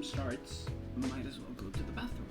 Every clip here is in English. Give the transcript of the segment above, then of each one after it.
stream starts, might as well go to the bathroom.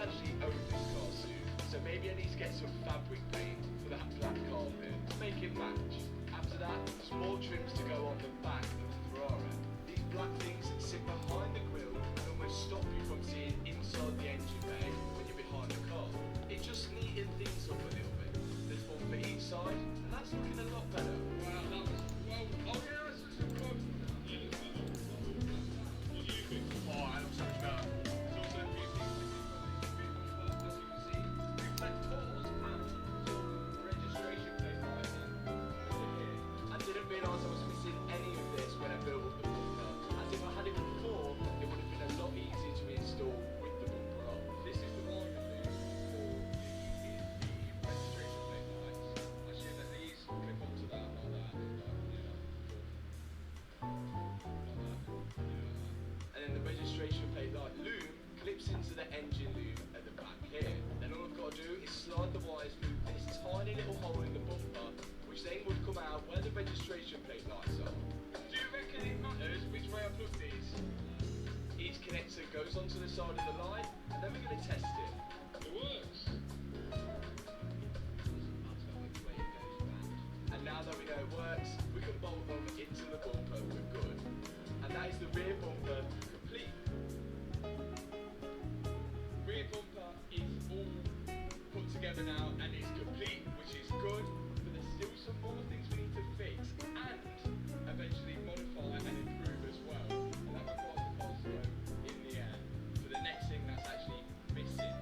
actually own this car soon, so maybe I need to get some fabric paint for that black carpet to make it match. After that, small trims to go on the back of the Ferrari. These black things sit behind the grille and almost stop you from seeing inside the engine bay when you're behind the car. It just neatens things up a little bit. There's one for each side, and that's looking a lot better. Wow, that was, well, oh yeah, that's just a quote. Yeah, it's better. What do you think? Oh, I looks much better. There's also a few things missing from it. As you can see, reflect doors and some registration plate lighting over here. I didn't realise I was missing any of this when I built up the bumper. As if I had it before, it would have been a lot easier to install with the bumper on. This is the wiring loop for the registration plate lights. I assume that these clip onto that, not that. And then the registration plate light loom clips into the engine loom at the back here. Then all I've got to do is slide the wires through this tiny little hole in the bumper, which then would come out where the registration plate lights are. Do you reckon it matters which way I plug these? Each connector goes onto the side of the line, and then we're going to test it. It works. And now that we know it works, we can bolt them into the bumper for good. And that is the rear bumper complete. Rear bumper is all put together now and is complete, which is good, but there's still some more things we need to fix and eventually modify and improve as well. And that requires the car to go in the air. So the next thing that's actually missing,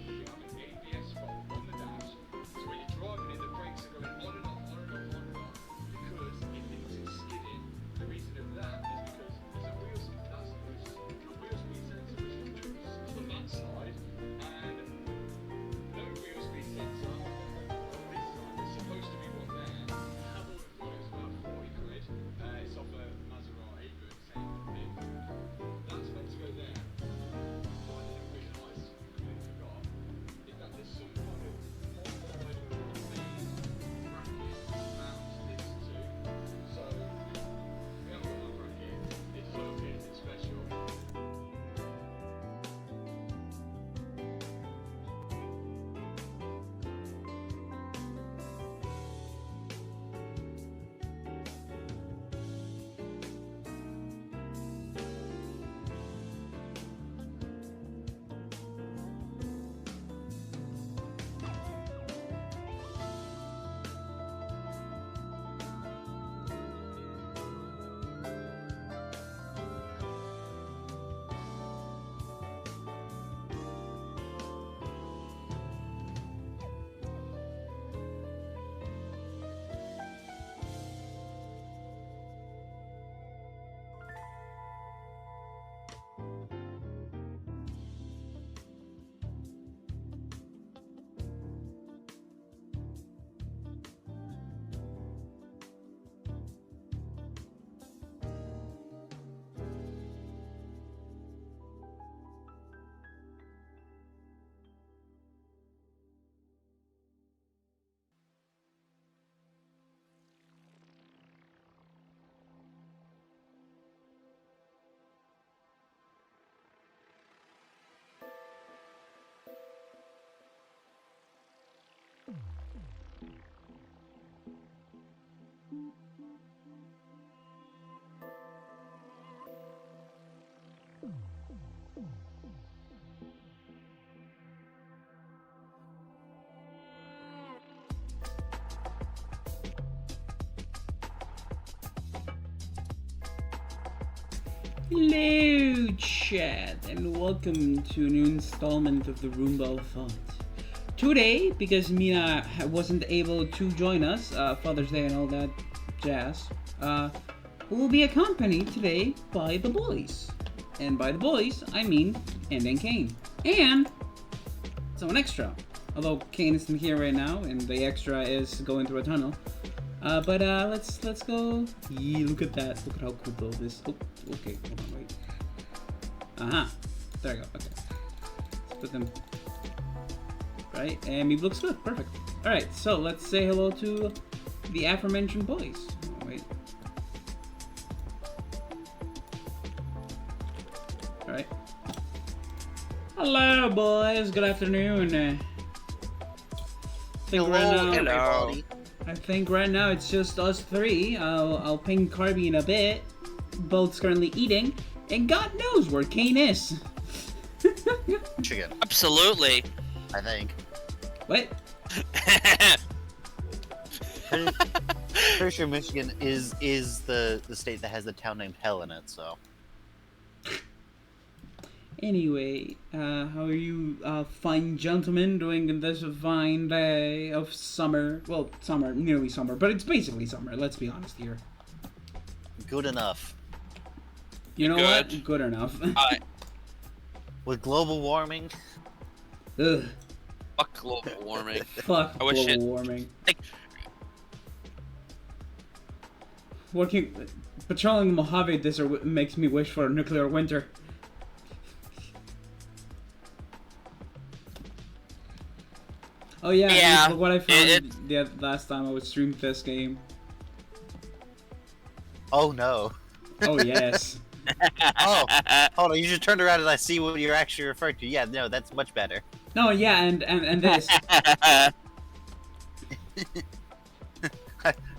we have an ABS fault on the dash. So when you're driving it, the brakes are going on and off, on and off, on and off, because it thinks it's skidding. The reason of that is because there's a wheel speed, that's loose, a wheel speed sensor which is loose on that side, and no wheel speed sensor on this side. There's supposed to be one there. I bought it for it, it's about 40 quid. It's off a Maserati, but same thing. That's meant to go there. What I didn't realise, completely forgot, is that there's some kind of modified phase bracket to mount this to. So, we haven't got that bracket. It's located, it's special. Hello, chat, and welcome to a new installment of the Roomba Thought. Today, because Mina wasn't able to join us, Father's Day and all that jazz, we'll be accompanied today by the boys. And by the boys, I mean Andy and Kane. And someone extra. Although Kane isn't here right now, and the extra is going through a tunnel. But let's go. Yeah, look at that. Look at how cool this. Oh, okay. Hold on, wait. There we go. Okay. Let's put them right, and it looks good. Perfect. All right. So let's say hello to the aforementioned boys. Oh, wait. All right. Hello, boys. Good afternoon. Everybody. I think right now it's just us three. I'll ping Carby in a bit. Both's currently eating, and God knows where Kane is. Michigan, Absolutely. I think. What? Pretty sure Michigan is the state that has the town named Hell in it, so. Anyway, how are you, fine gentlemen, doing in this fine day of summer? Well, summer, nearly summer, but it's basically summer, let's be honest here. Good enough. You know Good. what? Good enough. With global warming, Ugh, Fuck global warming. fuck I wish global it- warming. like- Patrolling the Mojave Desert makes me wish for a nuclear winter. Oh yeah, Yeah, look what I found it- the last time I would stream this game. oh no. Oh yes. Oh, hold on, you just turned around and I see what you're actually referring to. Yeah, no, that's much better. No, yeah, and this.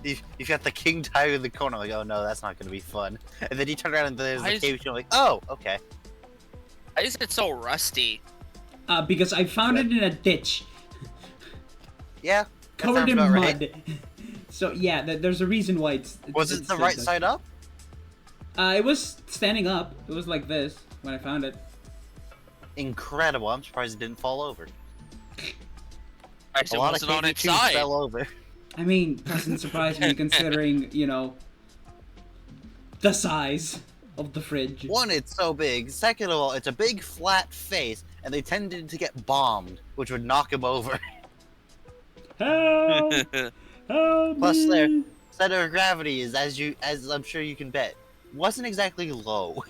You've got the king tiger in the corner, like, oh no, that's not gonna be fun. And then you turn around and there's Why the is- cave, you're like, oh, okay. Why is it so rusty? Because I found it in a ditch, Yeah, that covered sounds in about mud. right. So yeah, there's a reason why it's. Was it the right side up? It was standing up. It was like this when I found it. Incredible, I'm surprised it didn't fall over. I A said, lot was of it on cave its tubes side? fell over. I mean, doesn't surprise me considering, you know, the size of the fridge. One, it's so big. Second of all, it's a big flat face, and they tended to get bombed, which would knock him over. Help! Help Plus, me! there, center of gravity is, as I'm sure you can bet, wasn't exactly low.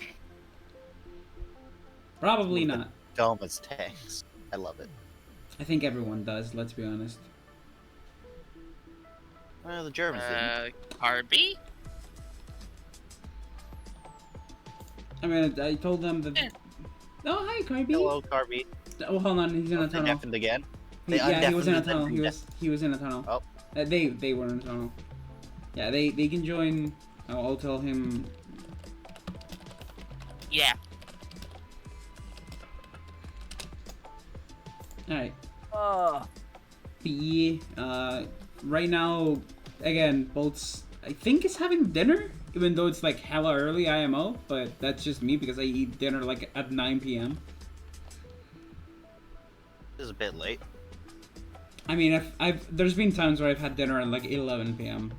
Probably not. Dumbest tanks. I love it. I think everyone does. Let's be honest. Well, the Germans didn't. Carby? I mean, I told them that. Oh, hi, Carby. Hello, Carby. Oh, hold on. He's in a They tunnel. deafened again. They Yeah, he was in a undeafened tunnel. and then He was in a tunnel. Oh. They were in a tunnel. Yeah, they can join. I'll tell him. Yeah. Alright. B. Right now, again, Bolt's I think is having dinner, even though it's like hella early IMO. But that's just me because I eat dinner like at 9 p.m. This is a bit late. I mean, there's been times where I've had dinner at like 11 p.m.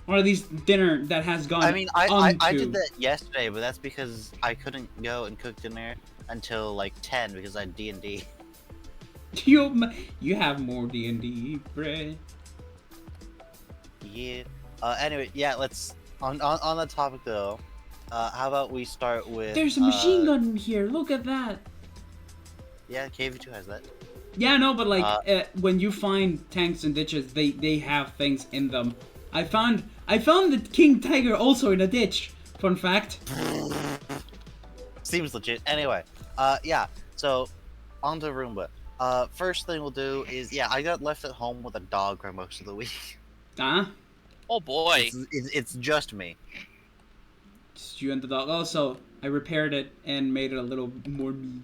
Or at least dinner that has gone. I mean, I onto- did that yesterday, but that's because I couldn't go and cook dinner until like 10 because I had D&D. You have more D&D, bruh. Yeah. Anyway, yeah. Let's on the topic though. How about we start with? There's a machine gun in here. Look at that. Yeah, KV2 has that. Yeah, no, but like when you find tanks and ditches, they have things in them. I found the king tiger also in a ditch. Fun fact. Seems legit. Anyway, yeah. So, on to Roomba. First thing we'll do is, yeah, I got left at home with a dog for most of the week. Huh? Oh boy. It's just me. Just you and the dog. Also, I repaired it and made it a little more me.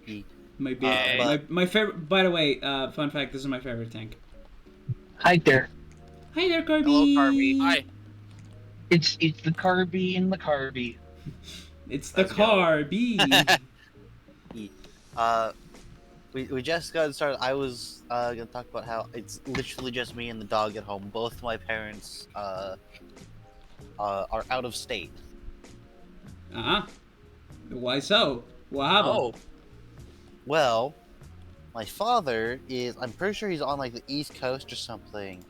Me. My big, but- my favorite. By the way, fun fact: this is my favorite tank. Hi there. Hi there, Carby. Hello, Carby. Hi. It's the Carby and the Carby. It's the Let's go. Carby. We just got started. I was gonna talk about how it's literally just me and the dog at home. Both my parents are out of state. Uh-huh. Why so? What happened? Oh. Well, my father is. I'm pretty sure he's on like the East Coast or something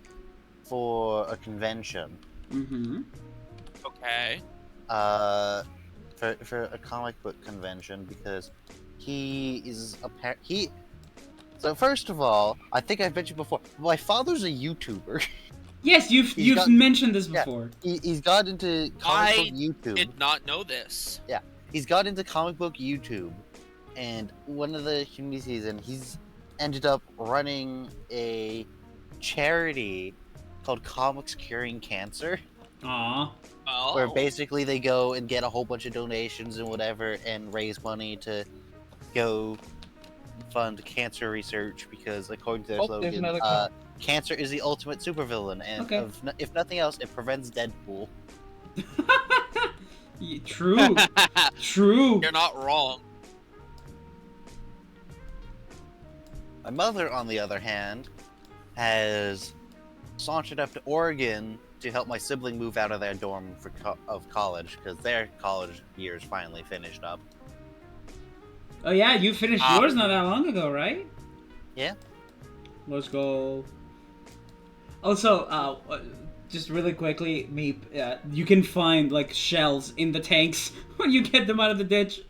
for a convention. Mm-hmm. Okay. For a comic book convention because he is So first of all, I think I've mentioned before, my father's a YouTuber. Yes, you've got- mentioned this Yeah. before. He's got into comic book YouTube. Did not know this. He's got into comic book YouTube, and one of the communities, and he's ended up running a charity called Comics Curing Cancer, Aw. Oh. where basically they go and get a whole bunch of donations and whatever, and raise money to go fund cancer research, because according to their Oh, there's slogan, another call. cancer is the ultimate supervillain, and Okay. if nothing else, it prevents Deadpool. True. True. You're not wrong. My mother, on the other hand, has sauntered up to Oregon to help my sibling move out of their dorm of college, because their college years finally finished up. Oh yeah, you finished yours not that long ago, right? Yeah. Let's go. Also, just really quickly, Meep, you can find like shells in the tanks when you get them out of the ditch.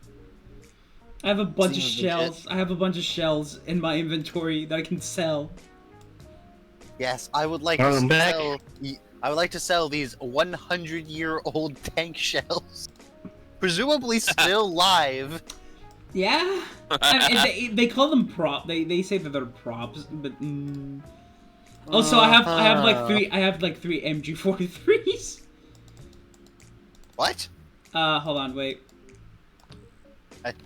I have a bunch of Seems legit. shells. I have a bunch of shells in my inventory that I can sell. Yes, I would like I'm to back. sell. I would like to sell these 100-year-old tank shells, presumably still live. Yeah, I mean, they call them prop. They say that they're props, but also I have like three MG43s. What? Hold on, wait.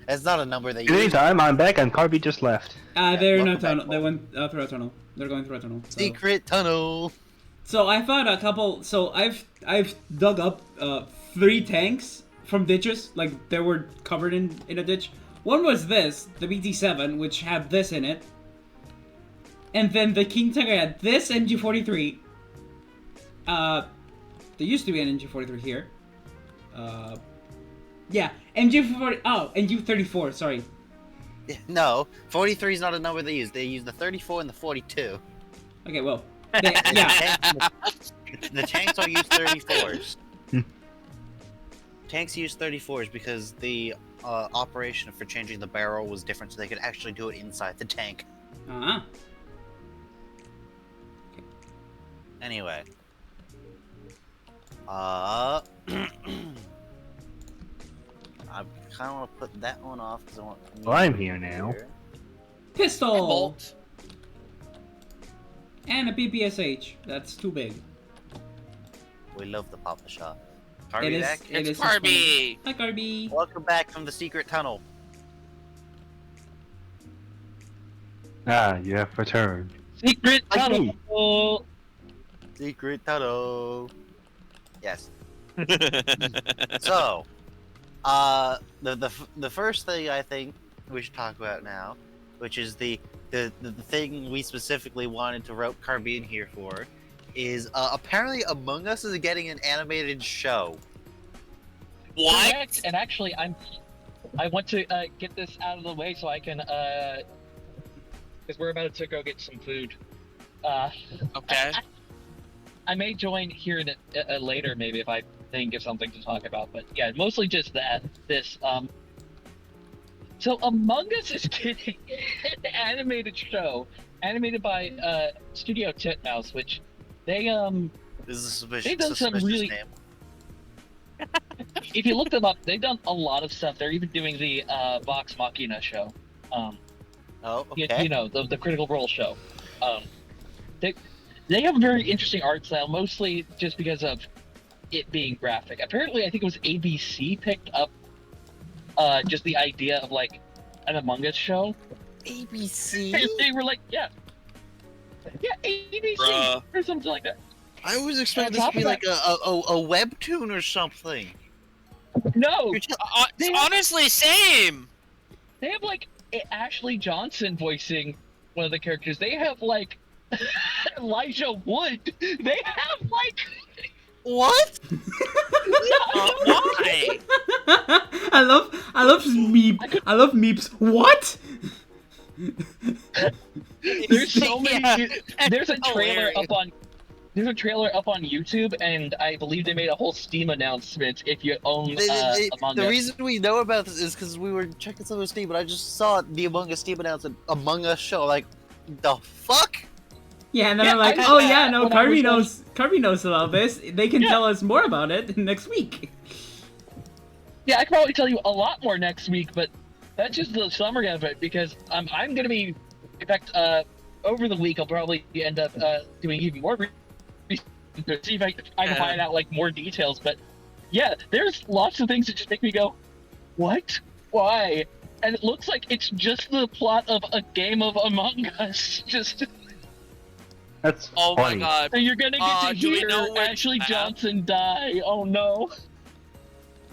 That's not a number that you. Anytime, I'm back and Carby just left. They're in a welcome back, tunnel. They Paul. went through a tunnel. They're going through a tunnel. So. Secret tunnel. So I found a couple. So I've dug up 3 tanks from ditches. Like they were covered in a ditch. One was this, the BT7, which had this in it. And then the King Tiger had this MG43. There used to be an MG43 here. Yeah, MG40. Oh, MG34. Sorry. No, 43 is not a number they use. They use the 34 and the 42. Okay, well, yeah. The tanks all use 34s. Tanks use 34s because the operation for changing the barrel was different, so they could actually do it inside the tank. Uh-huh. Anyway. I kind of want to put that one off because I want. Well, I'm here now. Pistol Bolt. and a PPSH. That's too big. We love the Papa Shot. It Harvey is. back? It It's is funny. Carby. Hi, Carby. Welcome back from the secret tunnel. Ah, you have returned. Secret Like me. tunnel. Secret tunnel. Yes. So, the first thing I think we should talk about now, which is the thing we specifically wanted to rope Carby in here for, is apparently Among Us is getting an animated show. What? Correct. And actually, I want to get this out of the way so I can because we're about to go get some food. Okay. I may join here in later, maybe if I think of something to talk about. But yeah, mostly just that. So Among Us is getting an animated show, animated by Studio Titmouse, which they This is a They've done some suspicious really- name. if you look them up, they've done a lot of stuff. They're even doing the Vox Machina show. Oh, You okay. know, the Critical Role show. They have a very interesting art style, mostly just because of it being graphic. Apparently, I think it was ABC picked up just the idea of like an Among Us show. ABC? They were like, yeah, ABC Bruh. or something like that. I was expecting On this to be top like a webtoon or something. No, You're just- Honestly, same. they have like Ashley Johnson voicing one of the characters. They have like Elijah Wood. They have like What? Why? I love Meep. I love Meeps. What? there's so many. Yeah, There's a trailer hilarious. up on. There's a trailer up on YouTube, and I believe they made a whole Steam announcement. If you own Among The Us, reason we know about this is because we were checking some of Steam, but I just saw the Among Us Steam announcement, Among Us show. Like, the fuck? Yeah, and then Yeah, I'm like, I- oh yeah, no, when I was Carby knows about this. They can Yeah. tell us more about it next week. yeah, I can probably tell you a lot more next week. But That's just the summary of it because I'm gonna be, in fact, over the week I'll probably end up doing even more research to see if I can find out like more details. But yeah, there's lots of things that just make me go, what? Why? And it looks like it's just the plot of a game of Among Us. Just That's Oh my funny. god. and you're gonna get to Do we hear know which Ashley map? Johnson die. Oh no.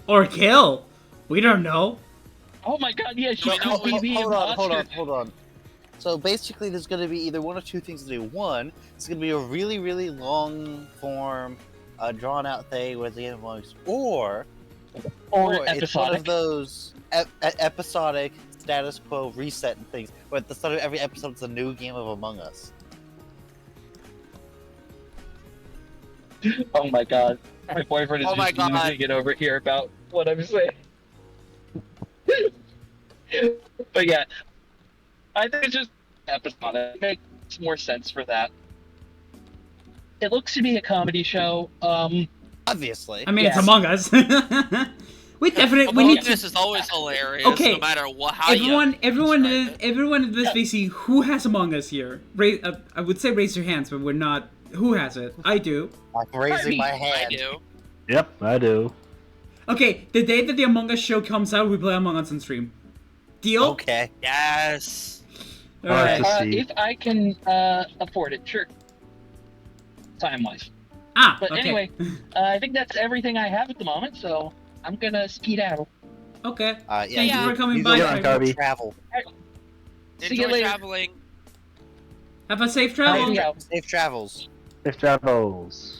Or kill. We don't know. Oh my god, yeah, she we could know- be the imposter. hold on. So basically, there's going to be either one of two things to do. One, it's going to be a really, really long form, drawn-out thing with the Among Us, or Or it's one episodic. of those episodic status quo reset things, where at the start of every episode, it's a new game of Among Us. Oh my god. My boyfriend is Oh my just God. losing it over here about what I'm saying. But yeah, I think it's just episodic. It makes more sense for that. It looks to be a comedy show. Obviously. I mean, it's Yes. Among Us. we definitely we need This to. is always hilarious, Okay. no matter how Everyone describe in this VC who has Among Us here. I would say raise your hands, but we're not. Who has it? I do. I'm raising my I hand. do. Yep, I do. Okay, the day that the Among Us show comes out, we play Among Us on stream. Deal? Okay. Yes. Alright. Let's see. If I can afford it, sure. Time-wise. Ah, But okay. anyway, I think that's everything I have at the moment, so I'm gonna skedaddle. Okay. Yeah, Thank you for coming you by. go Yeah, Trevor. Garby. travel. See you Enjoy later. traveling. Have a safe Bye. travel. Yeah. Safe travels. Safe travels.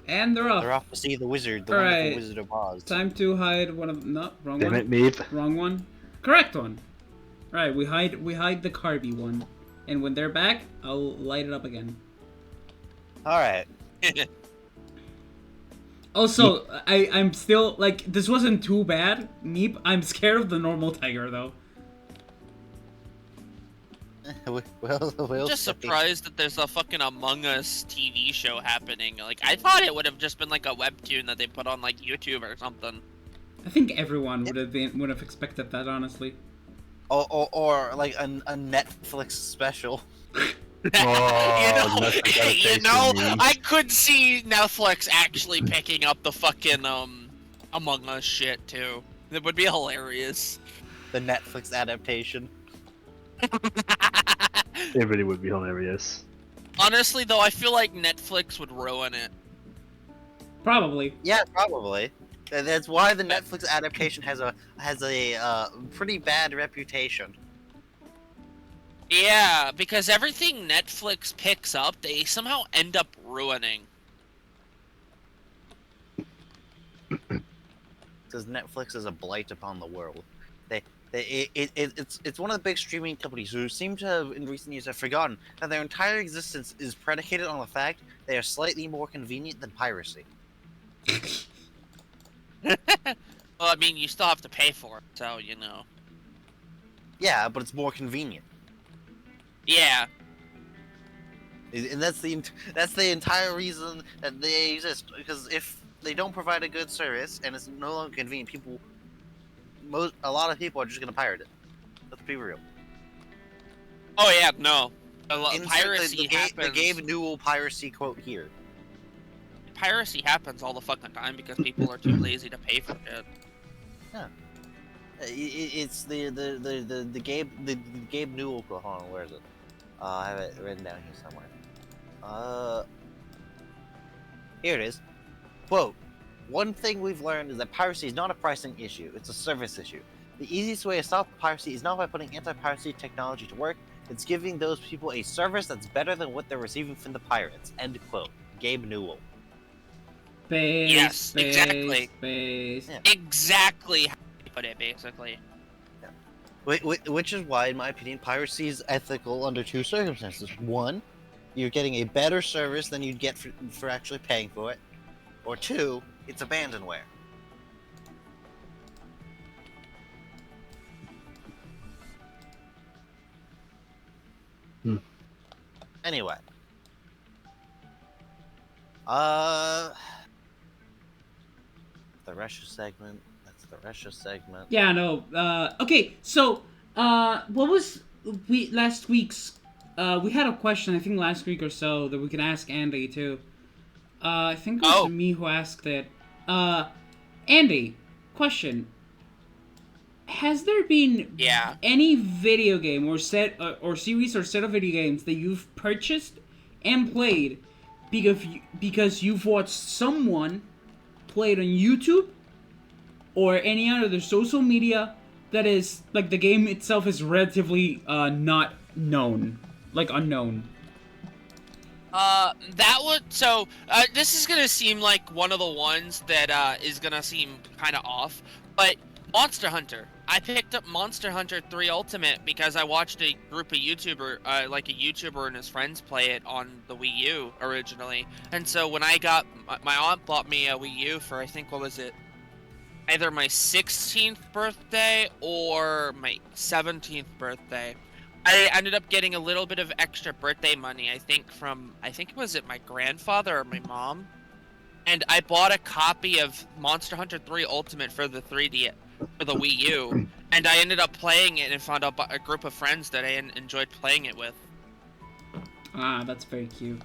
And they're off. They're off to see the wizard, the Alright. wonderful Wizard of Oz. Time to hide one of. No, wrong Damn one. it, Meep. Wrong one. Correct one. Alright, we hide the Carby one. And when they're back, I'll light it up again. Alright. Also, I'm still like this wasn't too bad. Meep, I'm scared of the normal tiger though. We'll Just see. surprised that there's a fucking Among Us TV show happening. Like, I thought it would have just been like a webtoon that they put on like YouTube or something. I think everyone would have expected that, honestly. Or like a Netflix special. Oh, Netflix adaptation memes. I could see Netflix actually picking up the fucking Among Us shit too. It would be hilarious. The Netflix adaptation. It really would be hilarious. Honestly, though, I feel like Netflix would ruin it. Probably. Yeah, probably. That's why the Netflix adaptation has a pretty bad reputation. Yeah, because everything Netflix picks up, they somehow end up ruining. Because Netflix is a blight upon the world. It's one of the big streaming companies who seem to have, in recent years, have forgotten that their entire existence is predicated on the fact they are slightly more convenient than piracy. Well, I mean, you still have to pay for it, so, you know. Yeah, but it's more convenient. Yeah. And that's the entire reason that they exist. Because if they don't provide a good service and it's no longer convenient, a lot of people are just gonna pirate it. Let's be real. Oh, yeah, no. Insert Piracy the happens. Gabe Newell piracy quote here. Piracy happens all the fucking time because people are too lazy to pay for it. It's the Gabe Newell quote. Hold on, where is it? I have it written down here somewhere. Here it is. Quote: "One thing we've learned is that piracy is not a pricing issue; it's a service issue. The easiest way to stop piracy is not by putting anti-piracy technology to work. It's giving those people a service that's better than what they're receiving from the pirates." End quote. Gabe Newell. Space, Yes, space, exactly. Space. Yeah. Exactly how you put it, basically. Which is why, in my opinion, piracy is ethical under two circumstances. One, you're getting a better service than you'd get for actually paying for it. Or two, it's abandonware. Anyway. The Russia segment, that's Thresher segment. Yeah, no. Okay, so what was we last week's? We had a question I think last week or so that we can ask Andy too. I think it was me who asked it. Andy, question: has there been any video game or set or series or set of video games that you've purchased and played because you've watched someone play it on YouTube or any other social media that is like the game itself is relatively not known, like unknown? That would this is gonna seem like one of the ones that is gonna seem kind of off, but Monster Hunter. I picked up Monster Hunter 3 Ultimate because I watched a group of like a YouTuber and his friends play it on the Wii U originally. And so when I got, my aunt bought me a Wii U for, I think, what was it? Either my 16th birthday or my 17th birthday. I ended up getting a little bit of extra birthday money, I think was it my grandfather or my mom? And I bought a copy of Monster Hunter 3 Ultimate for the 3D, for the Wii U, and I ended up playing it and found out a group of friends that I enjoyed playing it with. Ah, that's very cute.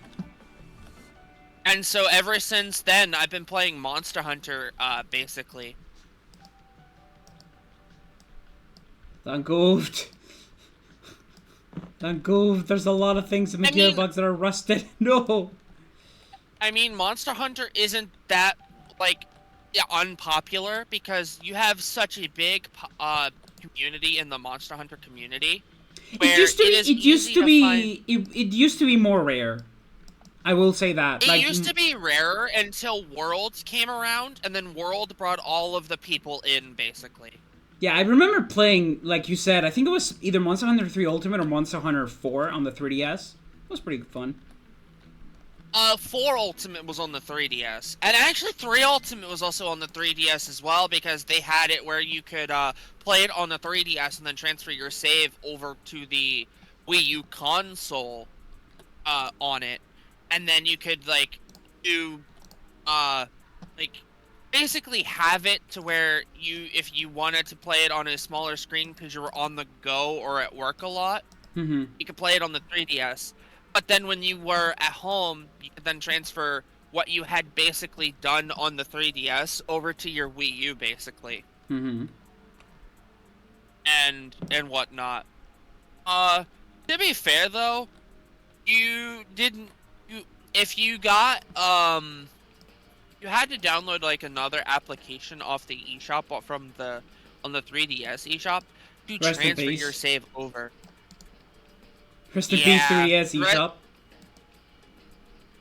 And so ever since then, I've been playing Monster Hunter, basically. Thank God. Thank God, there's a lot of things in the gearbox that are rusted. No! I mean, Monster Hunter isn't that, like, unpopular because you have such a big community in the Monster Hunter community. It used to be more rare. I will say that. It used to be rarer until Worlds came around, and then World brought all of the people in, basically. Yeah, I remember playing, like you said, I think it was either Monster Hunter 3 Ultimate or Monster Hunter 4 on the 3DS. It was pretty fun. 4 Ultimate was on the 3DS. And actually 3 Ultimate was also on the 3DS as well, because they had it where you could play it on the 3DS and then transfer your save over to the Wii U console on it. And then you could, like, do, basically have it to where if you wanted to play it on a smaller screen because you were on the go or at work a lot, you could play it on the 3DS. But then when you were at home, you could then transfer what you had basically done on the 3DS over to your Wii U, basically. And whatnot. To be fair, though, if you got, you had to download, like, another application off the eShop on the 3DS eShop to transfer your save over. Rest in peace, 3DS eShop.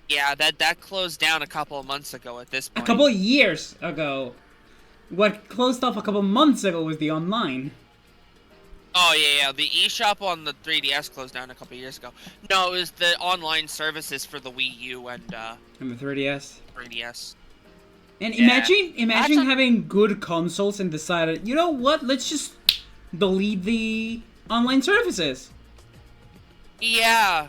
Yeah, that closed down a couple of months ago at this point. A couple of years ago. What closed off a couple of months ago was the online. Oh, yeah, the eShop on the 3DS closed down a couple of years ago. No, it was the online services for the Wii U and the 3DS. 3DS. And imagine having good consoles and decided, you know what, let's just delete the online services. Yeah.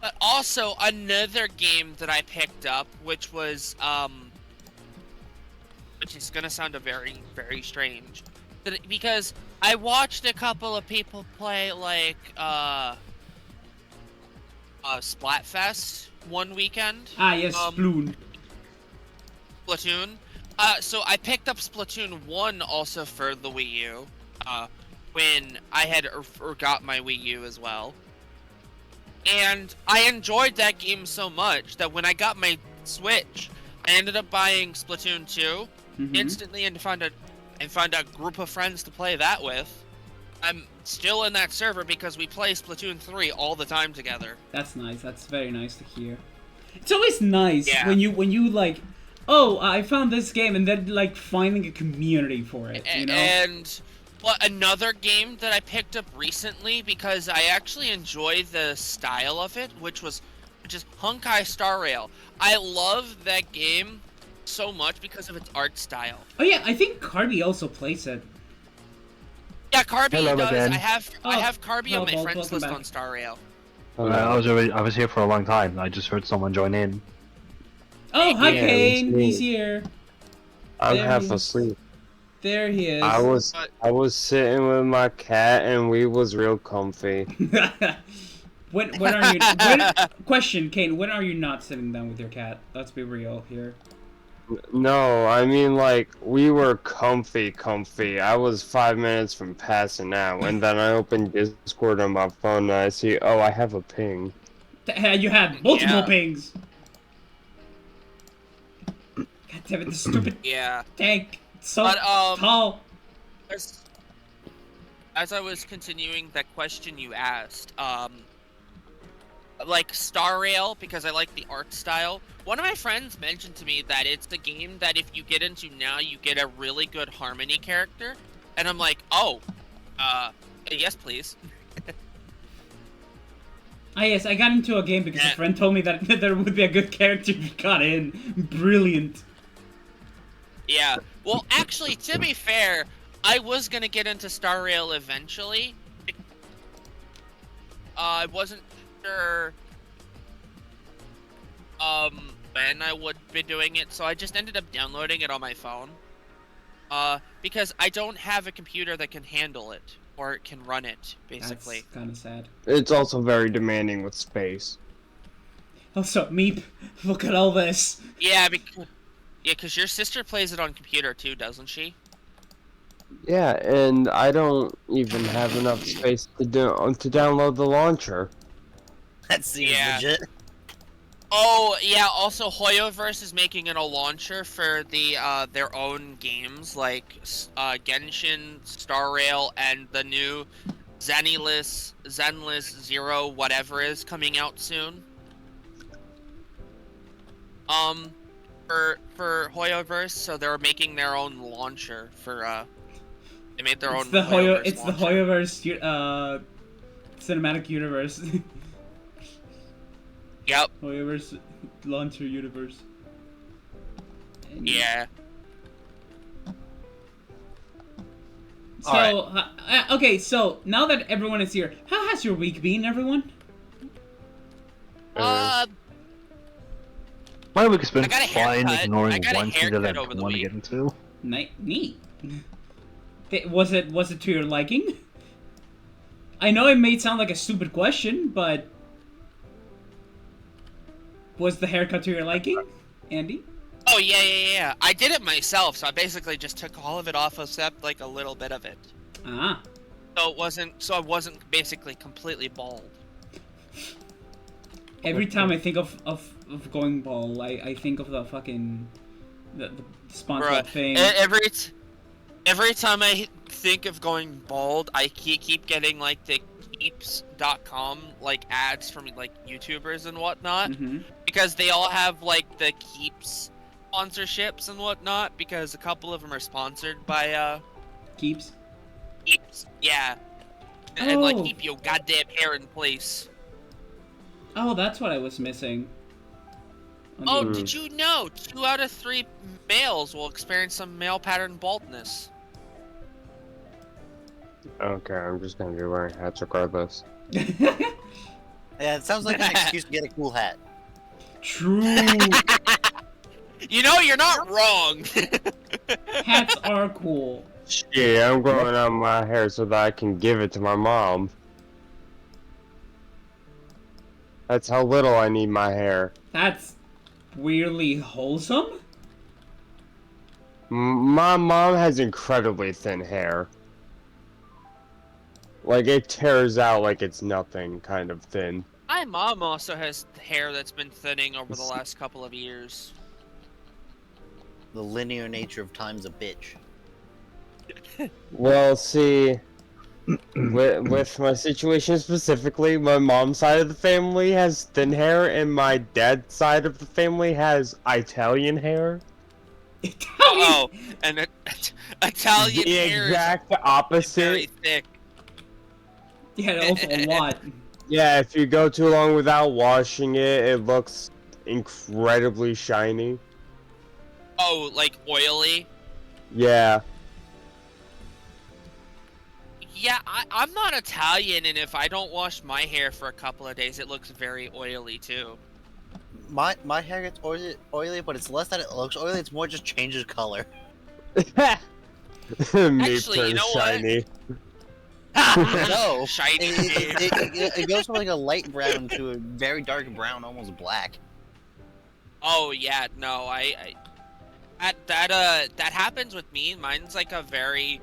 But also, another game that I picked up, which is gonna sound very, very strange. Because I watched a couple of people play, like, Splatfest one weekend. Ah, yes, Splatoon. So I picked up Splatoon 1 also for the Wii U, when I had got my Wii U as well. And I enjoyed that game so much that when I got my Switch, I ended up buying Splatoon 2 instantly and found a group of friends to play that with. I'm still in that server because we play Splatoon 3 all the time together. That's nice. That's very nice to hear. It's always nice when you like, oh, I found this game, and then like finding a community for it, you know? And another game that I picked up recently because I actually enjoy the style of it, which is Honkai Star Rail. I love that game so much because of its art style. Oh yeah, I think Carby also plays it. Yeah, Carby does. Again. I have Carby on my friends list on Star Rail. I was here for a long time. I just heard someone join in. Oh, hi Kane, he's here. I'm half asleep. There he is. I was sitting with my cat and we was real comfy. when are you? Question, Kane. When are you not sitting down with your cat? Let's be real here. No, I mean like we were comfy. I was 5 minutes from passing out, and then I opened Discord on my phone and I see, oh, I have a ping. You had multiple Yeah. pings. God damn it! The stupid Yeah. tank. It's so But, tall. As I was continuing that question you asked, like Star Rail, because I like the art style. One of my friends mentioned to me that it's the game that if you get into now, you get a really good Harmony character, and I'm like, oh, yes, please. Ah yes, I got into a game because a friend told me that there would be a good character if you got in. Brilliant. Yeah. Well, actually, to be fair, I was gonna get into Star Rail eventually. I wasn't sure when I would be doing it, so I just ended up downloading it on my phone. Because I don't have a computer that can handle it or can run it, basically. That's kind of sad. It's also very demanding with space. Also, Meep, look at all this. Yeah, because your sister plays it on computer too, doesn't she? Yeah, and I don't even have enough space to download the launcher. That seems Yeah. legit. Oh, yeah, also Hoyoverse is making it a launcher for the their own games like Genshin, Star Rail, and the new Zenless Zero whatever is coming out soon. For Hoyoverse, so they're making their own launcher for they made their own Hoyoverse It's the launcher. Hoyoverse cinematic universe. Yep. Hoyoverse launcher universe. And Yeah. So, okay, so now that everyone is here, how has your week been, everyone? Uh, My week has been I got a fine, haircut. I ignoring got a one thing that I haircut over the want to week. get into. Neat. Was it to your liking? I know it may sound like a stupid question, but was the haircut to your liking, Andy? Oh yeah. I did it myself, so I basically just took all of it off except like a little bit of it. Ah. So I wasn't basically completely bald. Every time I think of going bald, I think of the fucking the SpongeBob Bruh, thing. every time I think of going bald, I keep getting like the keeps.com like ads from like YouTubers and whatnot, because they all have like the Keeps sponsorships and whatnot, because a couple of them are sponsored by Keeps. Yeah. And like Oh. keep your goddamn hair in place. Oh, that's what I was missing. Oh, did you know 2 out of 3 males will experience some male pattern baldness? Okay, I'm just gonna be wearing hats regardless. Yeah, it sounds like an excuse to get a cool hat. True. You know, you're not wrong. Hats are cool. Shit, I'm growing out my hair so that I can give it to my mom. That's how little I need my hair. That's weirdly wholesome. My mom has incredibly thin hair. Like, it tears out like it's nothing, kind of thin. My mom also has hair that's been thinning over the last couple of years. The linear nature of time's a bitch. Well, see, with my situation specifically, my mom's side of the family has thin hair, and my dad's side of the family has Italian hair. Oh, and Italian The hair exact is opposite. very thick. Yeah, also a lot. Yeah, if you go too long without washing it, it looks incredibly shiny. Oh, like oily? Yeah. Yeah, I'm not Italian, and if I don't wash my hair for a couple of days, it looks very oily too. My hair gets oily, but it's less that it looks oily, it's more just changes color. Me Actually, turn you know what? shiny. No, Shiny. it goes from like a light brown to a very dark brown, almost black. Oh yeah, no, that happens with me. Mine's like a very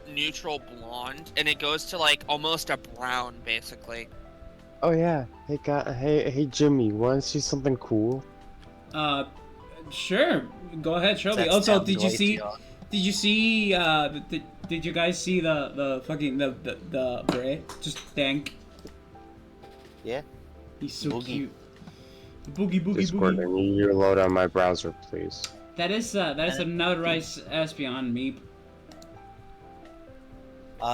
neutral blonde, and it goes to like almost a brown, basically. Oh yeah. Hey Jimmy, wanna see something cool? Sure. Go ahead, show me. That's Also, down did you see? Glaceon. Did you see? Did you guys see the fucking the Bray? Just tank. Yeah. He's so Boogie. cute. Boogie boogie Discord, I boogie. need you to load on my browser, please. That is another rice Espion meep.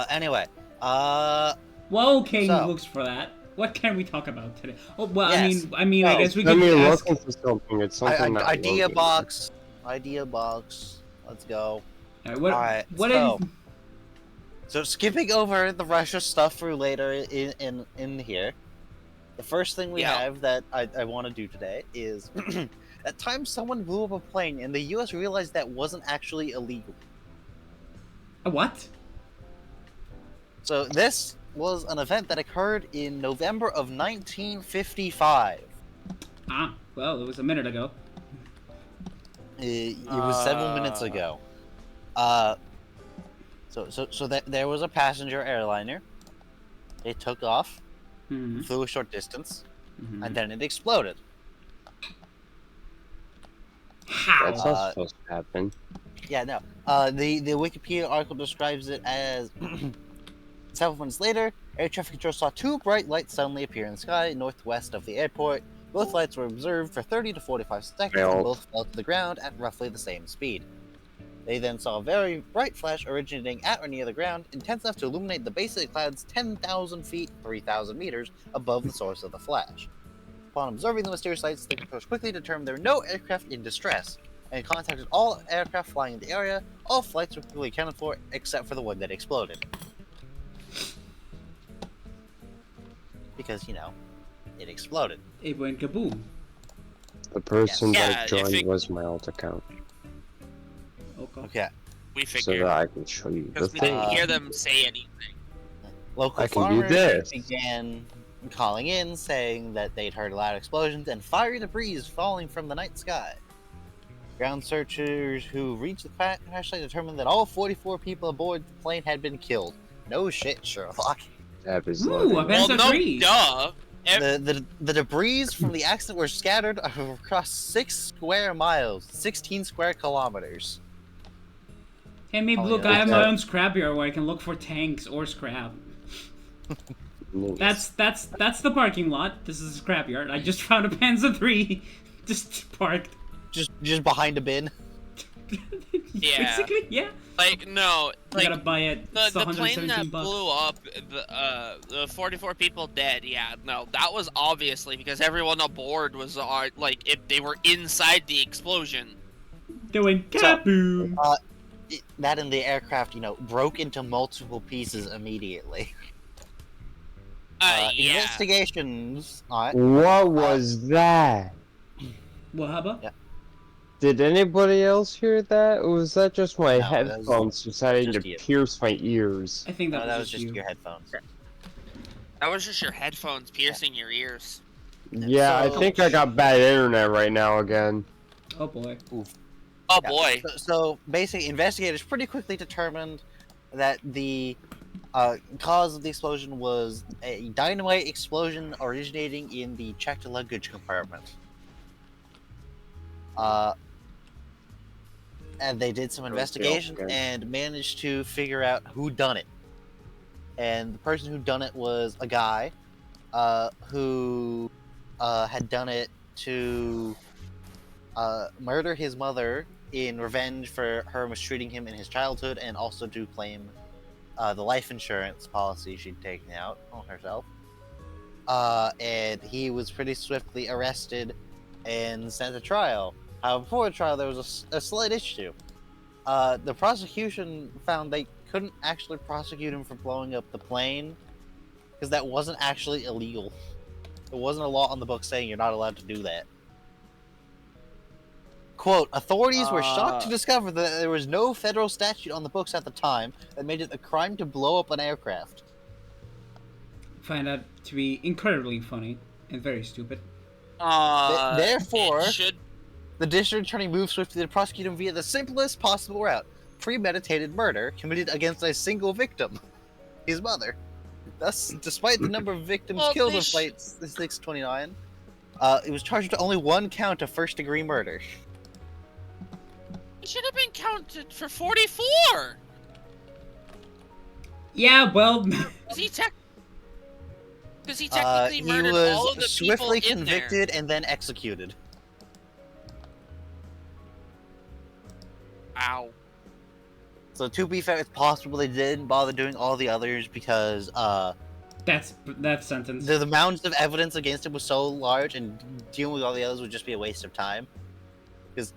Anyway. While King So- looks for that, what can we talk about today? Oh well, Yes. I mean, I guess we Let could me ask. looking for something. It's something not Idea loading. box. Idea box. Let's go. What? Alright, What? so- So skipping over the Russia stuff for later in here, the first thing we Yeah. have that I want to do today is at times someone blew up a plane and the U.S. realized that wasn't actually illegal. A what? So this was an event that occurred in November of 1955. Ah, well, it was a minute ago. It was several minutes ago. So that there was a passenger airliner. It took off, Hmm. flew a short distance, Hmm. and then it exploded. How? That's not supposed to happen. Yeah, no. The Wikipedia article describes it as several minutes later, air traffic control saw two bright lights suddenly appear in the sky northwest of the airport. Both lights were observed for 30 to 45 seconds and Well- both fell to the ground at roughly the same speed. They then saw a very bright flash originating at or near the ground, intense enough to illuminate the base of the clouds 10,000 feet, 3,000 meters, above the source of the flash. Upon observing the mysterious lights, the controllers quickly determined there were no aircraft in distress, and contacted all aircraft flying in the area. All flights were quickly accounted for, except for the one that exploded. Because, you know, it exploded. It went kaboom. The person Yeah, that if joined it- was my alt account, Okay. Okay. We so figured. that I can show you the Because we thing. didn't hear them say anything. Local I can do farmers this. began calling in, saying that they'd heard loud explosions and fiery debris falling from the night sky. Ground searchers who reached the crash site determined that all 44 people aboard the plane had been killed. No shit, Sherlock. Tab is Ooh, loading. I bet- Well, Benzo no, three. duh. The debris from the accident were scattered across 6 square miles, 16 square kilometers. Hey, maybe Oh, look, yeah. I have my Okay. own scrapyard where I can look for tanks or scrap. Nice. That's the parking lot. This is a scrapyard. I just found a Panzer III, just parked. Just behind a bin. Yeah. Basically, yeah. Like, no, You like, gotta buy it. the It's plane that $117 bucks. blew up, the 44 people dead, yeah, no, that was obviously because everyone aboard was, like, if they were inside the explosion. They went So, kaboom. That and the aircraft, you know, broke into multiple pieces immediately. Yeah. Investigations. What was that? What happened? Yeah. Did anybody else hear that? Or was that just my No, that was headphones deciding to just you. pierce my ears? I think that, That was was just you. your headphones. That was just your headphones piercing your ears. Yeah, I So- think I got bad internet right now again. Oh boy. Oh Yeah, boy. So basically, investigators pretty quickly determined that the cause of the explosion was a dynamite explosion originating in the checked luggage compartment. And they did some Okay, investigation okay. and managed to figure out who done it. And the person who done it was a guy who had done it to murder his mother in revenge for her mistreating him in his childhood, and also to claim the life insurance policy she'd taken out on herself. And he was pretty swiftly arrested and sent to trial. Before the trial, there was a slight issue. The prosecution found they couldn't actually prosecute him for blowing up the plane because that wasn't actually illegal. There wasn't a law on the books saying you're not allowed to do that. Quote, authorities were shocked to discover that there was no federal statute on the books at the time that made it a crime to blow up an aircraft. Find that to be incredibly funny and very stupid. Therefore, it should... the district attorney moved swiftly to prosecute him via the simplest possible route: premeditated murder committed against a single victim, his mother. Thus, despite the number of victims killed in Flight 629, it was charged with only one count of first-degree murder. It should have been counted for 44! Yeah, well... Because he technically murdered all of the he people was swiftly in convicted there. and then executed. Ow. So to be fair, it's possible they didn't bother doing all the others because That sentence. the amounts of evidence against him was so large, and dealing with all the others would just be a waste of time. Because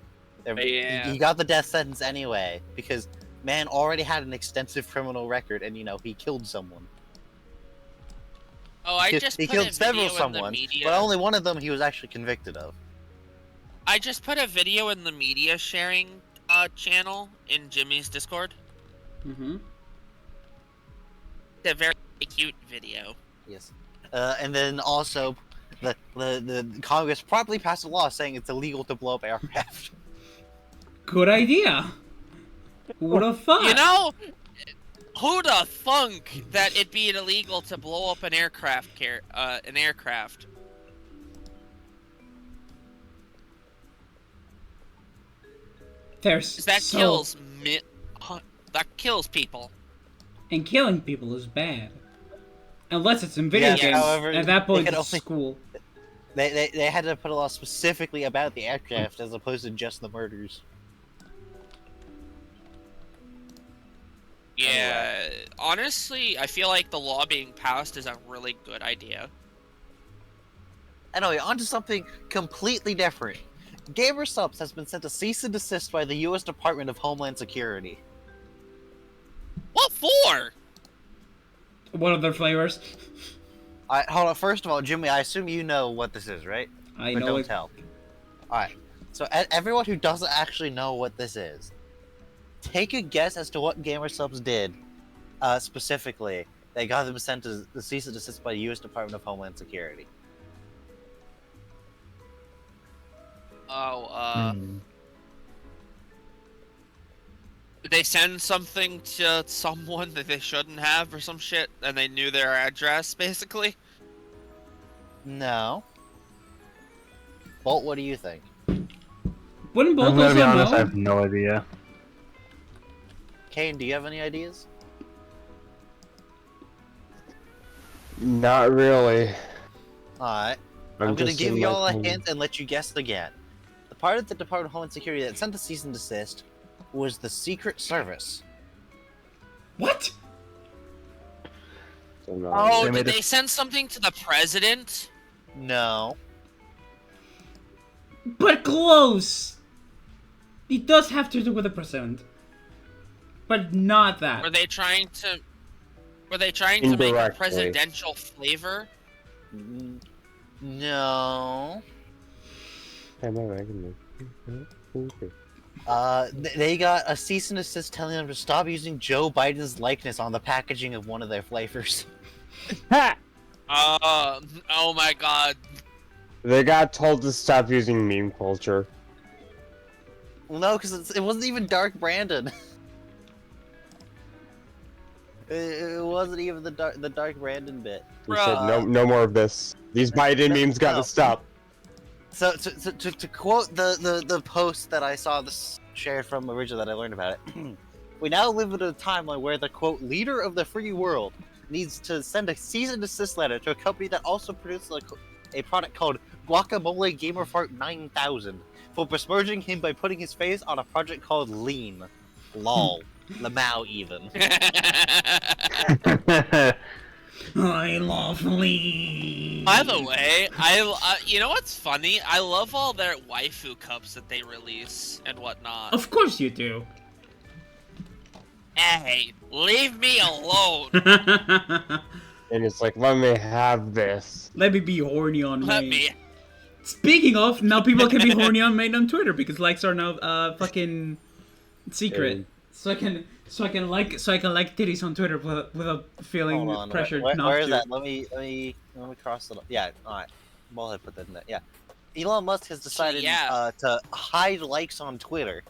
he got the death sentence anyway, because man already had an extensive criminal record, and he killed someone. Oh, He killed several someone, but only one of them he was actually convicted of. I just put a video in the media sharing channel in Jimmy's Discord. Mm-hmm. It's a very cute video. Yes. And then also, the Congress promptly passed a law saying it's illegal to blow up aircraft. Good idea. Who would have thought? You know, who'da thunk that it'd be illegal to blow up an aircraft an aircraft? There's That kills people. And killing people is bad. Unless it's in video Yeah, games. however, At that point, they it's could school. They had to put a law specifically about the aircraft as opposed to just the murders. Yeah, honestly, I feel like the law being passed is a really good idea. Anyway, on to something completely different. GamerSubs has been sent a cease and desist by the U.S. Department of Homeland Security. What for? What other flavors? Alright, hold on. First of all, Jimmy, I assume you know what this is, right? I But know don't it. tell. Alright, so everyone who doesn't actually know what this is, take a guess as to what GamerSubs did, specifically. They got them sent to the cease and desist by the U.S. Department of Homeland Security. Oh, did they send something to someone that they shouldn't have or some shit, and they knew their address, basically? No. Bolt, what do you think? Wouldn't both I'm gonna also be honest, I know? have no idea. Kane, do you have any ideas? Not really. Alright. I'm gonna just give in you my all a phone. hint and let you guess again. The part of the Department of Homeland Security that sent the cease and desist was the Secret Service. What? So no. Oh, They made did it- they send something to the president? No. But close! It does have to do with the president. But not that. Were they trying to make a Indirectly. presidential flavor? No. Am I right? They got a cease and desist telling them to stop using Joe Biden's likeness on the packaging of one of their flavors. Oh my god. They got told to stop using meme culture. Well, no, because it wasn't even Dark Brandon. It wasn't even the Dark Brandon bit. He said, no more of this. These Biden memes gotta no. stop. So to quote the post that I saw this shared from originally that I learned about it, we now live in a timeline where the quote leader of the free world needs to send a cease and desist letter to a company that also produces a product called Guacamole Gamerfart 9000 for besmirching him by putting his face on a project called Lean. Lol. Lamau even. I love Lee. By the way, you know what's funny? I love all their waifu cups that they release and whatnot. Of course you do. Hey, leave me alone. And it's like, let me have this. Let me be horny on Let me. me Speaking of, now people can be horny on main on Twitter because likes are now fucking secret. Hey. So I can like titties on Twitter without feeling Hold on. pressured Where, not where is to. that? Let me cross it. Yeah. All right. Bullhead put that in there. Yeah. Elon Musk has decided yeah. to hide likes on Twitter.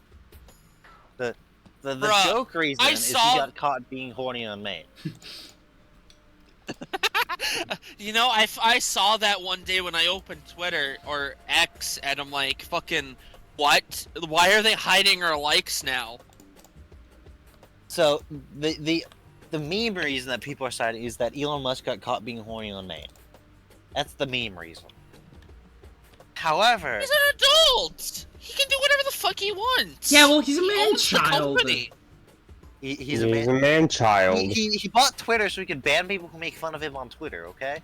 The Bruh, joke reason I is he saw- got caught being horny on main. You know, I saw that one day when I opened Twitter or X, and I'm like, fucking, what? Why are they hiding our likes now? So the meme reason that people are citing is that Elon Musk got caught being horny on main. That's the meme reason. However, He's an adult! He can do whatever the fuck he wants! Yeah, well, he's a He man owns the child. company. he's a man. man-child. He bought Twitter so he could ban people who make fun of him on Twitter, okay?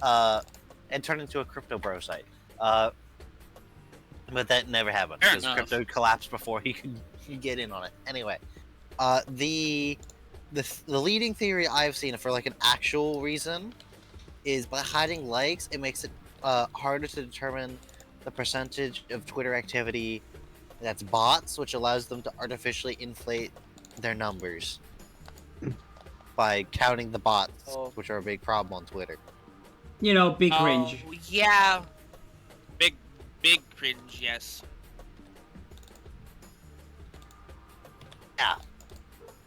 And turn into a crypto bro site. But that never happened Fair because enough. crypto collapsed before he could get in on it. Anyway, the leading theory I've seen for like an actual reason is by hiding likes, it makes it harder to determine the percentage of Twitter activity that's bots, which allows them to artificially inflate their numbers by counting the bots, Oh. which are a big problem on Twitter. You know, big cringe. Oh, yeah. Big cringe, yes. Yeah.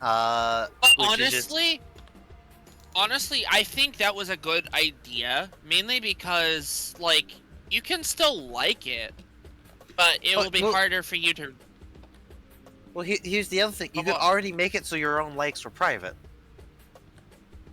But Which is just- honestly, I think that was a good idea. Mainly because, like, you can still like it, but it will be well- harder for you to. Well, here's the other thing. You Come could on. already make it so your own likes were private.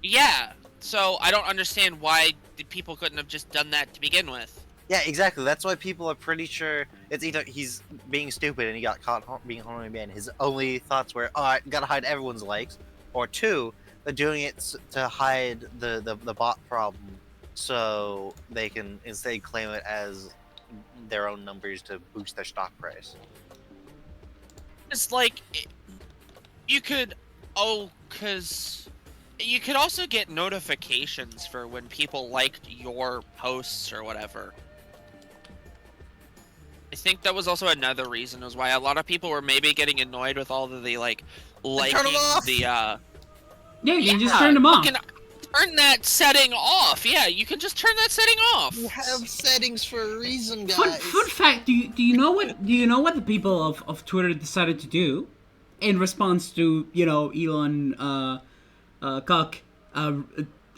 Yeah. So I don't understand why the people couldn't have just done that to begin with. Yeah, exactly. That's why people are pretty sure it's either he's being stupid and he got caught being horny man. His only thoughts were, "Oh, I gotta hide everyone's likes," or two, they're doing it to hide the bot problem, so they can instead claim it as their own numbers to boost their stock price. It's like you could, because you could also get notifications for when people liked your posts or whatever. I think that was also another reason was why a lot of people were maybe getting annoyed with all of the like liking turn 'em off! the Yeah, you can just turn them off. fucking turn that setting off. Yeah, you can just turn that setting off. You have settings for a reason, guys. Fun fact: Do you know what the people of Twitter decided to do in response to Elon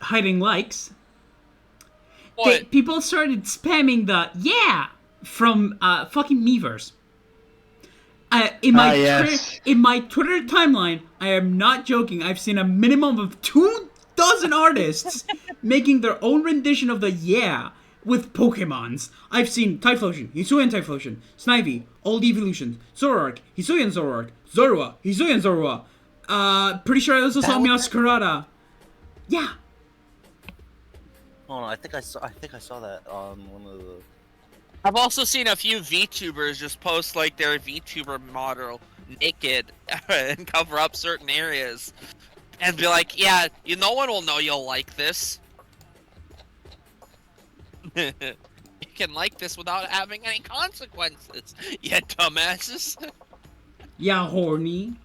hiding likes? What? People started spamming the from fucking Meverse. In my yes. in my Twitter timeline, I am not joking. I've seen a minimum of 24 artists making their own rendition of the with Pokemons. I've seen Typhlosion, Hisuian Typhlosion, Snivy, Old Evolutions, Zoroark, Hisuian Zoroark, Zorua, Hisuian Zorua. Pretty sure I also saw Meowscarada. Yeah. Oh, I think I saw that on one of the. I've also seen a few VTubers just post like their VTuber model naked and cover up certain areas and be like, yeah, no one will know you'll like this. You can like this without having any consequences, you dumbasses. Yeah, horny.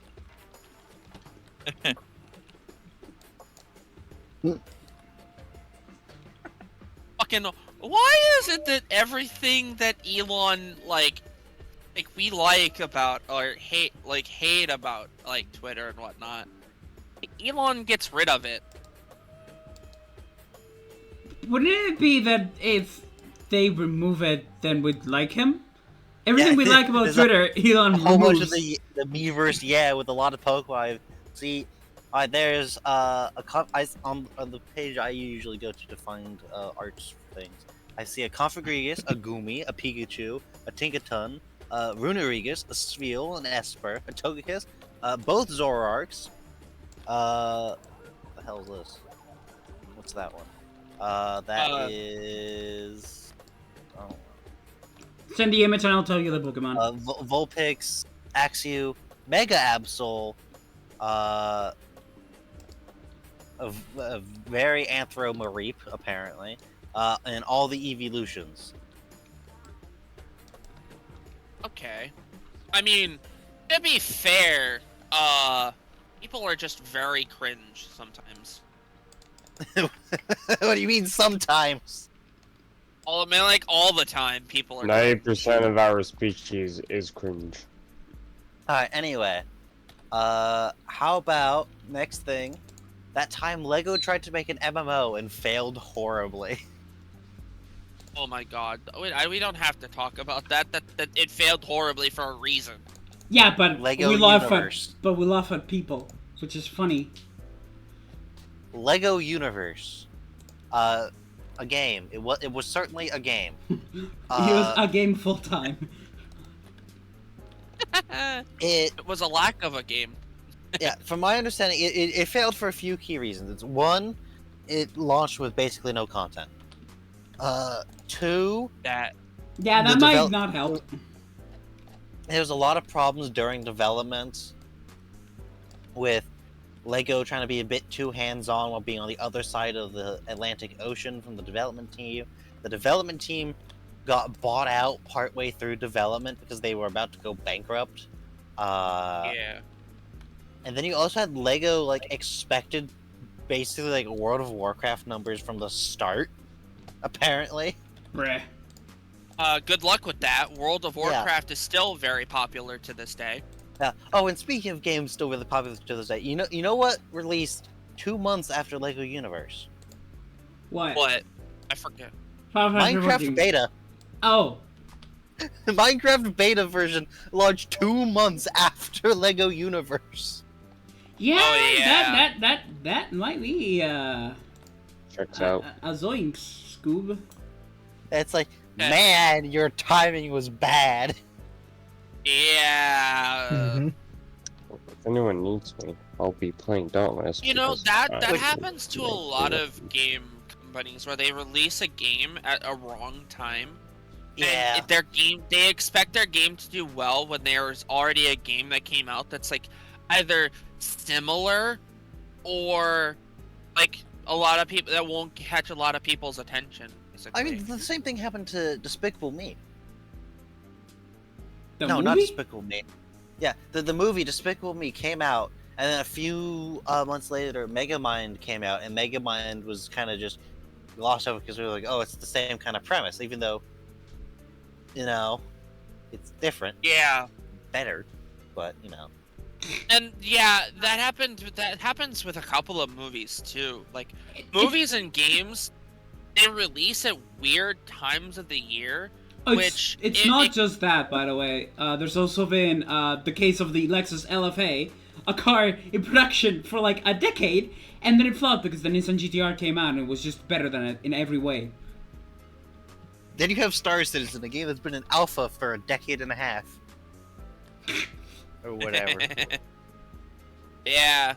Fucking, why is it that everything that Elon like we like about or hate about like Twitter and whatnot, Elon gets rid of it? Wouldn't it be that if they remove it, then we'd like him? Everything we Yeah, like about there's Twitter, Elon A whole bunch of removes. the Miiverse, with a lot of Pokemon. See, there's on the page I usually go to find arts things. I see a Configurigus, a Goomy, a Pikachu, a Tinkaton, Runerigus, a Spheal, an Esper, a Togekiss, both Zoroarks. The hell is this? What's that one? That is. Oh. Send the image and I'll tell you the Pokemon. Vulpix, Axew, Mega Absol, a very Anthro Mareep, apparently, and all the evolutions. Okay. I mean, to be fair, people are just very cringe sometimes. What do you mean sometimes? I mean, like all the time, people are 90% cringe. of our species is cringe. Alright, anyway. How about next thing? That time Lego tried to make an MMO and failed horribly. Oh my god. We don't have to talk about that. That it failed horribly for a reason. Yeah, but Lego we laugh Universe. we laugh at people, which is funny. Lego Universe. A game. It was certainly a game. It was a game full time. It It was a lack of a game. yeah, from my understanding, it failed for a few key reasons. It's one, it launched with basically no content. Two, That Yeah, The that might develop- not help. there was a lot of problems during development with Lego trying to be a bit too hands-on while being on the other side of the Atlantic Ocean from the development team. The development team got bought out partway through development because they were about to go bankrupt. yeah. And then you also had Lego like expected basically like World of Warcraft numbers from the start, apparently. Bruh. Good luck with that. World of Warcraft is still very popular to this day. Yeah. Oh, and speaking of games still really popular to this day, you know what released 2 months after Lego Universe? What? What? I forget. Minecraft beta. Oh. The Minecraft beta version launched 2 months after Lego Universe. Yeah, Oh, yeah. that might be Checks out. a zoinks, Scoob. It's like, Yeah. man, your timing was bad. Yeah. Mhm. If anyone needs me, I'll be playing Dauntless. You know because that I- that happens to a lot of game companies where they release a game at a wrong time. Yeah. And they expect their game to do well when there's already a game that came out that's like either similar or like a lot of people that won't catch a lot of people's attention. Basically. I mean, the same thing happened to Despicable Me. The No, movie? not Despicable Me. Yeah, the movie Despicable Me came out, and then a few months later, Megamind came out, and Megamind was kind of just glossed over because we were like, oh, it's the same kind of premise, even though, you know, it's different, yeah. better, but you know. And yeah, that happens with a couple of movies too. Like movies and games, they release at weird times of the year. Oh, Which it's not just that, by the way. There's also been the case of the Lexus LFA, a car in production for like a decade, and then it flopped because the Nissan GTR came out and it was just better than it in every way. Then you have Star Citizen, a game that's been in alpha for a decade and a half. Or whatever. Yeah.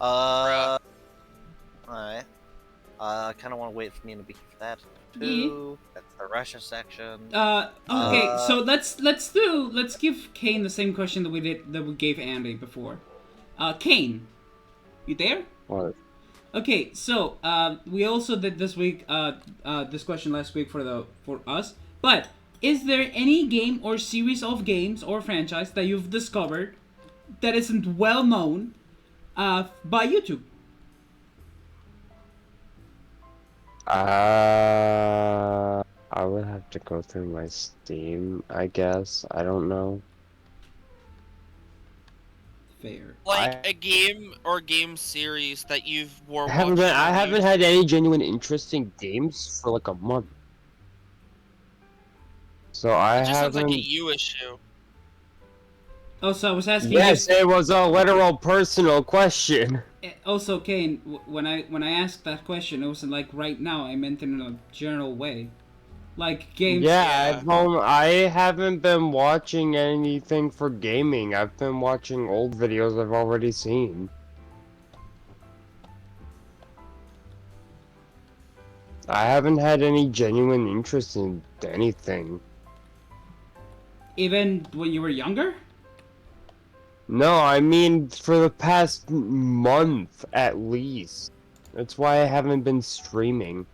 Alright. I kind of want to wait for Nina to be here for that too. That's the Russia section. Okay, so let's give Kane the same question that we gave Andy before. Kane, you there? What? Okay, so we also did this week this question last week for us. But is there any game or series of games or franchise that you've discovered that isn't well known by YouTube? I would have to go through my Steam, I guess. I don't know. Fair. Like a game or game series that I haven't had any genuine interest in games for like a month. So I It just sounds haven't. like a you issue. Also, I was asking. Yes, it was a literal personal question. Also, Kane, when I asked that question, it wasn't like right now. I meant in a general way, like games. Yeah, I haven't been watching anything for gaming. I've been watching old videos I've already seen. I haven't had any genuine interest in anything. Even when you were younger. No, I mean for the past month at least. That's why I haven't been streaming.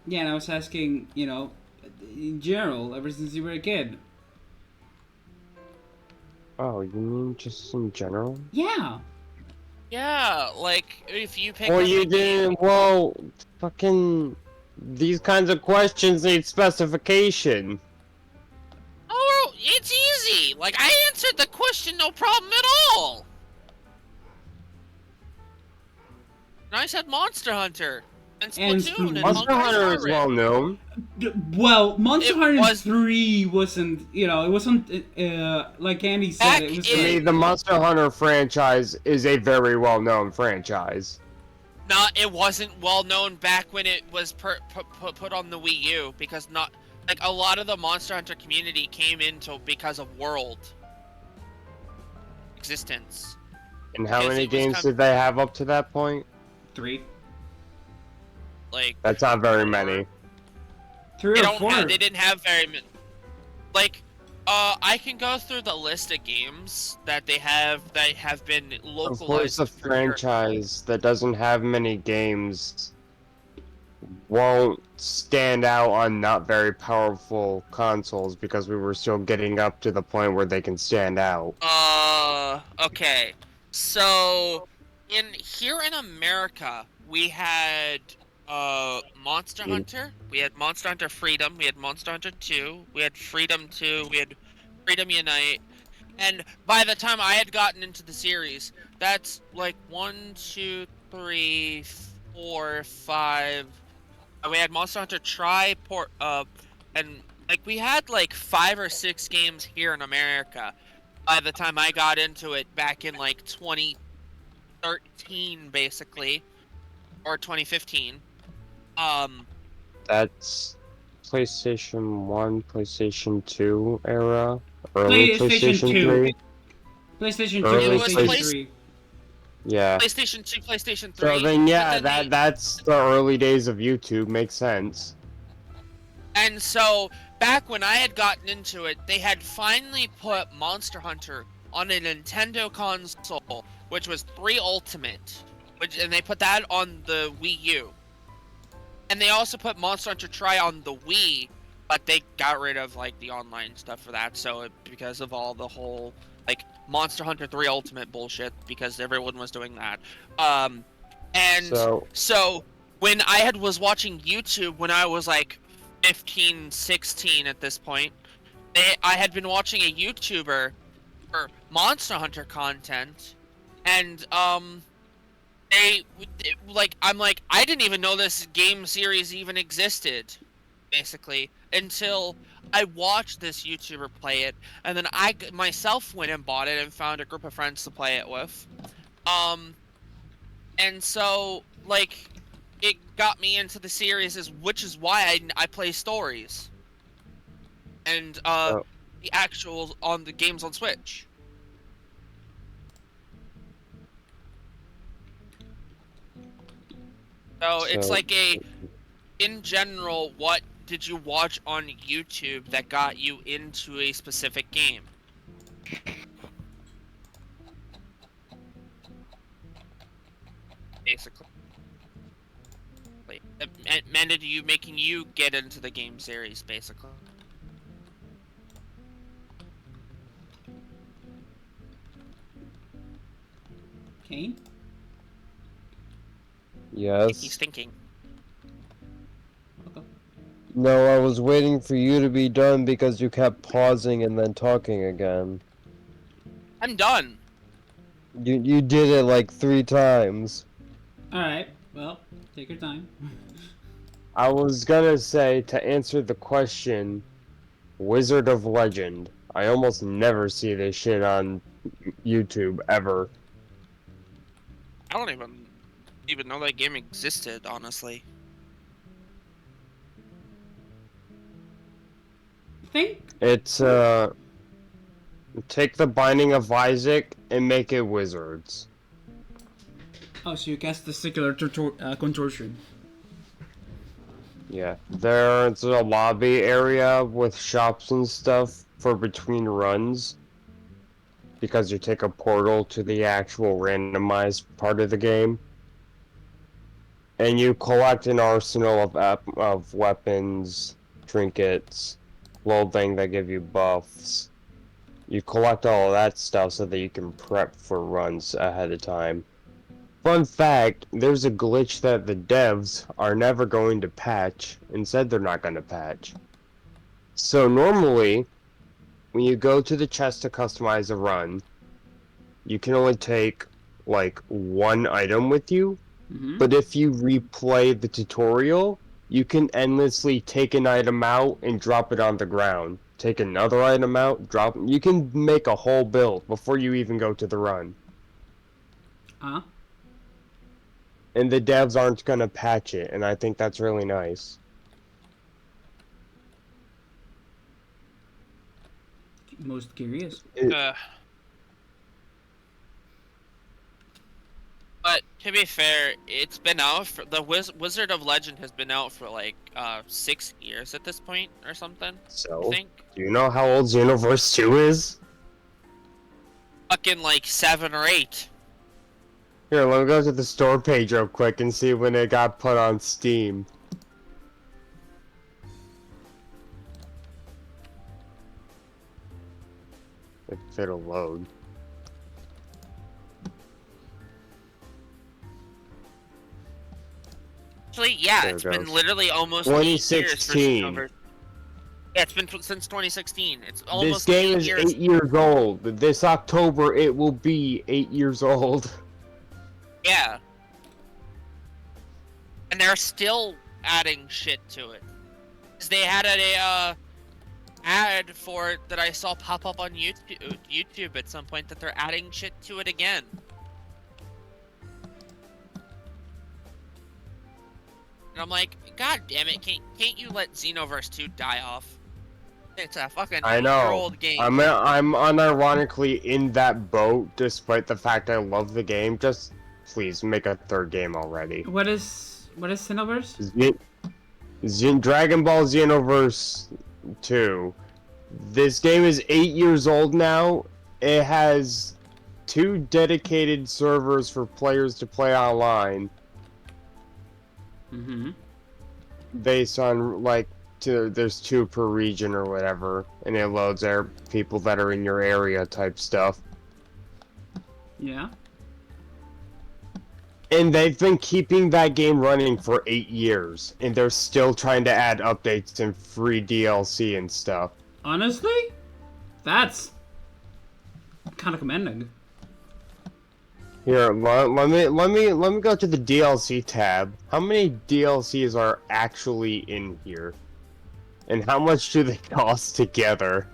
Yeah, and I was asking, in general, ever since you were a kid. Oh, you mean just in general? Yeah. Yeah, like if you pick Well, up you a game. didn't. Well, fucking. These kinds of questions need specification. Oh, it's easy. Like I answered the question, no problem at all. And I said Monster Hunter and And Splatoon and Monster Monkey Hunter Star is Rail. well known. Well, Monster It Hunter was 3 wasn't, it wasn't, like Andy said, back it was I in. mean, the Monster Hunter franchise is a very well known franchise. Not it wasn't well known back when it was put on the Wii U because not like a lot of the Monster Hunter community came into because of world existence. And how Because many it was games did they have up to that point? 3. Like That's not very 4. many. 3 They or don't 4. have. They didn't have very many. Like, I can go through the list of games that they have that have been Of course, localized a for Europe. franchise that doesn't have many games won't stand out on not very powerful consoles because we were still getting up to the point where they can stand out. Okay. So, here in America, we had Monster Mm. Hunter. We had Monster Hunter Freedom. We had Monster Hunter 2. We had Freedom 2. We had Freedom Unite. And by the time I had gotten into the series, that's like 1, 2, 3, 4, 5. We had Monster Hunter and like we had like 5 or 6 games here in America by the time I got into it back in like 2013 basically or 2015. That's PlayStation 1, PlayStation 2 era, early PlayStation 2. 3. PlayStation 2, Early It was PlayStation 3. Yeah. PlayStation 2, PlayStation 3. So then, but yeah, then that's the early days of YouTube. Makes sense. And so, back when I had gotten into it, they had finally put Monster Hunter on a Nintendo console, which was 3 Ultimate, and they put that on the Wii U. And they also put Monster Hunter Tri on the Wii, but they got rid of like the online stuff for that, because of all the whole like Monster Hunter 3 Ultimate bullshit, because everyone was doing that. And so when I was watching YouTube when I was like 15, 16 at this point, I had been watching a YouTuber for Monster Hunter content, and I'm like, I didn't even know this game series even existed, basically, until I watched this YouTuber play it, and then I myself went and bought it and found a group of friends to play it with. And so, like, it got me into the series, which is why I play stories. And, the actual, on the games on Switch. So it's like in general, what did you watch on YouTube that got you into a specific game? Basically. And did you making you get into the game series, basically? Kane? Yes. He's thinking. Okay. No, I was waiting for you to be done because you kept pausing and then talking again. I'm done. You did it like 3 times. Alright, well, take your time. I was gonna say, to answer the question, Wizard of Legend. I almost never see this shit on YouTube, ever. I don't even know that game existed, honestly. Think? It's, take the Binding of Isaac and make it wizards. Oh, so you cast the secular contortion. Yeah. There's a lobby area with shops and stuff for between runs. Because you take a portal to the actual randomized part of the game. And you collect an arsenal of weapons, trinkets, little thing that give you buffs. You collect all of that stuff so that you can prep for runs ahead of time. Fun fact, there's a glitch that the devs are never going to patch and said they're not going to patch. So normally, when you go to the chest to customize a run, you can only take like one item with you, but if you replay the tutorial, you can endlessly take an item out and drop it on the ground. Take another item out, drop it. You can make a whole build before you even go to the run. Huh? And the devs aren't gonna patch it, and I think that's really nice. Most curious. But to be fair, it's been out for the Wizard of Legend has been out for like 6 years at this point or something. So, I think do you know how old Xenoverse 2 is? fucking like 7 or 8. Here, let me go to the store page real quick and see when it got put on Steam. If it'll load. Actually, yeah, There it it's been goes. literally almost 8 years for 2016. Xenoverse. Yeah, it's been since 2016. It's This almost game 8 is years. 8 years old. This October, it will be 8 years old. Yeah. And they're still adding shit to it. 'Cause they had a ad for it that I saw pop up on YouTube at some point that they're adding shit to it again. And I'm like, God damn it, can't you let Xenoverse 2 die off? It's a fucking I know. year-old game. I'm unironically in that boat, despite the fact I love the game. Just please make a third game already. What is Xenoverse? Dragon Ball Xenoverse 2. This game is 8 years old now. It has 2 dedicated servers for players to play online. Based on like there's 2 per region or whatever, and it loads people that are in your area type stuff. Yeah. And they've been keeping that game running for 8 years, and they're still trying to add updates and free DLC and stuff. Honestly, that's kind of commending. Here, let me go to the DLC tab. How many DLCs are actually in here? And how much do they cost together?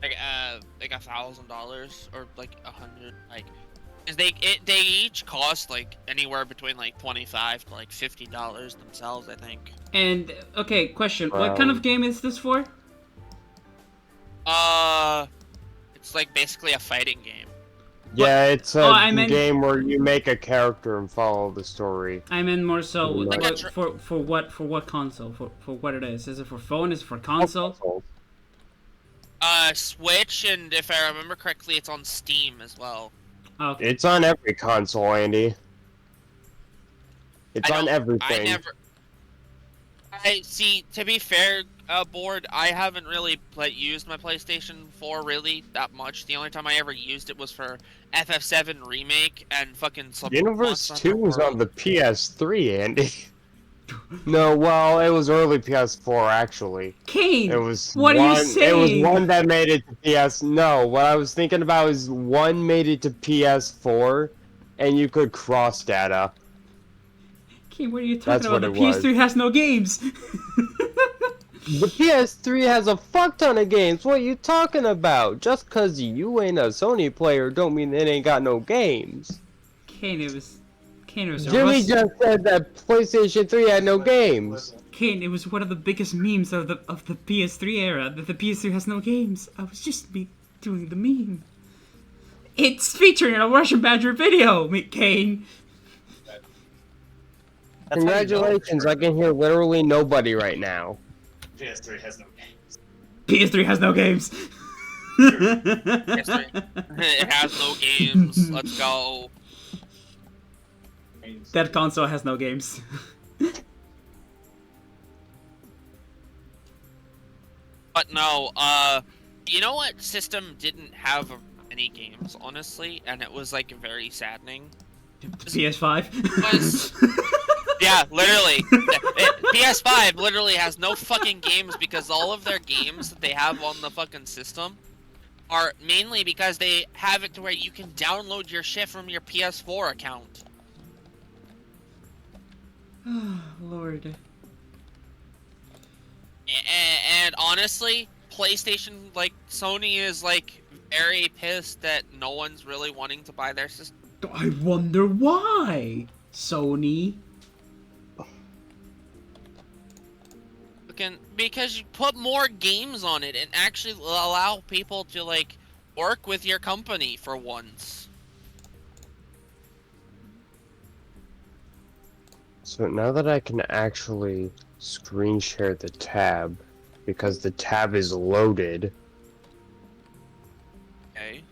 Like $1,000 or like $100, like, 'cause they each cost like anywhere between like $25 to like $50 themselves, I think. And okay, question: what kind of game is this for? It's like basically a fighting game. Yeah, it's a I meant- game where you make a character and follow the story. I meant more so Like like, for what console? For what it is? Is it for phone? Is it for console? Switch, and if I remember correctly, it's on Steam as well. Okay. It's on every console, Andy. It's on everything. I see. To be fair, Board, I haven't really used my PlayStation 4 really that much. The only time I ever used it was for FF7 Remake and fucking Universe 2 was on the PS3, Andy. No, well, it was early PS4 actually. Kane, It was what are you saying? It was one that made it to PS. No, what I was thinking about is one made it to PS4, and you could cross data. Kane, what are you talking That's about? what The it was. PS3 has no games. The PS3 has a fuck ton of games. What are you talking about? Just cause you ain't a Sony player don't mean it ain't got no games. Kane, it was a Jimmy just said that PlayStation 3 had no games. Kane, it was one of the biggest memes of the PS3 era, that the PS3 has no games. I was just doing the meme. It's featured in a Russian Badger video, Kane. Congratulations, I can hear literally nobody right now. PS3 has no games. PS3 has no games. It has no games. Let's go. That console has no games. But no, you know what system didn't have any games, honestly, and it was like very saddening. Was yeah, literally. PS5 literally has no fucking games because all of their games that they have on the fucking system are mainly because they have it to where you can download your shit from your PS4 account. Lord. And honestly, PlayStation, like, Sony is, like, very pissed that no one's really wanting to buy their system. I wonder why, Sony. Because you put more games on it and actually allow people to, like, work with your company for once. So now that I can actually screen share the tab, because the tab is loaded. Okay.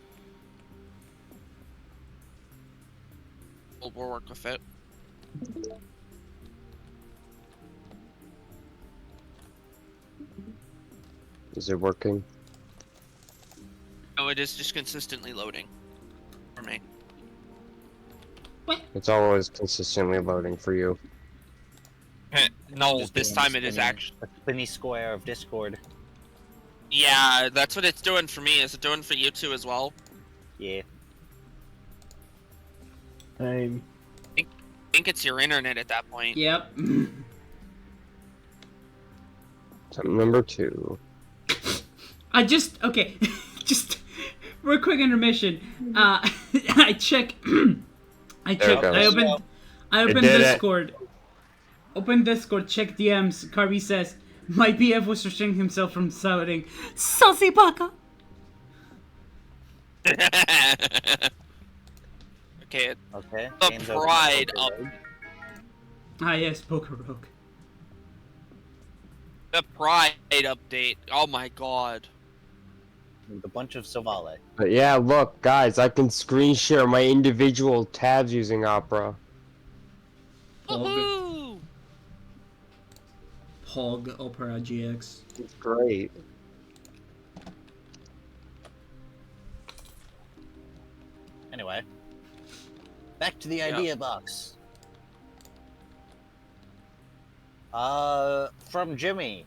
We'll work with it. Is it working? No, it is just consistently loading for me. It's always consistently loading for you. No, Just this doing time the it is spinny- actually. the spinny square of Discord. Yeah, that's what it's doing for me. Is it doing for you too as well? Yeah. Same. I think it's your internet at that point. Yep. Number 2. I just okay, just real quick intermission. I check. I There it check. I goes. opened did it. Discord. Open Discord. Check DMs. Carby says my BF was restraining himself from shouting "Saucy baka." Okay, Okay. The game's over. pride of- Ah yes, Poker Rogue. the Pride update. Oh my god. With a bunch of Savale. But yeah, look, guys, I can screen share my individual tabs using Opera. Woohoo! Pog Opera GX. It's great. Anyway. Back to the idea box. From Jimmy.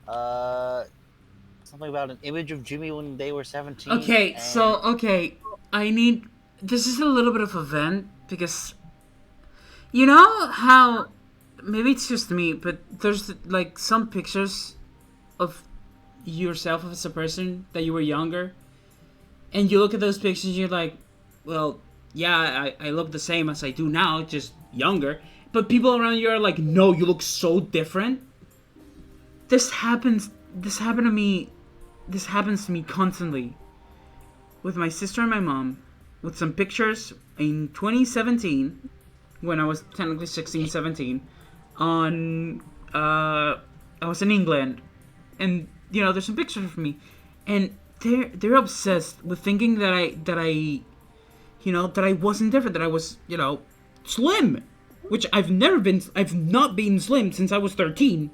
Something about an image of Jimmy when they were 17. Okay, and- so I need. This is a little bit of a vent because you know how maybe it's just me, but there's like some pictures of yourself as a person that you were younger, and you look at those pictures, and you're like, well, yeah, I look the same as I do now, just younger. But people around you are like, no, you look so different. This happens to me constantly with my sister and my mom, with some pictures in 2017 when I was technically 16, 17 on I was in England, and you know there's some pictures of me, and they're obsessed with thinking that I wasn't different, that I was, you know, slim, which I've not been slim since I was 13.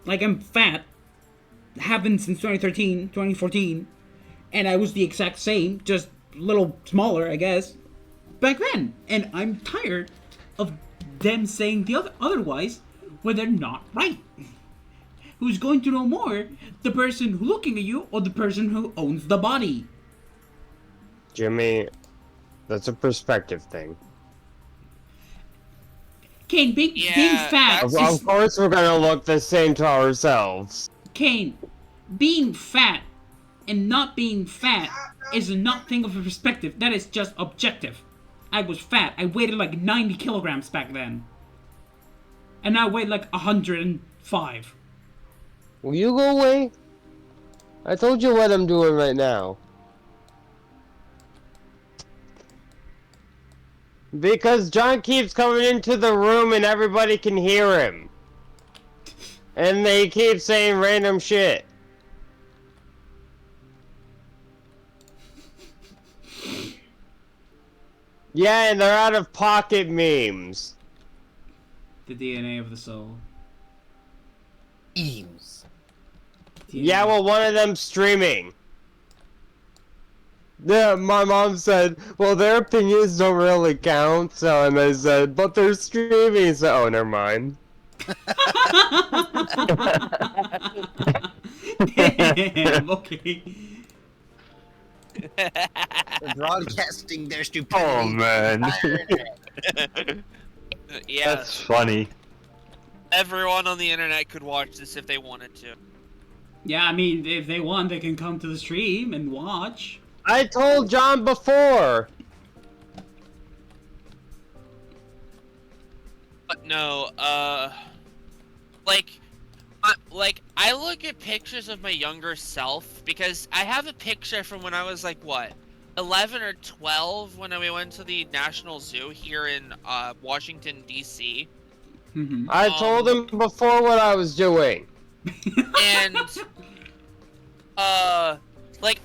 Like, I'm fat. Happened since 2013, 2014. And I was the exact same, just a little smaller, I guess, back then. And I'm tired of them saying the otherwise when they're not right. Who's going to know more? The person looking at you or the person who owns the body? Jimmy, that's a perspective thing. Kane, being Yeah, fat Of is... course we're gonna look the same to ourselves. Kane, being fat and not being fat is not thing of a perspective. That is just objective. I was fat. I weighed like 90 kilograms back then. And I weighed like 105. Will you go away? I told you what I'm doing right now. Because John keeps coming into the room and everybody can hear him. And they keep saying random shit. Yeah, and they're out of pocket memes. The DNA of the soul. Eames. Yeah, well, one of them's streaming. Yeah, my mom said, well, their opinions don't really count, so, and I said, but they're streaming, so, oh, never mind. Damn. Okay. They're broadcasting their Oh stupidity. man, Yeah, that's funny. everyone on the internet could watch this if they wanted to. Yeah, I mean, if they want, they can come to the stream and watch. I told John before. But no, like I look at pictures of my younger self because I have a picture from when I was like what, 11 or 12 when we went to the National Zoo here in Washington D.C. Mhm. I told him before what I was doing. and like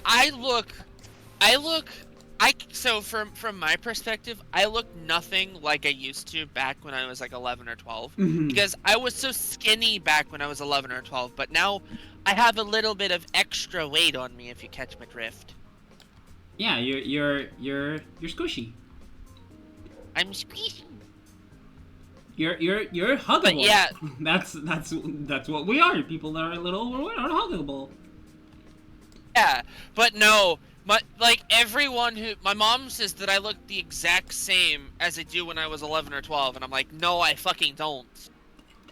so from my perspective, I look nothing like I used to back when I was like 11 or 12 Mhm. because I was so skinny back when I was 11 or 12, but now I have a little bit of extra weight on me if you catch my drift. Yeah, you're squishy. I'm squishy. You're huggable. But yeah. that's what we are. People that are little are huggable. Yeah, but no, my mom says that I look the exact same as I do when I was 11 or 12, and I'm like, no, I fucking don't.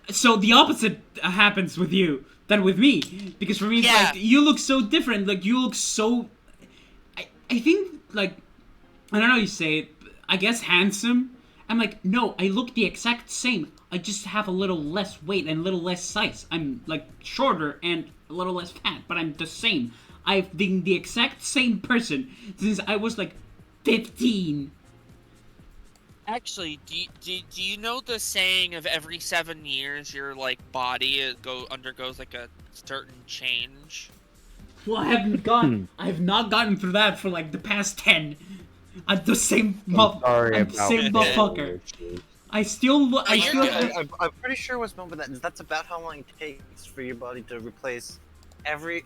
So the opposite happens with you than with me, because for me, it's Yeah. like you look so different. Like you look so. I think like I don't know how you say it. I guess handsome. I'm like, no, I look the exact same. I just have a little less weight and a little less size. I'm like shorter and a little less fat, but I'm the same. I've been the exact same person since I was like 15. Actually, do you know the saying of every 7 years your like body undergoes like a certain change? Well, I have not gotten through that for like the past 10. I'm the same Sorry I'm the about same that. motherfucker. I still look. I you're still. good. I'm pretty sure what's known by that. That's about how long it takes for your body to replace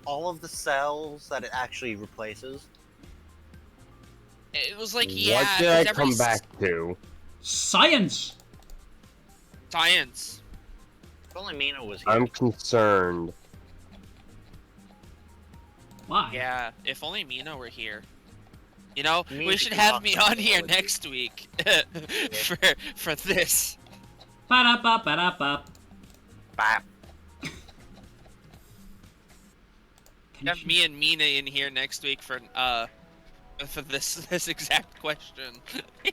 all of the cells that it actually replaces. It was like, yeah. What did I 'cause every come back to? Science. Science. If only Mina was here. I'm concerned. Why? Yeah, if only Mina were here. You know, Me we to should talk have me about on here biology. next week for this. Ba-da-ba-ba-da-ba. Bap. Have me and Mina in here next week for this exact question.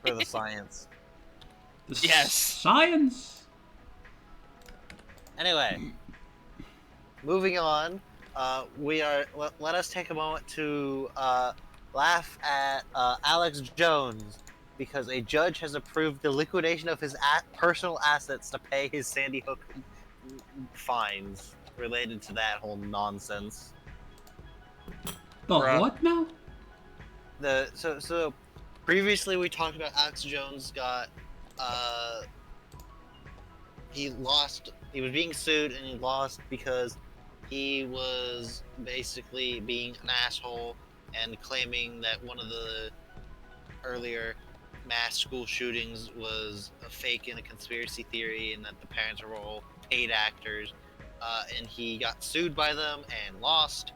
For the science. The Yes. Science. Anyway, moving on. Let us take a moment to laugh at Alex Jones because a judge has approved the liquidation of his personal assets to pay his Sandy Hook fines related to that whole nonsense. The Bruh. what now? So previously we talked about Alex Jones got he lost. He was being sued and he lost because he was basically being an asshole and claiming that one of the earlier mass school shootings was a fake and a conspiracy theory and that the parents were all paid actors. And he got sued by them and lost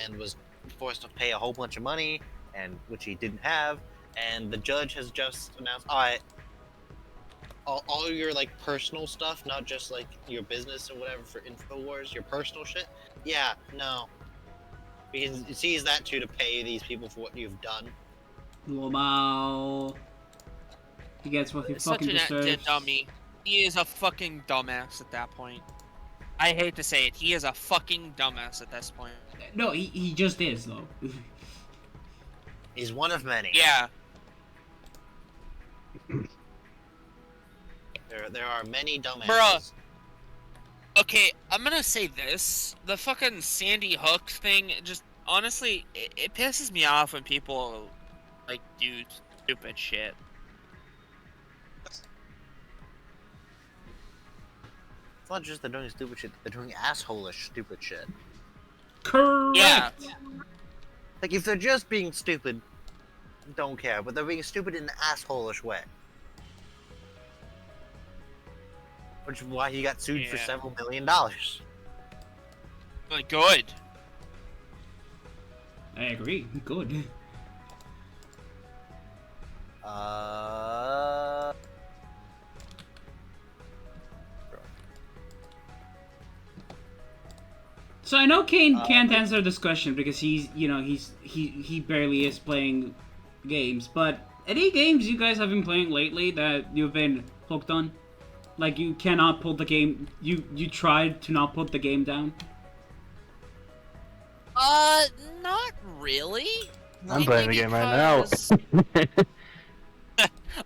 and was forced to pay a whole bunch of money, and which he didn't have. And the judge has just announced, all your like personal stuff, not just like your business or whatever for InfoWars, your personal shit. Yeah, no, because it sees that too to pay these people for what you've done. Wow. He gets what he Such fucking a deserves. dummy. He is a fucking dumbass at that point. I hate to say it, he is a fucking dumbass at this point. No, he just is though. He's one of many. Yeah. There are many dumbasses. Bruh. Okay, I'm gonna say this. The fucking Sandy Hook thing, just honestly, it pisses me off when people like do stupid shit. It's not just they're doing stupid shit, they're doing asshole-ish stupid shit. Correct. Like, if they're just being stupid, don't care. But they're being stupid in an asshole-ish way. Which is why he got sued for Yeah. several $1 million. Good. I agree. Good. So I know Kane can't answer this question because he barely is playing games. But any games you guys have been playing lately that you've been hooked on? Like you cannot pull the game. You tried to not put the game down. Not really. I'm playing the game right now.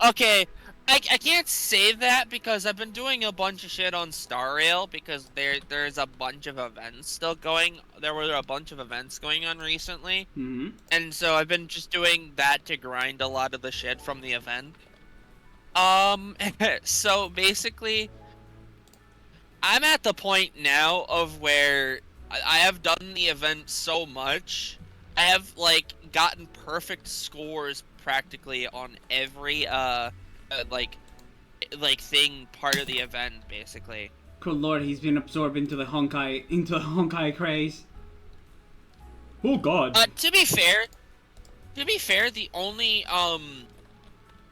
Okay, I can't say that because I've been doing a bunch of shit on Star Rail because there's a bunch of events still going. There were a bunch of events going on recently, and so I've been just doing that to grind a lot of the shit from the event. So basically, I'm at the point now of where I have done the event so much. I have like gotten perfect scores practically on every like thing part of the event basically. Good lord, he's been absorbed into the Honkai craze. Oh god. To be fair, the only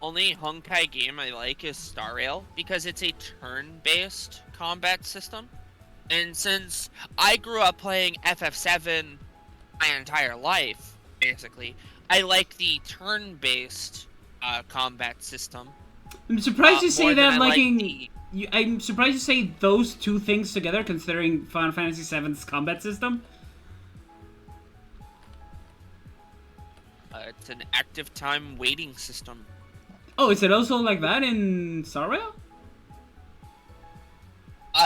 Honkai game I like is Star Rail because it's a turn-based combat system. And since I grew up playing FF7 my entire life, basically, I like the turn-based combat system. I'm surprised you say more than that, I like, I'm surprised you say those two things together, considering Final Fantasy VII's combat system. It's an active time waiting system. Oh, is it also like that in Star Rail?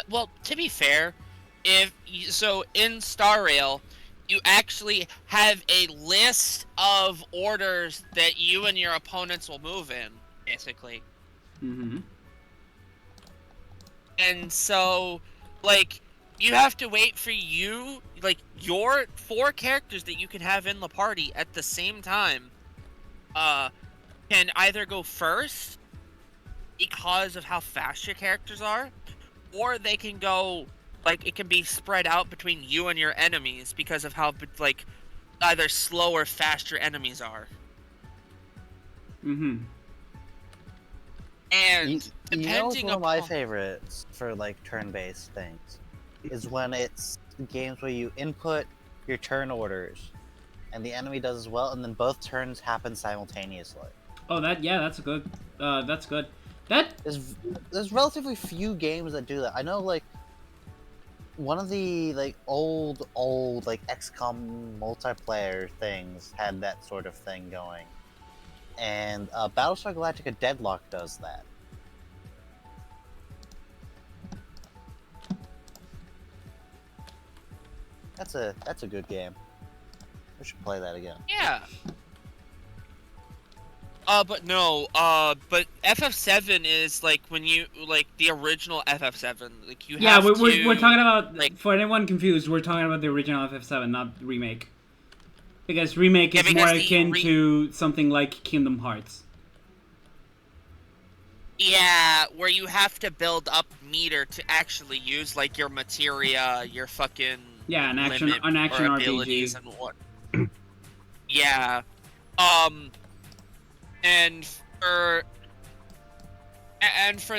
Well, to be fair, so in Star Rail, you actually have a list of orders that you and your opponents will move in, basically. Mm-hmm. And so, like, you have to wait for your 4 characters that you can have in the party at the same time, can either go first because of how fast your characters are, or they can go, like, it can be spread out between you and your enemies because of how, like, either slow or fast your enemies are. Mm-hmm. And You know what's depending one of my upon... favorites for, like, turn-based things? Is when it's games where you input your turn orders, and the enemy does as well, and then both turns happen simultaneously. Oh, that's good. That's good. There's relatively few games that do that. I know, like, one of the, like, old, like, XCOM multiplayer things had that sort of thing going. And Battlestar Galactica Deadlock does that. That's a good game. We should play that again. Yeah. But no, but FF7 is like when you like the original FF7. Like you have we're to, talking about, like, for anyone confused, we're talking about the original FF7, not the remake. Because remake is because more the akin to something like Kingdom Hearts. Yeah, where you have to build up meter to actually use like your materia, your fucking Yeah, an action limit or abilities RPG. and what. Yeah. And for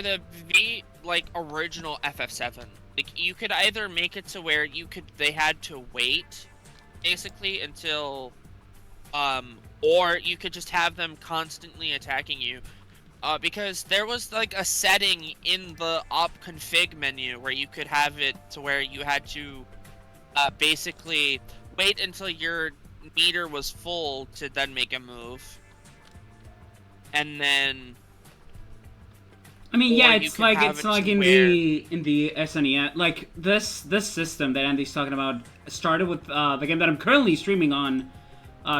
the original FF7, like you could either make it to where they had to wait basically until or you could just have them constantly attacking you. Because there was like a setting in the op config menu where you could have it to where you had to basically wait until your meter was full to then make a move. And then I mean, yeah, or you it's can like have it's it like to in where- the SNES. Like this system that Andy's talking about started with the game that I'm currently streaming on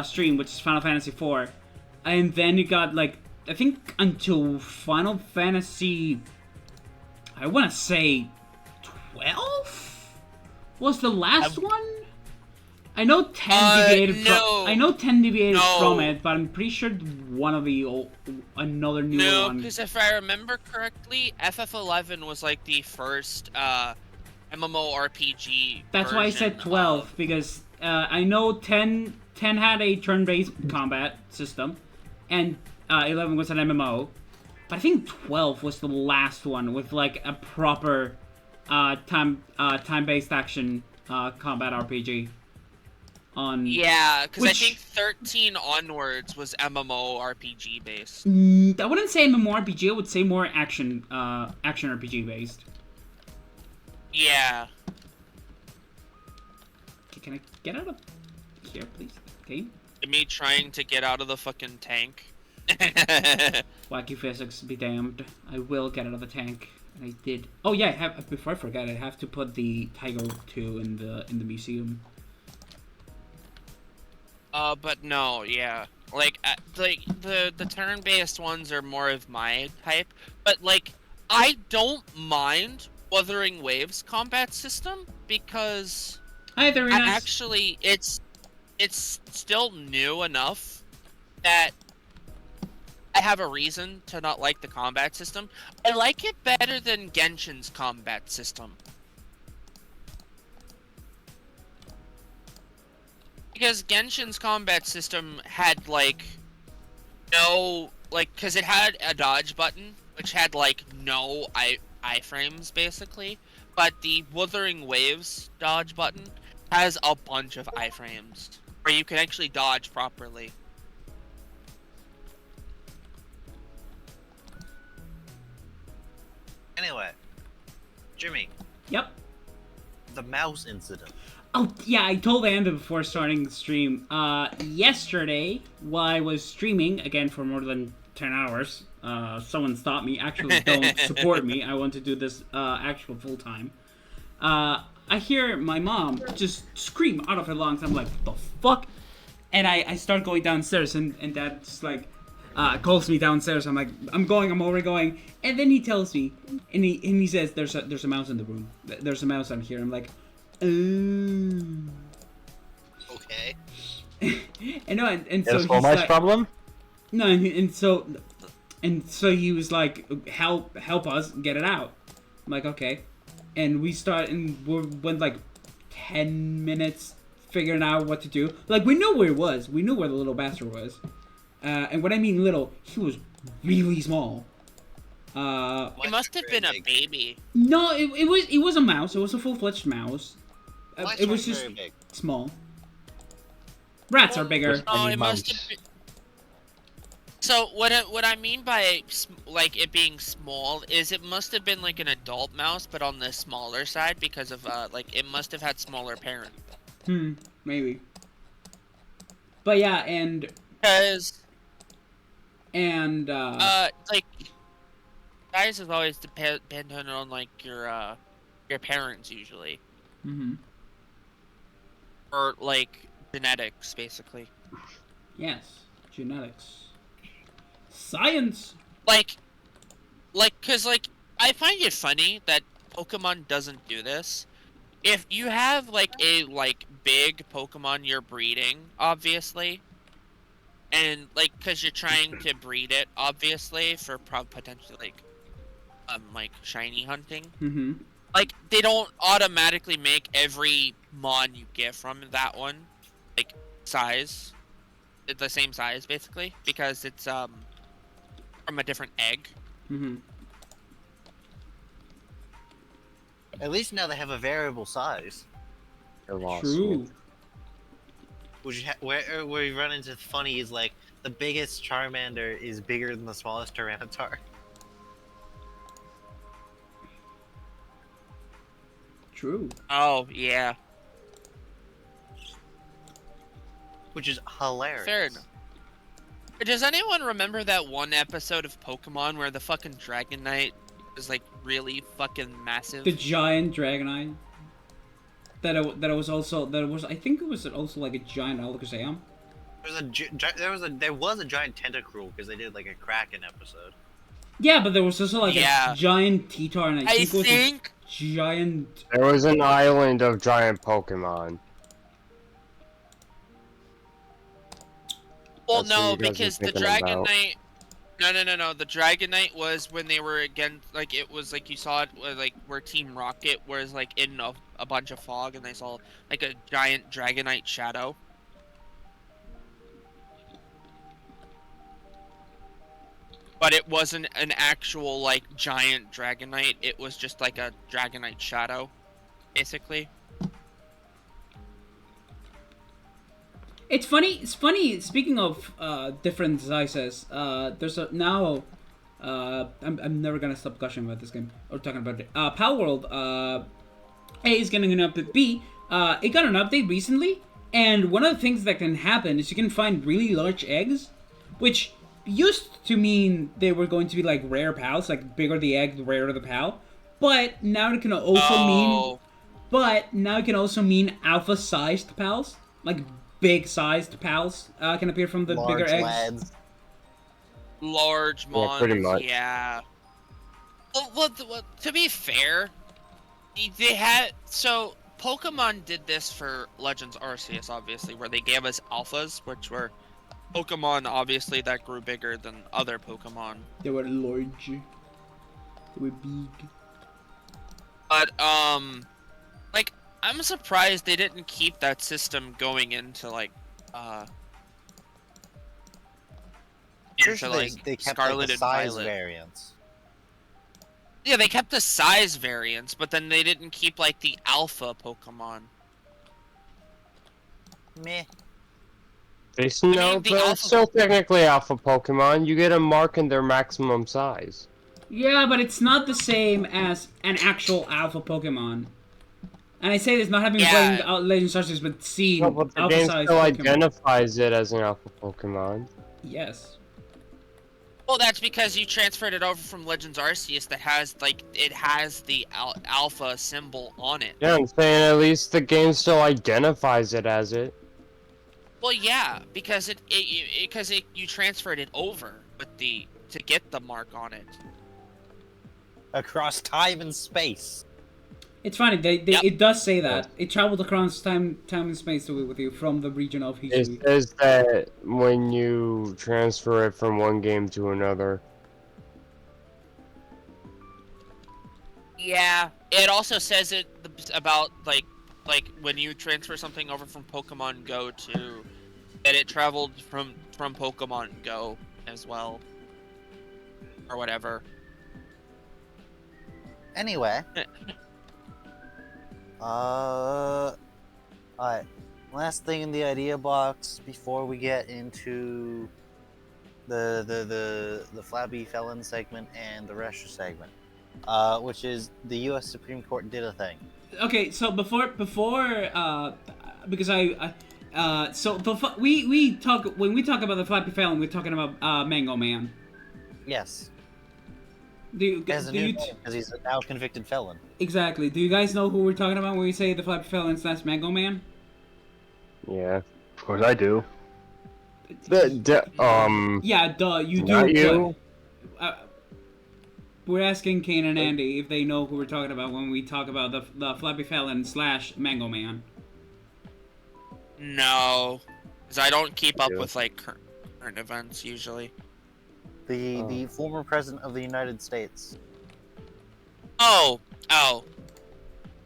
stream, which is Final Fantasy IV, and then you got like I think until Final Fantasy, I want to say 12 was the last one. I know 10 deviated no. from. I know 10 deviated No. from it, but I'm pretty sure one of the another new No, one. because if I remember correctly, FF11 was like the first MMORPG. That's why I said 12 because I know 10 had a turn-based combat system, and 11 was an MMO. But I think 12 was the last one with like a proper time-based action combat RPG. Yeah, because I which- think 13 onwards was MMORPG based. I wouldn't say MMORPG. I would say more action RPG based. Yeah. Okay, can I get out of here, please? Okay. Me trying to get out of the fucking tank. Wacky physics be damned. I will get out of the tank. And I did. Oh yeah, I have. Before I forget, I have to put the Tiger 2 in the museum. But no, yeah. Like the turn-based ones are more of my type. But like, I don't mind Wuthering Waves combat system because Hi, very nice. actually it's still new enough that I have a reason to not like the combat system. I like it better than Genshin's combat system. Because Genshin's combat system had, like, no, like, because it had a dodge button, which had, like, no iframes, basically. But the Wuthering Waves dodge button has a bunch of iframes, where you can actually dodge properly. Anyway, Jimmy, Yep. the mouse incident. Oh yeah, I told Amanda before starting the stream. Yesterday, while I was streaming again for more than 10 hours, someone stopped me. Actually, don't support me. I want to do this actual full time. I hear my mom just scream out of her lungs. I'm like, the fuck? And I start going downstairs, and Dad just like calls me downstairs. I'm like, I'm already going. And then he tells me, and he says, there's a mouse in the room. There's a mouse out here. I'm like, oh. Okay. And no, and so Yes, he's all my like, problem? no, and so he was like, help us get it out. I'm like, okay. And we start, and we went like 10 minutes figuring out what to do. Like, we knew where it was. We knew where the little bastard was. And when I mean little, he was really small. He must have been a baby. No, it was a mouse. It was a full-fledged mouse. Mice It was aren't just very big. small. Rats are bigger. Oh, Any it must mouse. have been. So what I mean by like it being small is it must have been like an adult mouse, but on the smaller side because of like it must have had smaller parents. Maybe. But yeah, and like guys have always depended on like your parents usually, or like genetics basically. yes, genetics. Science! Like, cause like, I find it funny that Pokemon doesn't do this. If you have like a big Pokemon you're breeding, obviously, and like, cause you're trying to breed it, obviously, for potentially like shiny hunting. Like, they don't automatically make every mon you get from that one, like, size, the same size basically, because it's from a different egg. At least now they have a variable size. You're lost. True. Which where we run into funny is like the biggest Charmander is bigger than the smallest Tyranitar. True. Oh yeah, Which is hilarious. fair enough. Does anyone remember that one episode of Pokemon where the fucking Dragonite was like really fucking massive? The giant Dragonite. That it was also I think it was also like a giant Alakazam. There was a giant Tentacruel because they did like a Kraken episode. Yeah, but there was also like Yeah. a giant T-Tar, and I think it was a giant. There was an island of giant Pokemon. Well, That's what no, you guys are because the thinking Dragon about. Knight. No. The Dragon Knight was when they were against, like, it was like you saw it, like where Team Rocket was like in a bunch of fog, and they saw like a giant Dragon Knight shadow. But it wasn't an actual like giant Dragonite. It was just like a Dragonite shadow, basically. It's funny. It's funny. Speaking of different sizes, there's a now. I'm never gonna stop gushing about this game or talking about it. Power World A is getting an update. B, it got an update recently, and one of the things that can happen is you can find really large eggs, which used to mean they were going to be like rare pals, like bigger the egg, the rarer the pal. But now it can also mean. But now it can also mean alpha-sized pals, like big-sized pals can appear from the bigger Large eggs. lads. Large Yeah, mons, pretty much. yeah. Well, to be fair, they had so Pokemon did this for Legends Arceus, obviously, where they gave us alphas, which were Pokemon, obviously, that grew bigger than other Pokemon. They were large. They were big. But like, I'm surprised they didn't keep that system going into like into like They kept Scarlet like, the and size Violet. variants. Yeah, they kept the size variants, but then they didn't keep like the alpha Pokemon. Meh. No, the but alpha- it's still technically alpha Pokemon. You get a mark in their maximum size. Yeah, but it's not the same as an actual alpha Pokemon. And I say this not having Yeah. played Legends Arceus, but seen No, but the game alpha-sized still Pokemon. identifies it as an alpha Pokemon. Yes. Well, that's because you transferred it over from Legends Arceus that has like it has the alpha symbol on it. Yeah, I'm saying at least the game still identifies it as it. Well, yeah, because you transferred it over with to get the mark on it. Across time and space. It's funny, Yep. it does say that. It traveled across time and space with you from the region of It Hisui. says that when you transfer it from one game to another. Yeah, it also says it about like when you transfer something over from Pokemon Go to that it traveled from Pokemon Go as well, or whatever. Anyway. Alright. Last thing in the idea box before we get into the flabby felon segment and the Russia segment. Which is the US Supreme Court did a thing. Okay, so before because we talk when we talk about the Flappy Felon, we're talking about Mango Man. Yes. Because he's a now convicted felon. Exactly. Do you guys know who we're talking about when we say the Flappy Felon / Mango Man? Yeah. Of course I do. Yeah, duh, you do. Not you. But, we're asking Kane and Andy if they know who we're talking about when we talk about the Flappy Felon / Mango Man. No, because I don't keep up Yeah. with like current events usually. The former president of the United States. Oh.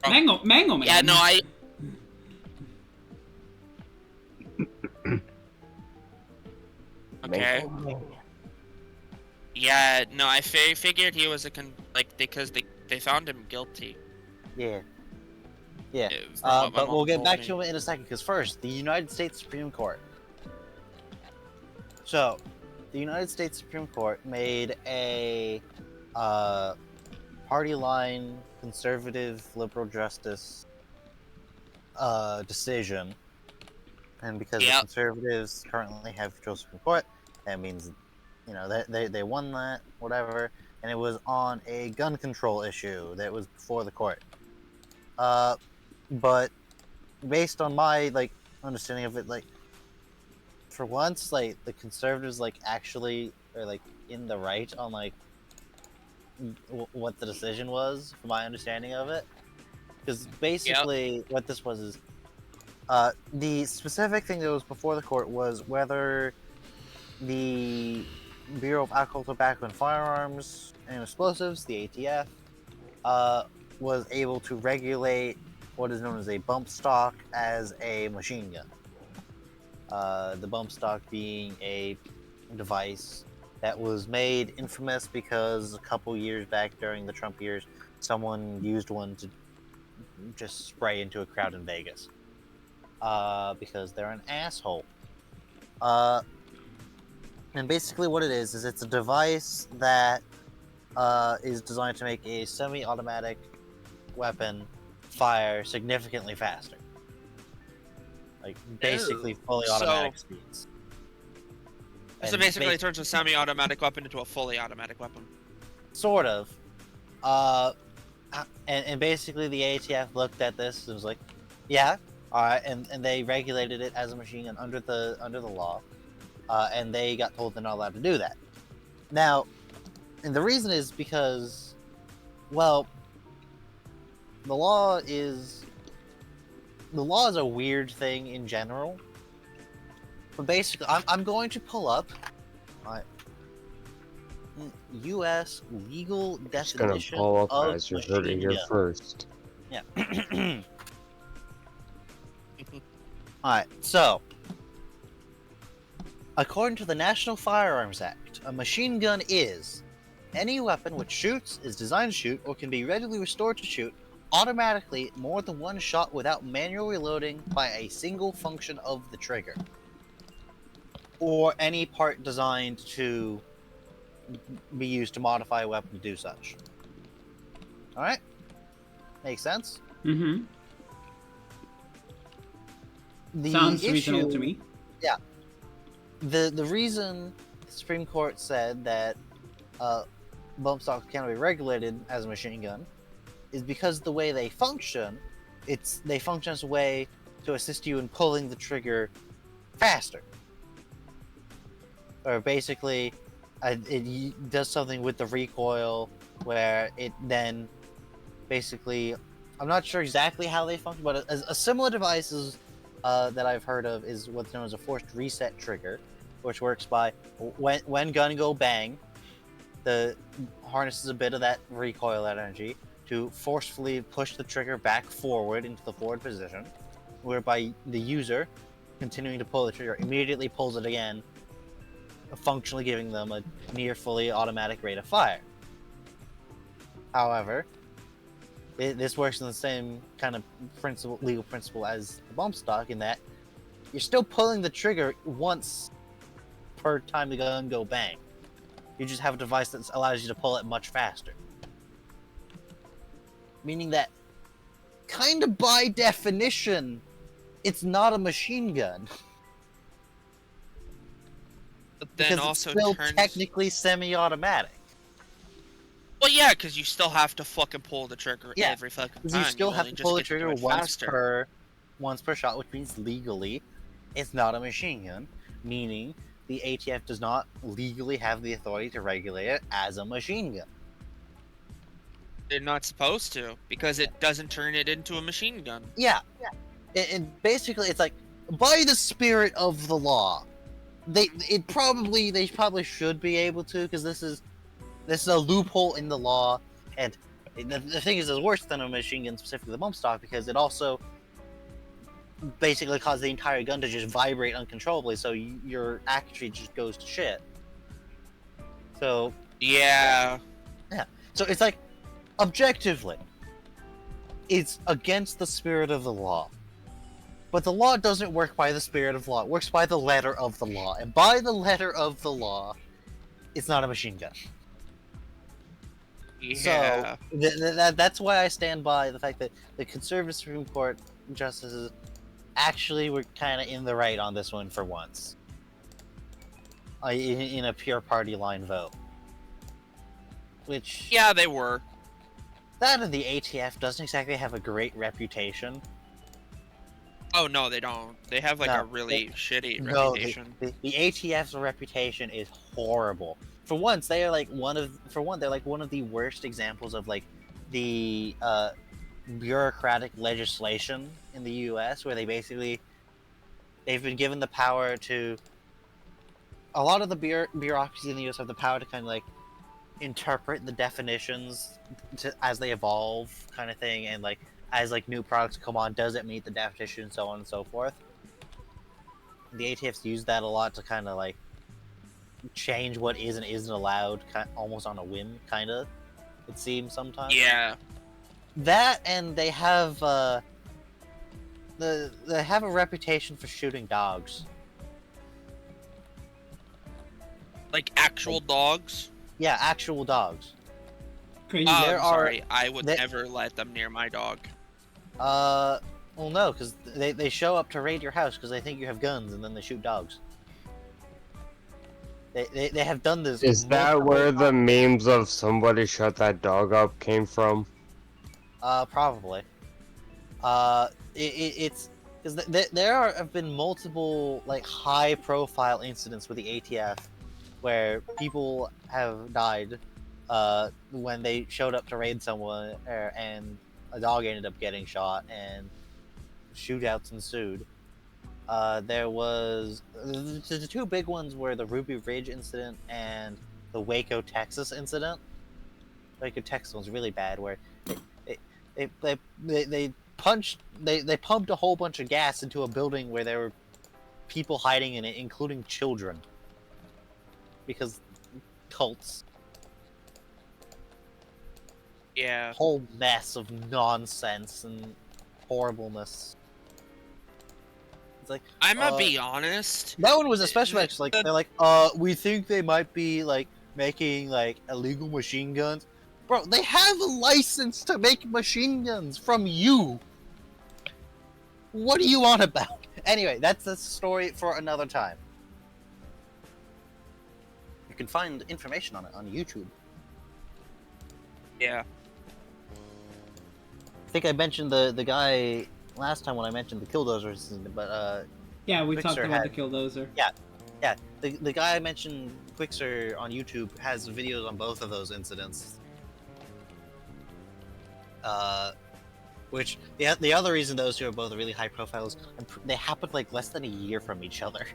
Mango Man. Yeah, no, Okay. Yeah, no, I figured he was because they found him guilty. Yeah. Yeah. From what my But mom we'll get told back me. to him in a second, because first, the United States Supreme Court. So, the United States Supreme Court made a party line conservative liberal justice decision. And because the conservatives currently have control of the Supreme Court, that means, they won that, whatever. And it was on a gun control issue that was before the court. But based on my understanding of it, for once, the conservatives actually are in the right on what the decision was, from my understanding of it. Because basically, what this was is the specific thing that was before the court was whether the Bureau of Alcohol, Tobacco, and Firearms and Explosives, the ATF, was able to regulate what is known as a bump stock as a machine gun. The bump stock being a device that was made infamous because a couple years back during the Trump years, someone used one to just spray into a crowd in Vegas. Because they're an asshole. And basically what it is it's a device that is designed to make a semi-automatic weapon fire significantly faster. Like, basically fully automatic speeds. So And basically, it turns a semi-automatic weapon into a fully automatic weapon. Sort of. And basically the ATF looked at this and was like, yeah, alright, and they regulated it as a machine gun under the law. And they got told they're not allowed to do that. Now, and the reason is because, well, the law is a weird thing in general. But basically, I'm going to pull up U.S. legal Just gonna definition pull up of as you heard it machine here gun. first. Yeah. Alright, so according to the National Firearms Act, a machine gun is any weapon which shoots, is designed to shoot, or can be readily restored to shoot automatically more than one shot without manual reloading by a single function of the trigger, or any part designed to be used to modify a weapon to do such. Alright? Makes sense? Mm-hmm. The Sounds issue, reasonable to me. Yeah. The reason the Supreme Court said that bump stocks cannot be regulated as a machine gun is because the way they function, they function as a way to assist you in pulling the trigger faster. Or basically, it does something with the recoil where it then basically, I'm not sure exactly how they function, but a similar device is, that I've heard of is what's known as a forced reset trigger, which works by when gun go bang, the harnesses a bit of that recoil energy to forcefully push the trigger back forward into the forward position, whereby the user, continuing to pull the trigger, immediately pulls it again, functionally giving them a near fully automatic rate of fire. However, this works in the same kind of legal principle as the bump stock, in that you're still pulling the trigger once per time the gun go bang. You just have a device that allows you to pull it much faster. Meaning that, kind of by definition, it's not a machine gun. But then Because also it's still turns... technically semi-automatic. Well, yeah, because you still have to fucking pull the trigger Yeah, every fucking Because time. you still have only to just pull the get to do trigger it once per shot, which means legally, it's not a machine gun. Meaning, the ATF does not legally have the authority to regulate it as a machine gun. They're not supposed to, because it doesn't turn it into a machine gun. Yeah. And basically, it's like, by the spirit of the law, they probably should be able to, because this is a loophole in the law, and the thing is, it's worse than a machine gun, specifically the bump stock, because it also basically causes the entire gun to just vibrate uncontrollably, so your accuracy just goes to shit. So Yeah. So it's like, objectively, it's against the spirit of the law. But the law doesn't work by the spirit of law, it works by the letter of the law. And by the letter of the law, it's not a machine gun. Yeah. So, that's why I stand by the fact that the conservative Supreme Court justices actually were kind of in the right on this one for once. In a pure party line vote. Which... Yeah, they were. That and the ATF doesn't exactly have a great reputation. Oh, no, they don't. They have, like, No, a really shitty No, reputation. the ATF's reputation is horrible. For once, they're like one of the worst examples of like the bureaucratic legislation in the U.S., where they've been given the power to a lot of the bureaucracy in the US have the power to kind of like interpret the definitions as they evolve, kind of thing, and like as like new products come on, does it meet the definition, so on and so forth. The ATFs use that a lot to kind of like change what is and isn't allowed, almost on a whim, kind of. It seems sometimes. Yeah. That, and they have they have a reputation for shooting dogs. Like actual dogs? Yeah, actual dogs. Crazy. There I'm are- sorry. I would there- never let them near my dog. Well, no, because they show up to raid your house because they think you have guns, and then they shoot dogs. They have done this. Is that multiple where the times. memes of somebody shut that dog up came from? Probably. It's because there have been multiple like high-profile incidents with the ATF where people have died when they showed up to raid someone and a dog ended up getting shot and shootouts ensued. There was the two big ones were the Ruby Ridge incident and the Waco, Texas incident. Waco, Texas was really bad, where they pumped a whole bunch of gas into a building where there were people hiding in it, including children, because cults. Yeah. Whole mess of nonsense and horribleness. It's like I'm gonna be honest. that one was especially like they're like, we think they might be like making like illegal machine guns. Bro, they have a license to make machine guns from you. What are you on about? Anyway, that's a story for another time. You can find information on it on YouTube. Yeah. I think I mentioned the guy last time when I mentioned the Killdozers, but Yeah, we talked Quixer about had- the Killdozer. yeah, the guy I mentioned, Quixer on YouTube, has videos on both of those incidents. Which the other reason those two are both really high profile is they happened like less than a year from each other.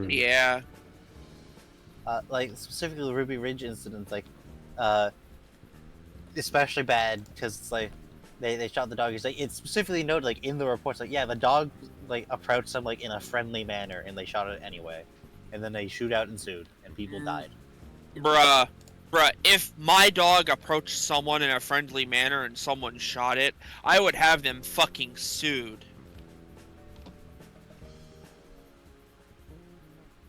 Yeah. Like specifically the Ruby Ridge incident, like especially bad because it's like they shot the dog. It's like it's specifically noted like in the reports, like yeah, the dog like approached them like in a friendly manner and they shot it anyway, and then a shootout ensued and people died. Bruh, if my dog approached someone in a friendly manner and someone shot it, I would have them fucking sued.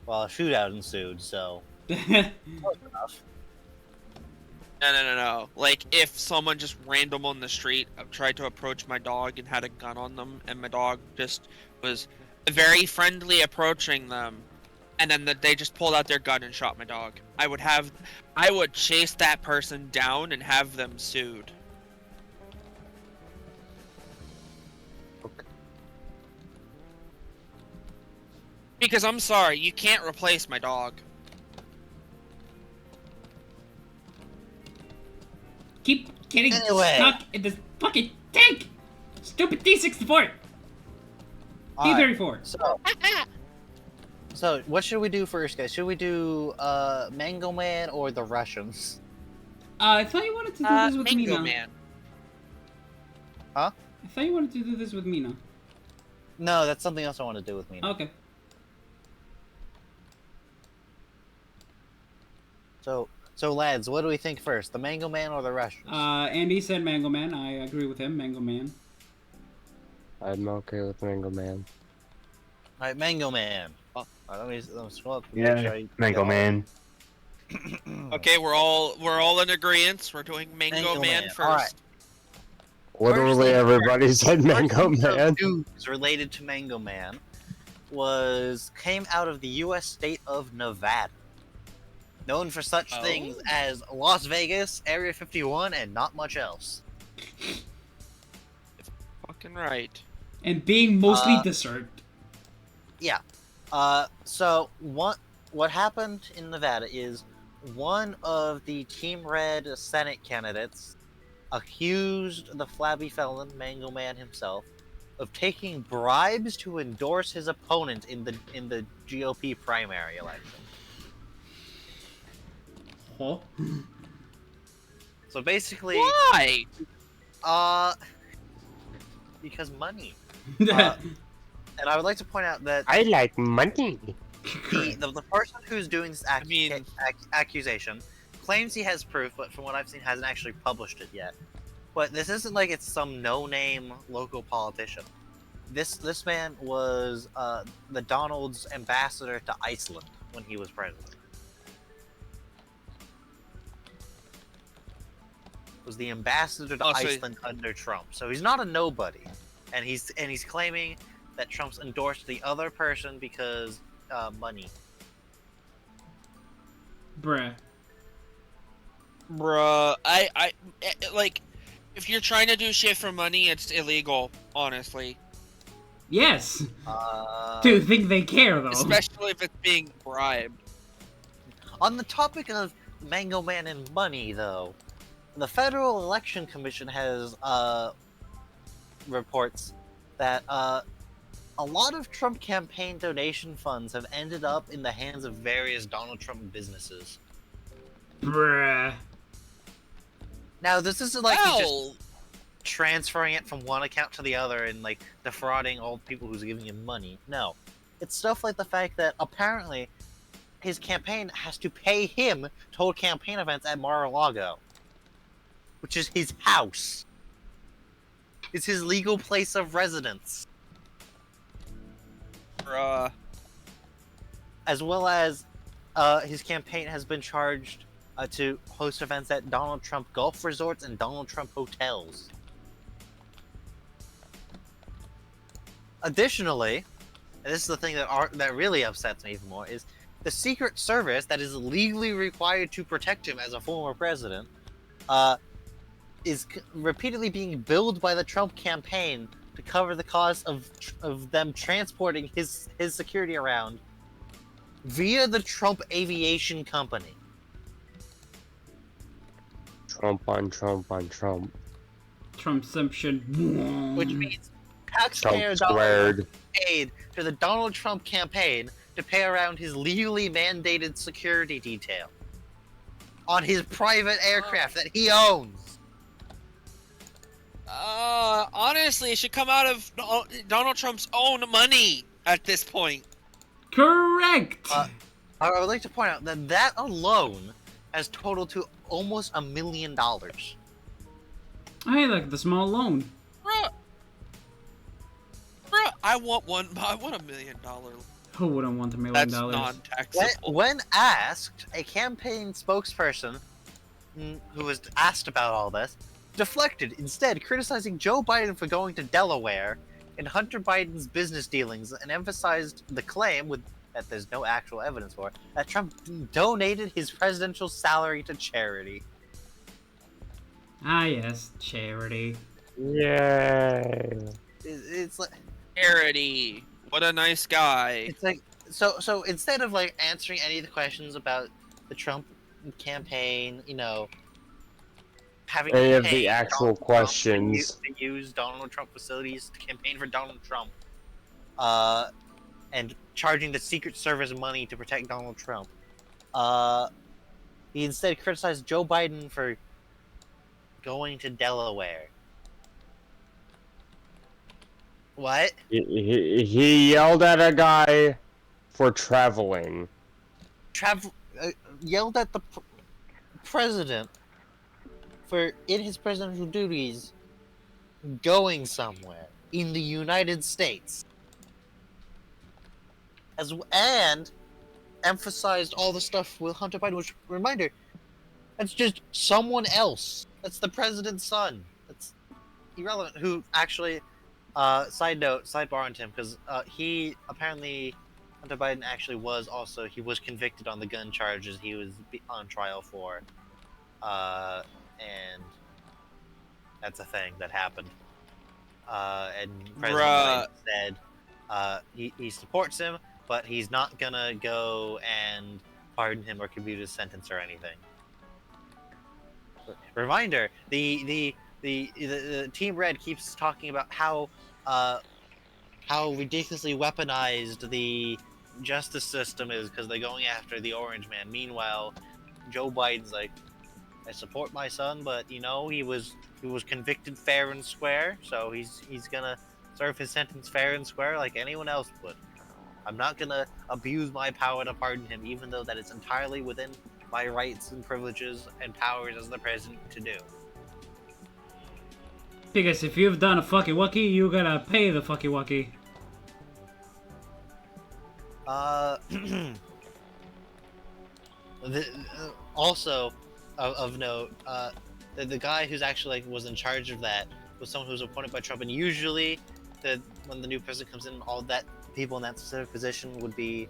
Well, a shootout ensued, so close enough. No. Like, if someone just random on the street tried to approach my dog and had a gun on them, and my dog just was very friendly approaching them, and then they just pulled out their gun and shot my dog, I would chase that person down and have them sued. Because I'm sorry, you can't replace my dog. Keep getting Anyway. stuck in this fucking tank! Stupid D64! Alright, D34. so what should we do first, guys? Should we do Mango Man or the Russians? I thought you wanted to do this with Mango Mina. Man. Huh? I thought you wanted to do this with Mina. No, that's something else I want to do with me. Okay. So lads, what do we think first? The Mango Man or the Russians? Andy said Mango Man. I agree with him. Mango Man. I'm okay with Mango Man. Alright, Mango Man. Let me scroll up. to make Yeah, sure I Mango get all- Man. Okay, we're all in agreement. We're doing Mango, Mango Man Man, first. alright. Literally First- everybody said Mango First Man. news related to Mango Man came out of the U.S. state of Nevada, known for such Oh. things as Las Vegas, Area 51, and not much else. Fucking right. And being mostly dessert. So what happened in Nevada is one of the Team Red Senate candidates accused the flabby felon, Mango Man himself, of taking bribes to endorse his opponent in the GOP primary election. Huh? So basically, Why? because money. And I would like to point out that I like money. the person who's doing this I mean- accusation claims he has proof, but from what I've seen, hasn't actually published it yet. But this isn't like it's some no-name local politician. This man was the Donald's ambassador to Iceland when he was president. Was the ambassador to Iceland under Trump. So he's not a nobody, and he's claiming that Trump's endorsed the other person because money. Bruh. Bruh, I like, if you're trying to do shit for money, it's illegal, honestly. Yes. Uh, Do you think they care though? Especially if it's being bribed. On the topic of Mango Man and money, though, the Federal Election Commission has reports that a lot of Trump campaign donation funds have ended up in the hands of various Donald Trump businesses. Bruh. Now, this isn't like he's just Well, transferring it from one account to the other and like defrauding all the people who's giving him money. No, it's stuff like the fact that apparently his campaign has to pay him to hold campaign events at Mar-a-Lago, which is his house. It's his legal place of residence, bruh. as well as his campaign has been charged to host events at Donald Trump golf resorts and Donald Trump hotels. Additionally, and this is the thing that really upsets me even more, is the Secret Service that is legally required to protect him as a former president is repeatedly being billed by the Trump campaign to cover the cost of them transporting his security around via the Trump Aviation Company. Trump on Trump on Trump. Trumpception. Which means Trump taxpayer dollars squared. paid to the Donald Trump campaign to pay around his legally mandated security detail on his private aircraft that he owns. Honestly, it should come out of Donald Trump's own money at this point. Correct. I would like to point out that alone has totaled to almost $1 million. I like the small loan. Bruh, I want $1 million. Who wouldn't want $1 million? That's non-taxable. When asked, a campaign spokesperson who was asked about all this deflected, instead criticizing Joe Biden for going to Delaware and Hunter Biden's business dealings, and emphasized the claim that there's no actual evidence for that Trump donated his presidential salary to charity. Ah, yes, charity. Yay. It's like Charity. What a nice guy. it's like so instead of like answering any of the questions about the Trump campaign, having Any to of pay the actual Donald Trump questions. to use Donald Trump facilities to campaign for Donald Trump, and charging the Secret Service money to protect Donald Trump, he instead criticized Joe Biden for going to Delaware. What? He yelled at a guy for traveling. Yelled at the president for, in his presidential duties, going somewhere in the United States. And emphasized all the stuff with Hunter Biden, which, reminder, that's just someone else. That's the president's son. That's irrelevant. Who actually, sidebar on him, because he apparently, Hunter Biden actually he was convicted on the gun charges he was on trial for. And that's a thing that happened. And President Biden said he supports him, but he's not gonna go and pardon him or commute his sentence or anything. Reminder: the Team Red keeps talking about how how ridiculously weaponized the justice system is because they're going after the Orange Man. Meanwhile, Joe Biden's like, I support my son, but you know he was convicted fair and square, so he's gonna serve his sentence fair and square like anyone else would. I'm not gonna abuse my power to pardon him, even though that is entirely within my rights and privileges and powers as the president to do. Because if you've done a fucky wucky, you gotta pay the fucky wucky. Also, of note, the guy who's actually was in charge of that was someone who was appointed by Trump, and usually, when the new president comes in, all that people in that specific position would be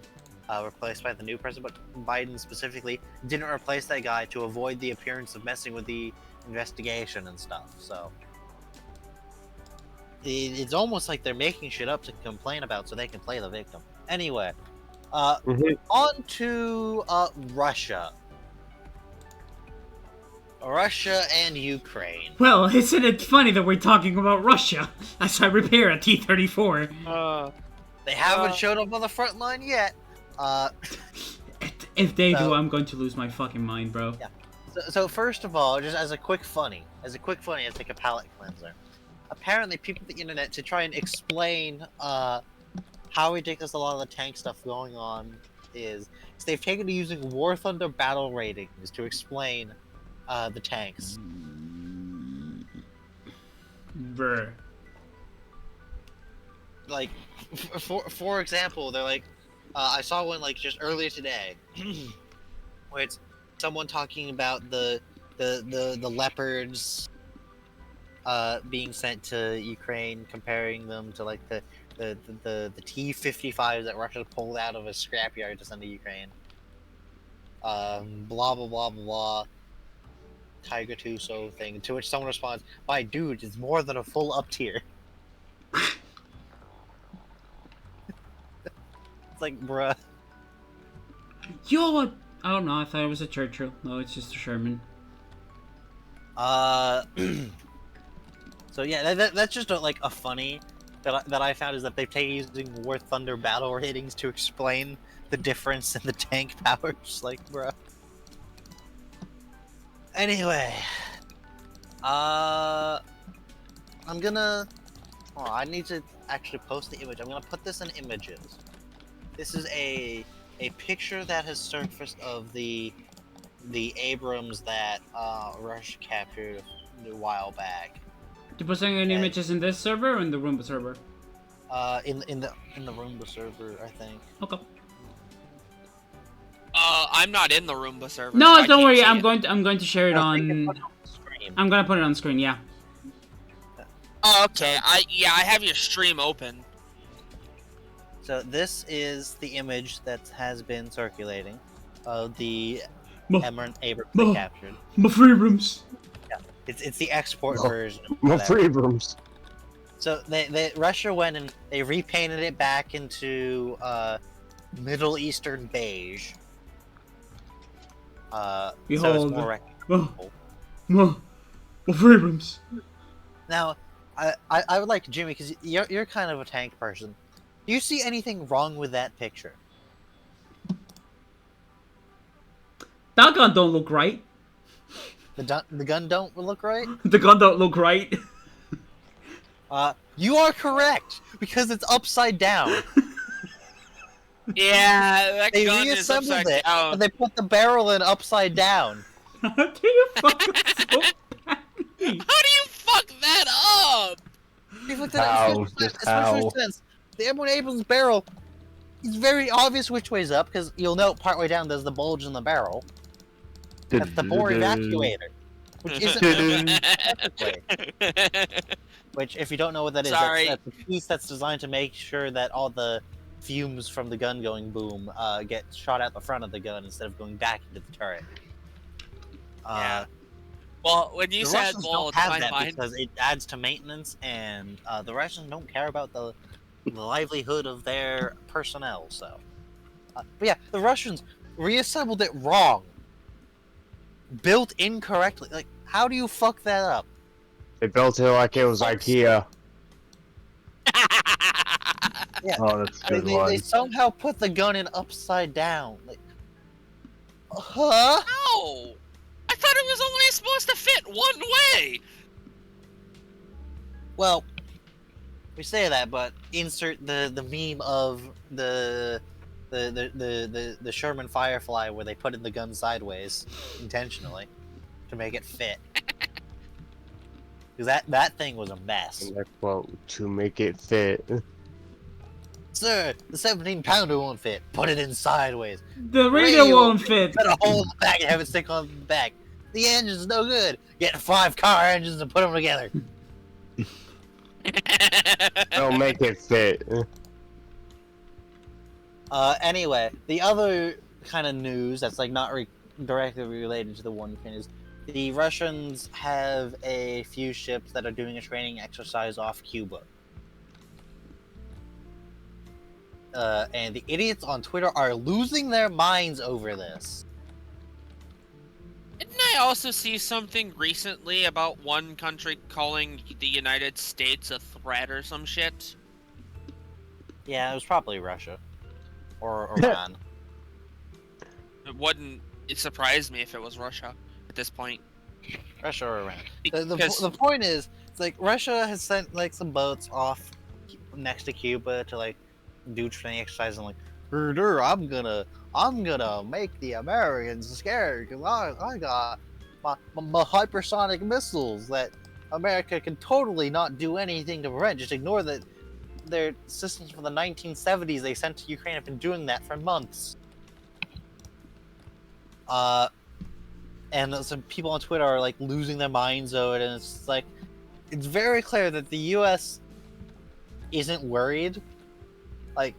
replaced by the new president. But Biden specifically didn't replace that guy to avoid the appearance of messing with the investigation and stuff. So it's almost like they're making shit up to complain about so they can play the victim. Anyway, on to Russia. Russia and Ukraine. Well, isn't it funny that we're talking about Russia as I repair a T-34? They haven't showed up on the front line yet. If they do, I'm going to lose my fucking mind, bro. Yeah. So first of all, just as a quick funny, I take a palate cleanser. Apparently, people on the internet, to try and explain how ridiculous a lot of the tank stuff going on is they've taken to using War Thunder battle ratings to explain the tanks. Bruh. Like, for example, they're like, I saw one like just earlier today, where it's someone talking about the Leopards being sent to Ukraine, comparing them to like the T-55s that Russia pulled out of a scrapyard to send to Ukraine. Blah blah blah blah. Tiger 2 so thing. To which someone responds, "My dude, it's more than a full up tier." It's like, bruh. Yo, I don't know. I thought it was a Churchill. No, it's just a Sherman. So yeah, that's just like a funny that I found is that they've taken using War Thunder battle ratings to explain the difference in the tank powers. Like, bruh. Anyway, I'm gonna. Oh, I need to actually post the image. I'm gonna put this in images. This is a picture that has surfaced of the Abrams that Russia captured a while back. You posting any images in this server or in the Roomba server? In the Roomba server, I think. Okay. I'm not in the Roomba server. No, so don't worry. I'm it. going to share it on. I'm gonna put it on screen. Yeah. Oh, okay. I have your stream open. So this is the image that has been circulating of the Abrams they captured. My free rooms. Yeah, it's the export version. My Abrams. So Russia went and they repainted it back into Middle Eastern beige. So it's more recognizable. My free rooms. Now, I would like Jimmy, because you're kind of a tank person. Do you see anything wrong with that picture? That gun don't look right. The gun don't look right? The gun don't look right. You are correct, because it's upside down. Yeah, that They gun is reassembled upside it, down. and they put the barrel in upside down. How do you fuck so badly? How do you fuck that up? How? The M1 Abrams barrel, it's very obvious which way's up, because you'll note partway down there's the bulge in the barrel. That's the bore evacuator, which isn't which, if you don't know what that is, that's the piece that's designed to make sure that all the fumes from the gun going boom get shot out the front of the gun instead of going back into the turret. Yeah. Well, when you the said Russians bulge, don't have my that mind... because it adds to maintenance, and the Russians don't care about the livelihood of their personnel. So, but yeah, the Russians reassembled it wrong, built incorrectly. Like, how do you fuck that up? They built it like it was IKEA. Yeah. Oh, that's a good They one. somehow put the gun in upside down. Like, huh? No! I thought it was only supposed to fit one way! Well, we say that, but insert the meme of the Sherman Firefly where they put in the gun sideways intentionally to make it fit. Because that thing was a mess. And I quote, to make it fit. Sir, the 17-pounder won't fit. Put it in sideways. The radio won't fit. Put a hole in the back and have it stick on the back. The engine's no good. Get 5 car engines and put them together. Don't make it fit. Anyway, the other kind of news that's like not directly related to the one thing is the Russians have a few ships that are doing a training exercise off Cuba. And the idiots on Twitter are losing their minds over this. Didn't I also see something recently about one country calling the United States a threat or some shit? Yeah, it was probably Russia. Or Iran. It surprised me if it was Russia at this point. Russia or Iran. Because- The point is, it's like Russia has sent like some boats off next to Cuba to like do training exercises and like, I'm gonna make the Americans scared because I got my hypersonic missiles that America can totally not do anything to prevent. Just ignore that their systems from the 1970s they sent to Ukraine have been doing that for months. And some people on Twitter are like losing their minds over it, and it's like it's very clear that the U.S. isn't worried. Like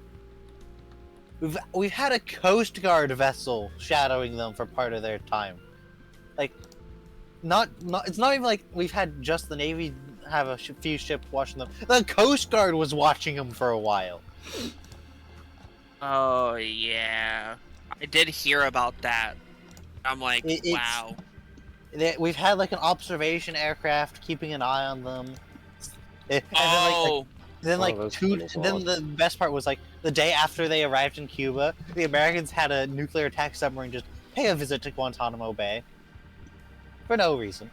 we've had a Coast Guard vessel shadowing them for part of their time. Like not it's not even like we've had just the Navy have a few ships watching them. The Coast Guard was watching them for a while. Oh yeah, I did hear about that. I'm like, wow. We've had like an observation aircraft keeping an eye on them. And Oh, then that's pretty then the best part was like the day after they arrived in Cuba, the Americans had a nuclear attack submarine just pay a visit to Guantanamo Bay for no reason.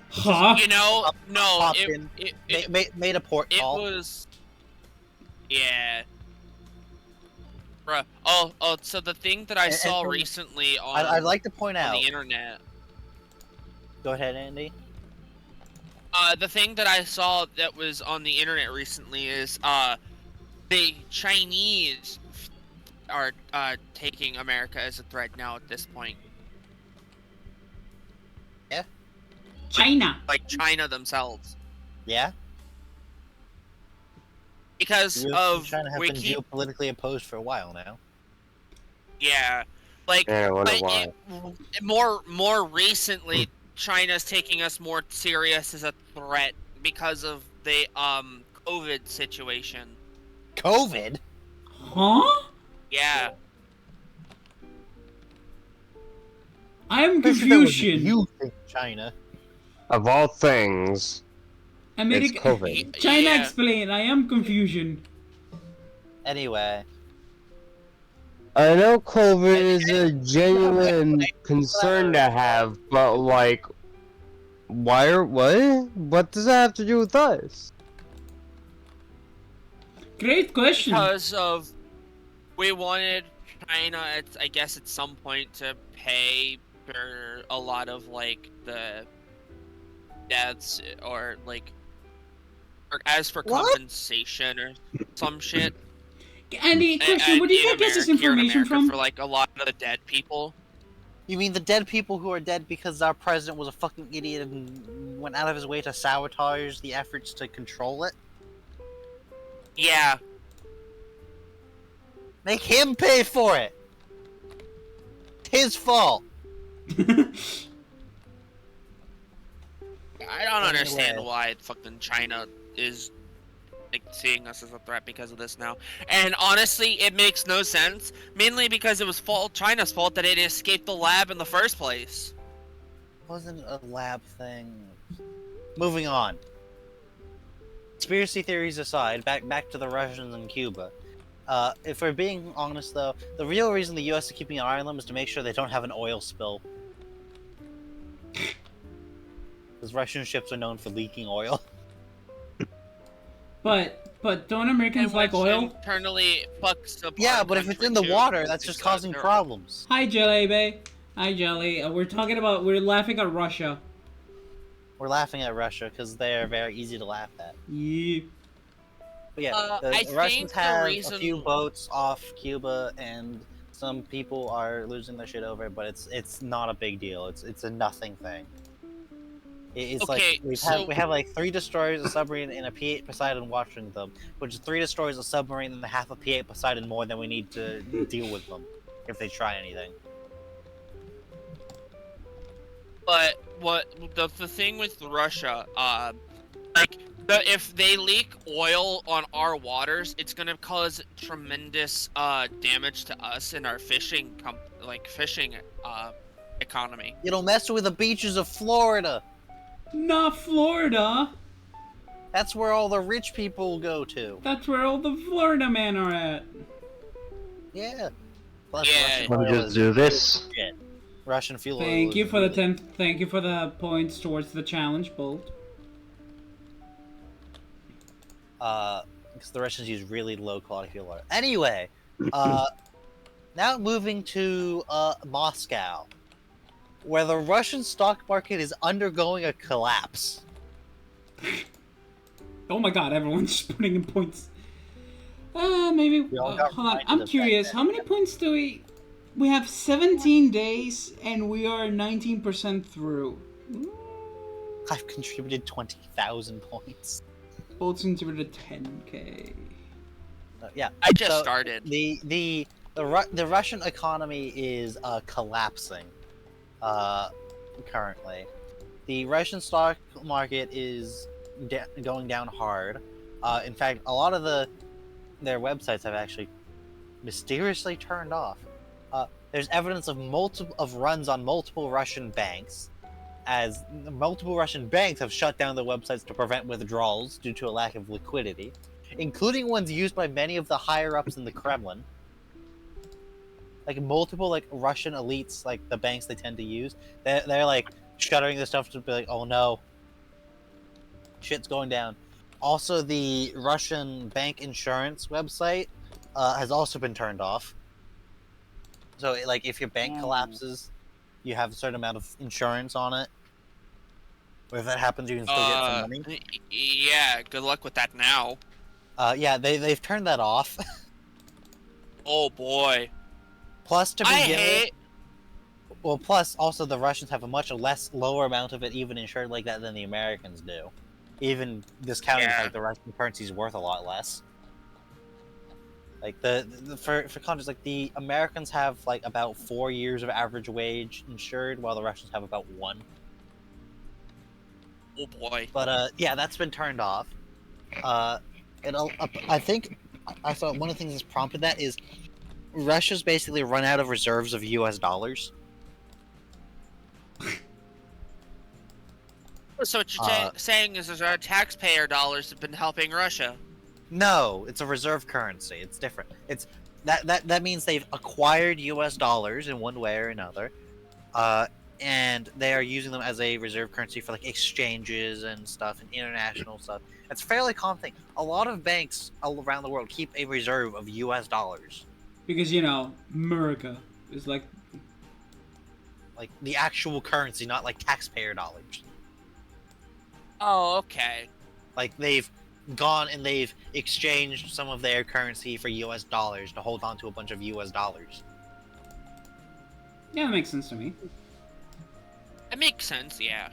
Huh? you know, no, Popped it, in, it, it, made a port it call. was, yeah. Bruh. Oh, so the thing that I And- saw and- recently on, I'd like to point on out. the internet, Go ahead, Andy. the thing that I saw that was on the internet recently is, the Chinese are, taking America as a threat now at this point. China. Like China themselves. Yeah. Because US of, and China have we been keep, geopolitically opposed for a while now. yeah. Like, Yeah, I wonder but why. more recently, China's taking us more serious as a threat because of the COVID situation. COVID. Huh? Yeah. I'm Especially if it was confusion. You think China? Of all things, America. it's COVID. China Yeah. explain. I am confusion. Anyway, I know COVID is a genuine concern to have, but like, what? What does that have to do with us? Great question. Because of, we wanted China, I guess at some point, to pay for a lot of, like, the deaths, or, like, or as for What? compensation or some shit. Andy, question. Where did you get this information from? For, like, a lot of the dead people. you mean the dead people who are dead because our president was a fucking idiot and went out of his way to sabotage the efforts to control it? Yeah. Make him pay for it. It's his fault. I don't understand Anyway. why fucking China is, like, seeing us as a threat because of this now. And honestly, it makes no sense. Mainly because it was China's fault that it escaped the lab in the first place. Wasn't a lab thing. Moving on. Conspiracy theories aside, back to the Russians and Cuba. If we're being honest, though, the real reason the U.S. is keeping an eye on them is to make sure they don't have an oil spill. Because Russian ships are known for leaking oil. But don't Americans like which oil? internally fucks up Yeah, our but if it's country, in the too, water, because that's just it's, causing they're- problems. Hi, Jelly Bay. Hi, Jelly. We're laughing at Russia. We're laughing at Russia because they're very easy to laugh at. Yeah. But yeah, I the Russians think the have a reason- few boats off Cuba, and some people are losing their shit over it, but it's not a big deal. It's a nothing thing. It's Okay, like we have like 3 destroyers, a submarine, and a P8 Poseidon watching them, which is 3 destroyers, a submarine, and a half a P8 Poseidon more than we need to deal with them if they try anything. But what the thing with Russia, like if they leak oil on our waters, it's gonna cause tremendous damage to us and our fishing economy. It'll mess with the beaches of Florida. Not Florida. That's where all the rich people go to. That's where all the Florida men are at. Yeah. Plus, Yeah. Russian Let me oil just is do this. shit. Russian fuel oil Thank you is for the really- Thank you for the points towards the challenge, Bolt. Because the Russians use really low quality fuel oil. Anyway, now moving to Moscow, where the Russian stock market is undergoing a collapse. Oh my God! Everyone's just putting in points. Maybe. We all got Hold on. reminded I'm of curious. that. How many points do we? We have 17 days, and we are 19% through. I've contributed 20,000 points. Bolt's contributed 10K. Yeah. I just So, started. The Russian economy is collapsing currently. The Russian stock market is going down hard. In fact, a lot of their websites have actually mysteriously turned off. There's evidence of runs on multiple Russian banks, as multiple Russian banks have shut down their websites to prevent withdrawals due to a lack of liquidity, including ones used by many of the higher ups in the Kremlin. Like multiple Russian elites, like the banks they tend to use, they're like shuttering the stuff to be like, oh no, shit's going down. Also, the Russian bank insurance website has also been turned off. So, if your bank collapses, you have a certain amount of insurance on it. Or if that happens, you can still get some money. Yeah, good luck with that now. Yeah, they've turned that off. Oh boy. Plus, to I begin hate. with, well, plus also the Russians have a much lower amount of it even insured like that than the Americans do. Even discounting the Yeah. fact the Russian currency is worth a lot less. Like for context, the Americans have about 4 years of average wage insured, while the Russians have about 1. Oh boy. But yeah, that's been turned off. I think I thought one of the things that's prompted that is Russia's basically run out of reserves of U.S. dollars. So what you're saying is our taxpayer dollars have been helping Russia. No, it's a reserve currency. It's different. It's that means they've acquired U.S. dollars in one way or another, and they are using them as a reserve currency for exchanges and stuff and international stuff. It's a fairly common thing. A lot of banks all around the world keep a reserve of U.S. dollars. Because America is like the actual currency, not taxpayer dollars. Oh, okay. They've gone and they've exchanged some of their currency for U.S. dollars to hold on to a bunch of U.S. dollars. Yeah, that makes sense to me. It makes sense, yeah.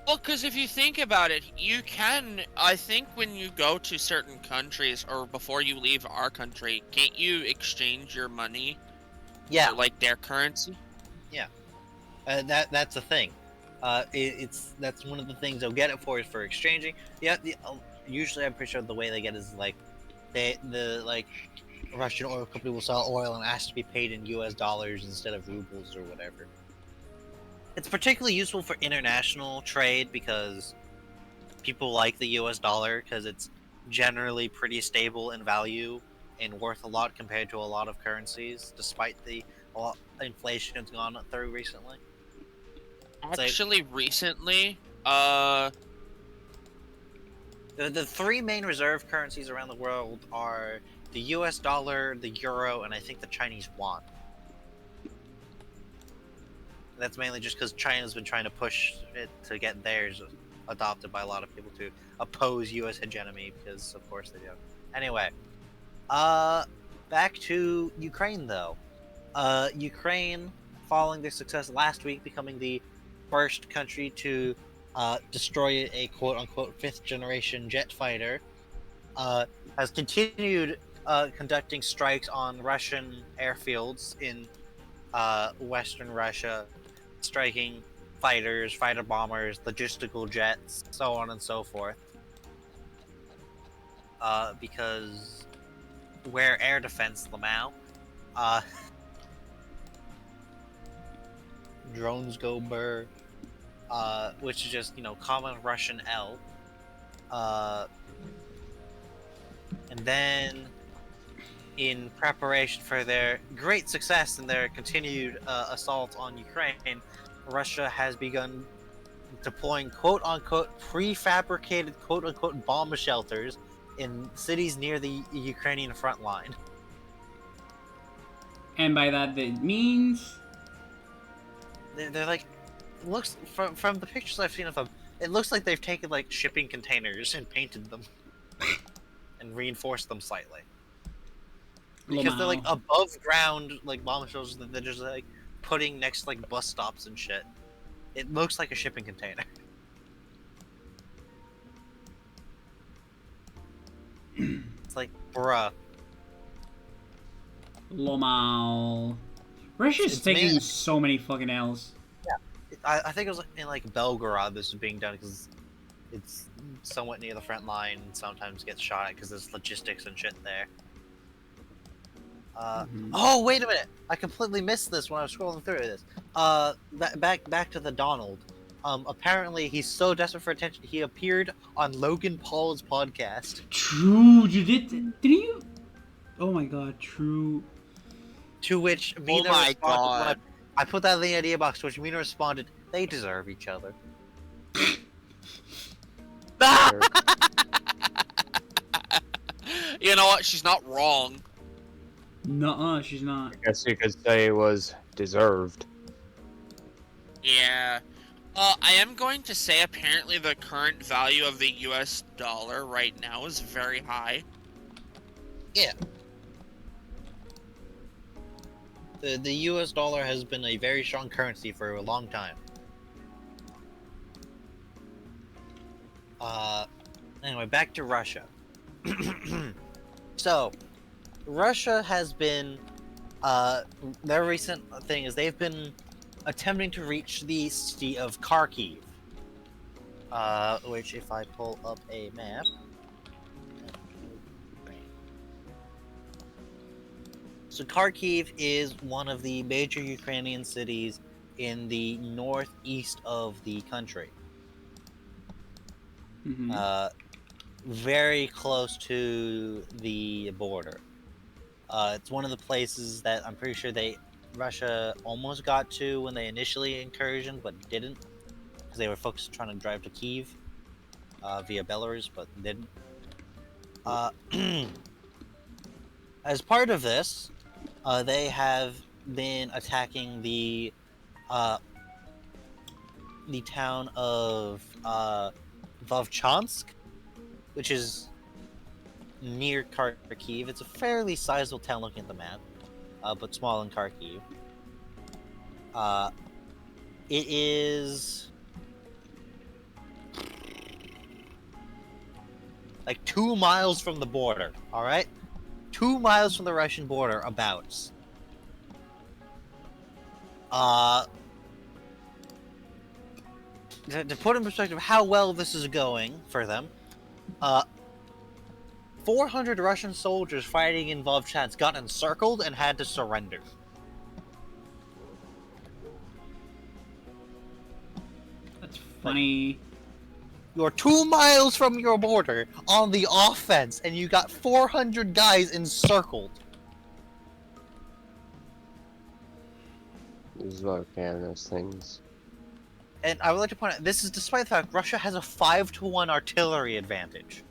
Well, because if you think about it, you can, I think when you go to certain countries, or before you leave our country, can't you exchange your money Yeah, for, their currency? that's the thing. That's one of the things they'll get it for is for exchanging. Yeah, usually I'm pretty sure the way they get it is the Russian oil company will sell oil and ask to be paid in U.S. dollars instead of rubles or whatever. It's particularly useful for international trade because people like the U.S. dollar because it's generally pretty stable in value and worth a lot compared to a lot of currencies, despite the inflation it's gone through recently. It's like, Actually, recently, the three main reserve currencies around the world are the US dollar, the euro, and I think the Chinese yuan. That's mainly just because China's been trying to push it to get theirs adopted by a lot of people to oppose US hegemony, because of course they do. Anyway, back to Ukraine though. Ukraine, following their success last week, becoming the first country to destroy a quote-unquote fifth-generation jet fighter, has continued conducting strikes on Russian airfields in Western Russia, striking fighters, fighter bombers, logistical jets, so on and so forth. Because we're air defense, Lamau. Drones go burr. Which is just, common Russian L. And then, in preparation for their great success in their continued assault on Ukraine, Russia has begun deploying quote-unquote prefabricated quote-unquote bomb shelters in cities near the Ukrainian front line. And by that, it means... They're like, looks from the pictures I've seen of them, it looks like they've taken like shipping containers and painted them and reinforced them slightly. Because they're like above ground like bomb shelters that they're just like putting next to like bus stops and shit. It looks like a shipping container. It's like, bruh. Lomao. Russia's taking so many fucking L's. Yeah, I think it was in like Belgorod this was being done because it's somewhat near the front line and sometimes gets shot at because there's logistics and shit there. Oh, wait a minute! I completely missed this when I was scrolling through this. Back to the Donald. Apparently he's so desperate for attention, he appeared on Logan Paul's podcast. True, did you? Oh my god, true. To which Mina responded, when I put that in the idea box, to which Mina responded, they deserve each other. You know what? She's not wrong. Nuh-uh, she's not. I guess you could say it was deserved. Yeah. I am going to say apparently the current value of the US dollar right now is very high. Yeah. The US dollar has been a very strong currency for a long time. Anyway, back to Russia. So, Russia has been, their recent thing is they've been attempting to reach the city of Kharkiv. Which, if I pull up a map... So Kharkiv is one of the major Ukrainian cities in the northeast of the country. Very close to the border. It's one of the places that I'm pretty sure Russia almost got to when they initially incursioned, but didn't, because they were focused trying to drive to Kyiv via Belarus, but didn't. As part of this, they have been attacking the town of Vovchansk, which is near Kharkiv. It's a fairly sizable town looking at the map, but small in Kharkiv. It is like 2 miles from the border, alright? 2 miles from the Russian border, abouts. To put in perspective how well this is going for them, 400 Russian soldiers fighting in Vovchansk got encircled and had to surrender. That's funny. You're 2 miles from your border on the offense, and you got 400 guys encircled. This is what I can those things. And I would like to point out, this is despite the fact Russia has a 5-to-1 artillery advantage.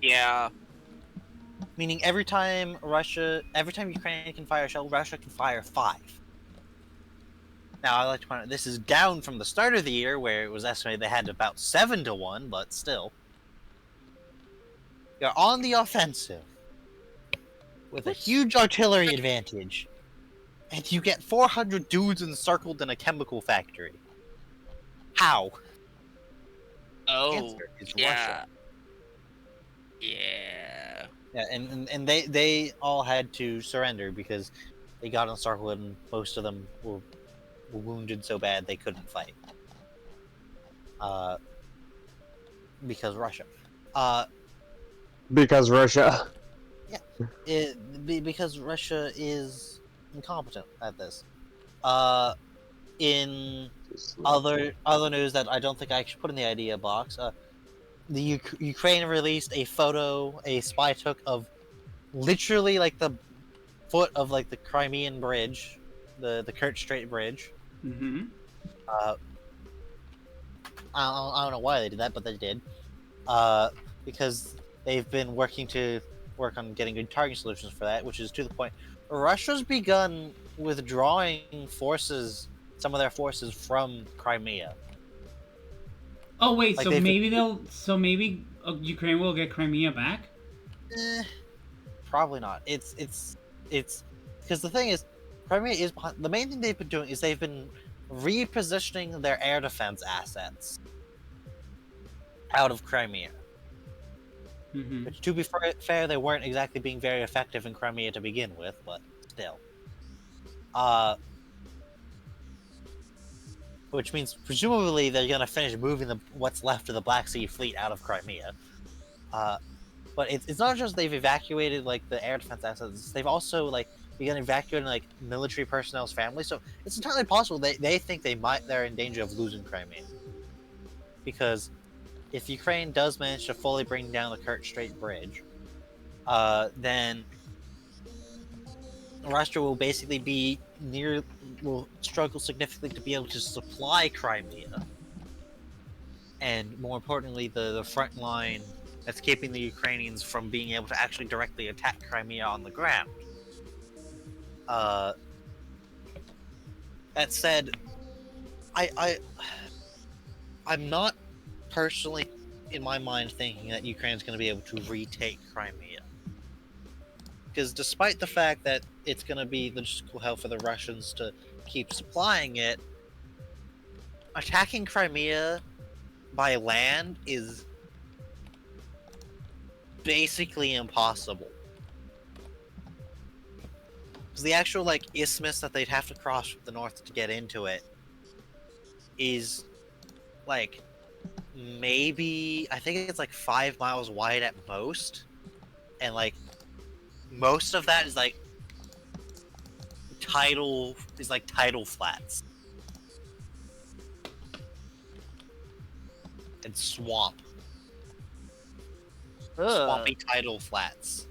Yeah. Meaning every time Ukraine can fire a shell, Russia can fire 5. Now, I'd like to point out, this is down from the start of the year, where it was estimated they had about 7-to-1, but still. You're on the offensive, with a huge artillery advantage, and you get 400 dudes encircled in a chemical factory. How? Oh. Answer is yeah. Russia. Yeah. Yeah, and they all had to surrender because they got encircled and most of them were wounded so bad they couldn't fight. Because Russia. Because Russia. Because Russia is incompetent at this. In other news that I don't think I actually put in the idea box, the Ukraine released a photo a spy took of literally like the foot of like the Crimean bridge, the Kerch Strait bridge. Mm-hmm. I don't know why they did that, but they did. Because they've been working on getting good targeting solutions for that, which is to the point. Russia's begun withdrawing some of their forces from Crimea. Oh wait, Like so they've- maybe Ukraine will get Crimea back? Probably not. It's because the thing is, Crimea is behind. The main thing they've been doing is they've been repositioning their air defense assets out of Crimea. Mm-hmm. Which, to be fair, they weren't exactly being very effective in Crimea to begin with, but still. Which means presumably they're gonna finish moving what's left of the Black Sea Fleet out of Crimea. But it's not just they've evacuated like the air defense assets; they've also like begun evacuating like military personnel's families. So it's entirely possible they think they're in danger of losing Crimea, because if Ukraine does manage to fully bring down the Kerch Strait bridge, then Russia will basically will struggle significantly to be able to supply Crimea, and more importantly, the front line that's keeping the Ukrainians from being able to actually directly attack Crimea on the ground. That said, I'm not personally, in my mind, thinking that Ukraine's going to be able to retake Crimea. Because despite the fact that it's going to be logistical hell for the Russians to keep supplying it, attacking Crimea by land is basically impossible. Because the actual like isthmus that they'd have to cross from the north to get into it is like maybe, I think it's like 5 miles wide at most, and like most of that is like tidal flats and swampy tidal flats.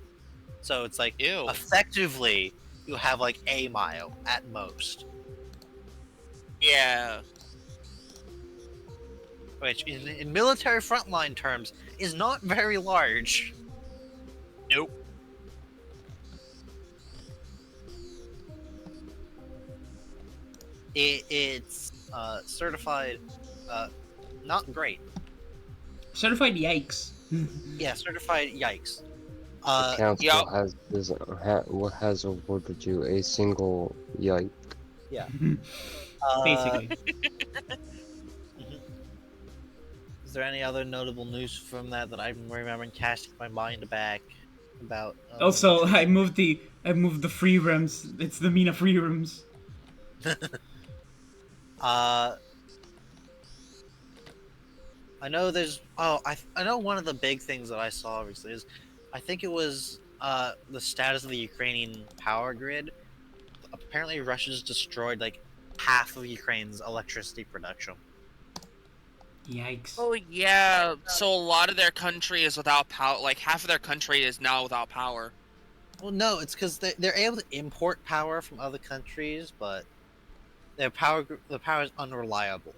So it's like Ew. effectively you have like a mile at most, Yeah. which in military frontline terms is not very large. Nope. It's certified not great. Certified yikes. Yeah, certified yikes. The council Yup. has awarded you a single yike. Basically. Is there any other notable news from that I'm remembering casting my mind back about? Also, I moved the free rooms. It's the Mina free rooms. I know there's. I know one of the big things that I saw recently is, I think it was the status of the Ukrainian power grid. Apparently, Russia's destroyed like half of Ukraine's electricity production. Yikes. Oh yeah, so a lot of their country is without power. Like half of their country is now without power. Well, no, it's because they're able to import power from other countries, but the power is unreliable,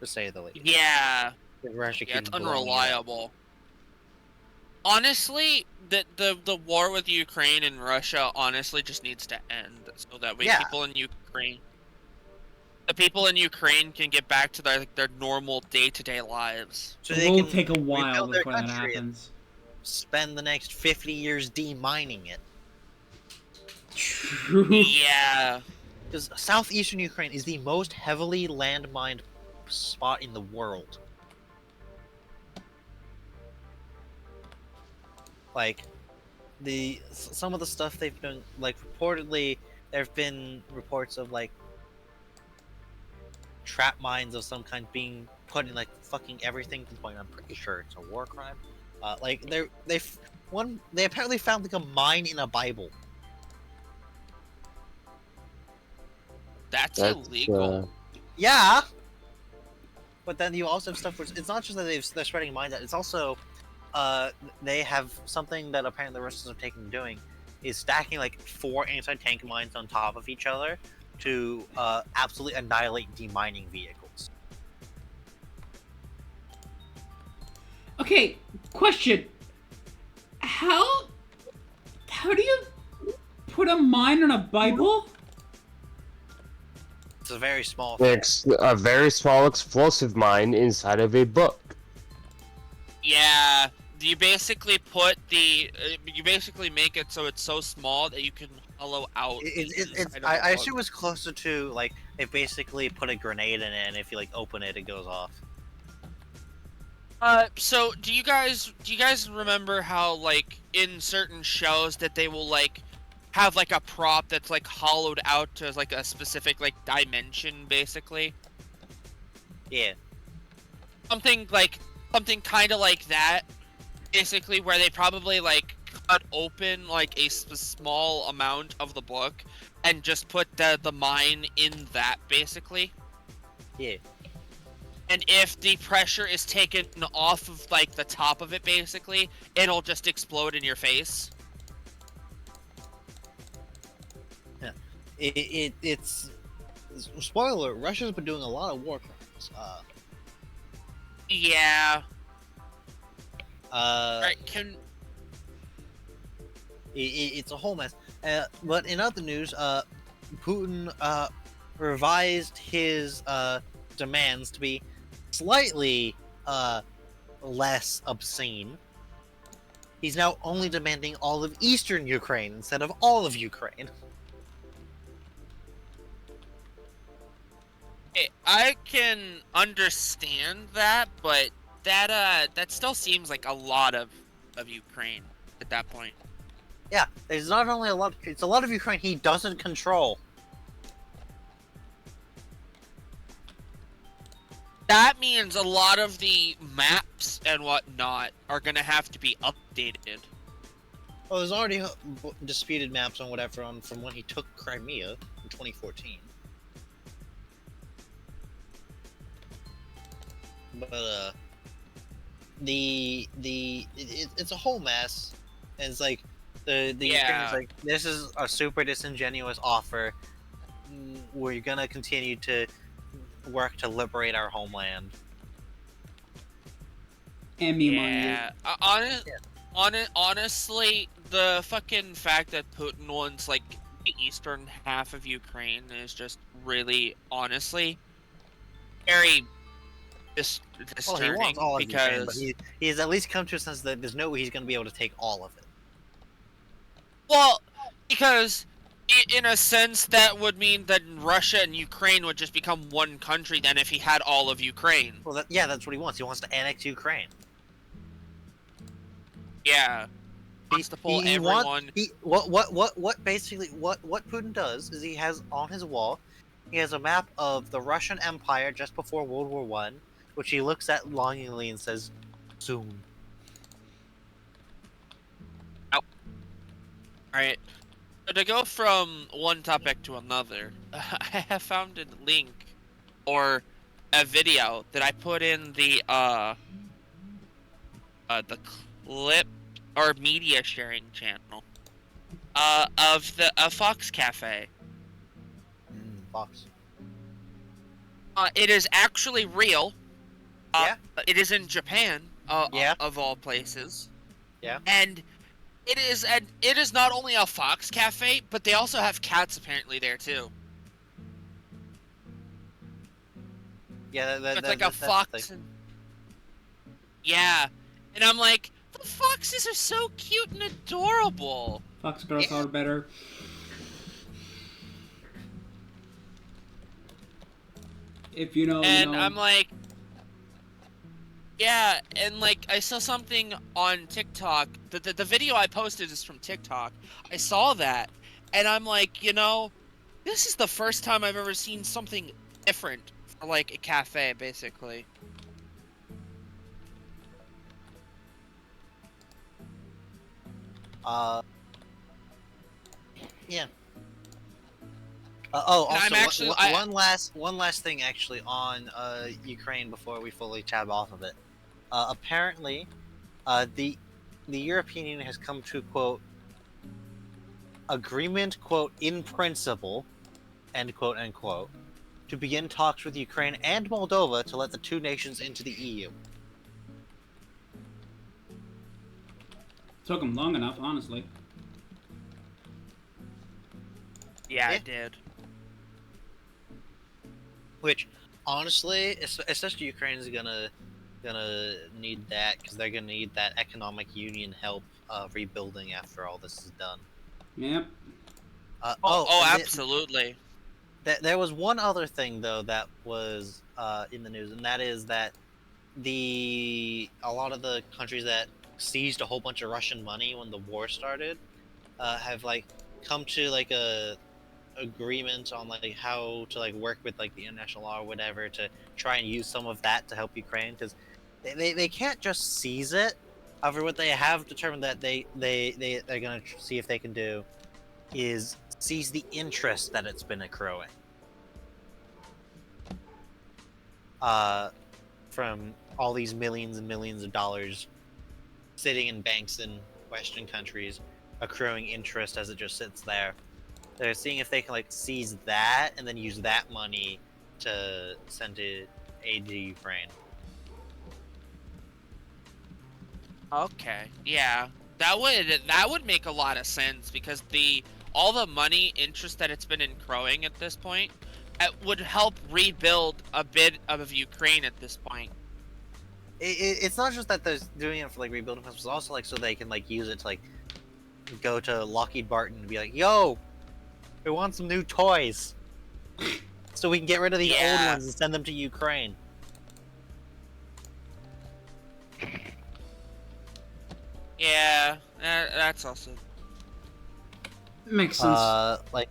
to say the least. Yeah, Russia yeah, it's keeps blowing it up. unreliable. Honestly, the war with Ukraine and Russia honestly just needs to end so that way Yeah. the people in Ukraine can get back to their normal day-to-day lives. So It they will can take a while rebuild their before that country and happens. spend the next 50 years demining it. True. Yeah. Because southeastern Ukraine is the most heavily landmined spot in the world. Like, some of the stuff they've done, like, reportedly, there have been reports of, like, trap mines of some kind being put in, like, fucking everything to the point I'm pretty sure it's a war crime. Like, they apparently found, like, a mine in a Bible. That's illegal. Yeah! But then you also have stuff where it's not just that they're spreading mines out, it's also, they have something that apparently the Russians are taking doing, is stacking, like, 4 anti-tank mines on top of each other to, absolutely annihilate demining vehicles. Okay, question. How do you put a mine on a Bible? It's a very small thing. It's a very small explosive mine inside of a book. Yeah, you basically you basically make it so it's so small that you can hollow out. I assume it's closer to, like, they basically put a grenade in it, and if you, like, open it, it goes off. So do you guys remember how, like, in certain shows that they will, like, have, like, a prop that's, like, hollowed out to, like, a specific, like, dimension, basically? Yeah. Something kind of like that, basically, where they probably, like, cut open, like, a small amount of the book and just put the mine in that, basically. Yeah. And if the pressure is taken off of, like, the top of it, basically, it'll just explode in your face. It's spoiler. Russia's been doing a lot of war crimes. Yeah. Right, it's a whole mess. But in other news, Putin revised his demands to be slightly less obscene. He's now only demanding all of eastern Ukraine instead of all of Ukraine. I can understand that, but that still seems like a lot of Ukraine at that point. Yeah, there's not only a lot. It's a lot of Ukraine he doesn't control. That means a lot of the maps and whatnot are gonna have to be updated. Well, there's already disputed maps on whatever from when he took Crimea in 2014. But it's a whole mess, and it's like the Ukrainians like, this is a super disingenuous offer. We're gonna continue to work to liberate our homeland. And me money. Yeah, honestly, the fucking fact that Putin wants, like, the eastern half of Ukraine is just really, honestly, very disturbing. Well, he wants all of because Ukraine, but he has at least come to a sense that there's no way he's going to be able to take all of it. Well, because in a sense that would mean that Russia and Ukraine would just become one country then if he had all of Ukraine. Well, yeah, that's what he wants. He wants to annex Ukraine. Yeah. He wants to pull everyone. What basically what Putin does is he has on his wall, he has a map of the Russian Empire just before World War One, which he looks at longingly and says, "Soon." Alright. So to go from one topic to another, I have found a link, or a video that I put in the clip or media sharing channel of the Fox Cafe. Fox. It is actually real. Yeah. It is in Japan, Yeah. of all places. Yeah. And it is not only a Fox Cafe, but they also have cats apparently there too. Yeah, It's like a fox. Yeah, and I'm like, the foxes are so cute and adorable. Fox girls are better. If you know, And you know. I'm like, yeah, and like I saw something on TikTok. The video I posted is from TikTok. I saw that, and I'm like, this is the first time I've ever seen something different for like a cafe, basically. Yeah. Oh, And I'm also, actually- one last thing actually on Ukraine before we fully tab off of it. Apparently, the European Union has come to quote agreement quote in principle end quote to begin talks with Ukraine and Moldova to let the two nations into the EU. Took them long enough, honestly. Yeah, Yeah. I did. Which, honestly, especially Ukraine is gonna need that because they're gonna need that economic union help rebuilding after all this is done. Yep. Oh, and absolutely. there was one other thing though that was in the news, and that is that a lot of the countries that seized a whole bunch of Russian money when the war started have like come to like a agreement on like how to like work with like the international law or whatever to try and use some of that to help Ukraine because they can't just seize it. However, what they have determined that they're gonna see if they can do is seize the interest that it's been accruing from all these millions and millions of dollars sitting in banks in Western countries, accruing interest as it just sits there. They're seeing if they can like seize that and then use that money to send aid to Ukraine. Okay, yeah, that would make a lot of sense because all the money interest that it's been accruing at this point, it would help rebuild a bit of Ukraine at this point. It's not just that they're doing it for like rebuilding purposes, it's also like so they can like use it to like go to Lockheed Martin and be like, "Yo, we want some new toys, so we can get rid of the old ones and send them to Ukraine." Yeah, that's also Makes sense. Like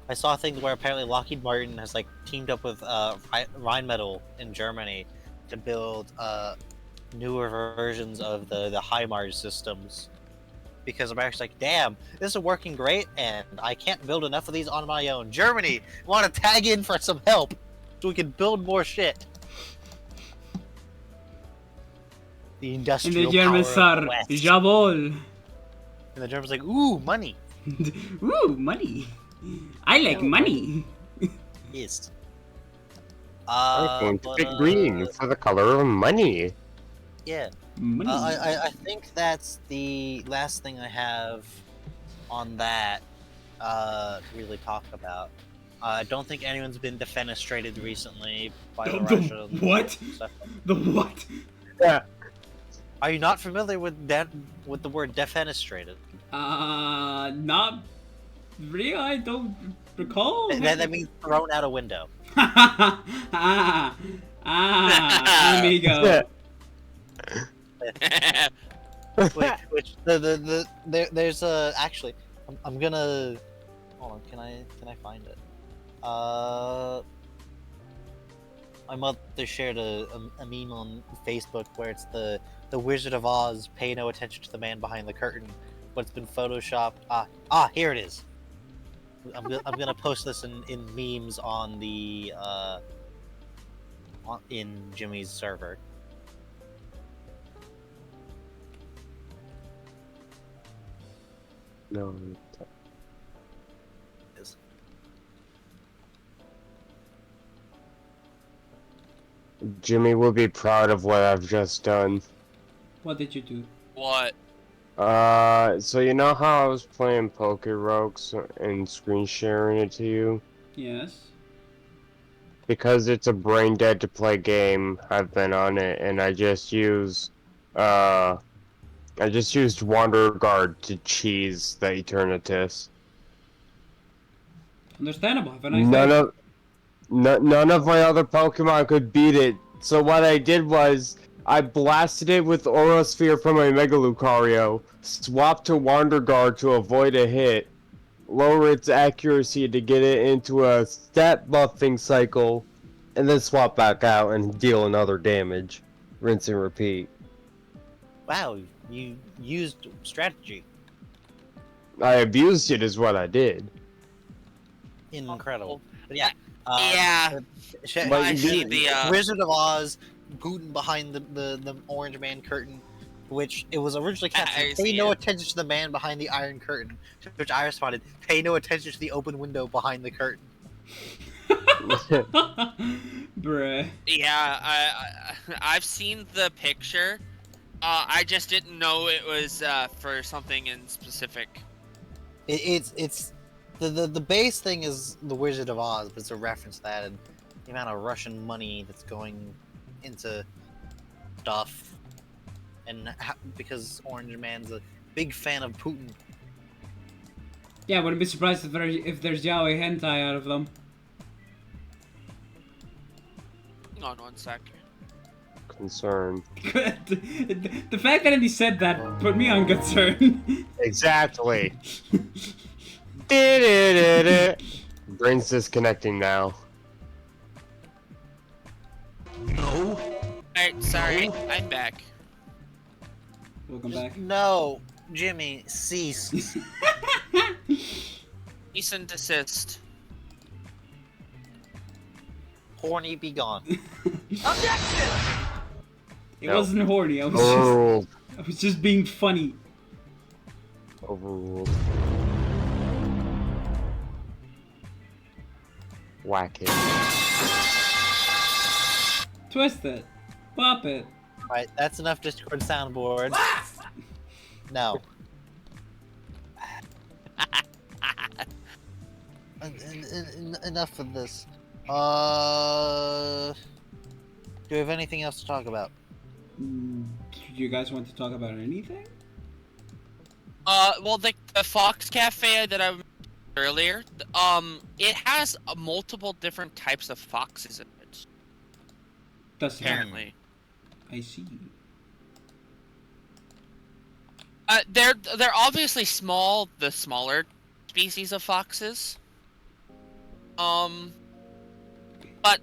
I saw things where apparently Lockheed Martin has like teamed up with Rheinmetall in Germany to build newer versions of the HIMARS systems because America's like, damn, this is working great, and I can't build enough of these on my own. Germany, want to tag in for some help so we can build more shit. The And industrial the Germans power of are the West. Jawohl. And the Germans like, ooh, money. Ooh, money. I like money. Yes. I'm going to But, pick green for the color of money. Yeah. Money. I think that's the last thing I have on that to really talk about. I don't think anyone's been defenestrated recently by The Russia. what? Stuff. The what? Yeah. Are you not familiar with the word defenestrated? Not really. I don't recall. That means thrown out a window. Amigo. which there's actually I'm gonna hold on. Can I find it? My mother shared a meme on Facebook where it's the Wizard of Oz. Pay no attention to the man behind the curtain, but it's been photoshopped. Here it is. I'm gonna post this in memes on the in Jimmy's server. No. Jimmy will be proud of what I've just done. What did you do? What? So you know how I was playing Poke Rogues and screen sharing it to you? Yes. Because it's a brain dead to play game, I've been on it, and I just used Wander Guard to cheese the Eternatus. Understandable. Have a nice day. None of my other Pokemon could beat it. So what I did was I blasted it with Aura Sphere from my Mega Lucario, swapped to Wander Guard to avoid a hit, lower its accuracy to get it into a stat buffing cycle, and then swap back out and deal another damage. Rinse and repeat. Wow, you used strategy. I abused it is what I did. Incredible. But yeah. Yeah. But I see the Wizard of Oz, Putin behind the orange man curtain, which it was originally I captioned, pay see no it. attention to the man behind the iron curtain, to which I responded, pay no attention to the open window behind the curtain. Bruh. Yeah, I've seen the picture. I just didn't know it was for something in specific. It's the base thing is the Wizard of Oz, but it's a reference to that and the amount of Russian money that's going into stuff, and because Orange Man's a big fan of Putin. Yeah, wouldn't be surprised if there's yaoi hentai out of them. Hang on one sec. Concern. The fact that he said that put me on concern. Exactly. Brain's disconnecting now. Alright, sorry, I'm back. Welcome back. No, Jimmy, cease. Cease and desist. Horny, be gone. It No. wasn't horny. I Overruled. was just being funny. Overruled. Whack it. Twist it. Pop it. Right, that's enough Discord soundboard. No. Enough of this. Do we have anything else to talk about? Do you guys want to talk about anything? Well, the Fox Cafe that I mentioned earlier, it has multiple different types of foxes in it. That's Apparently. I see. They're obviously small, the smaller species of foxes. But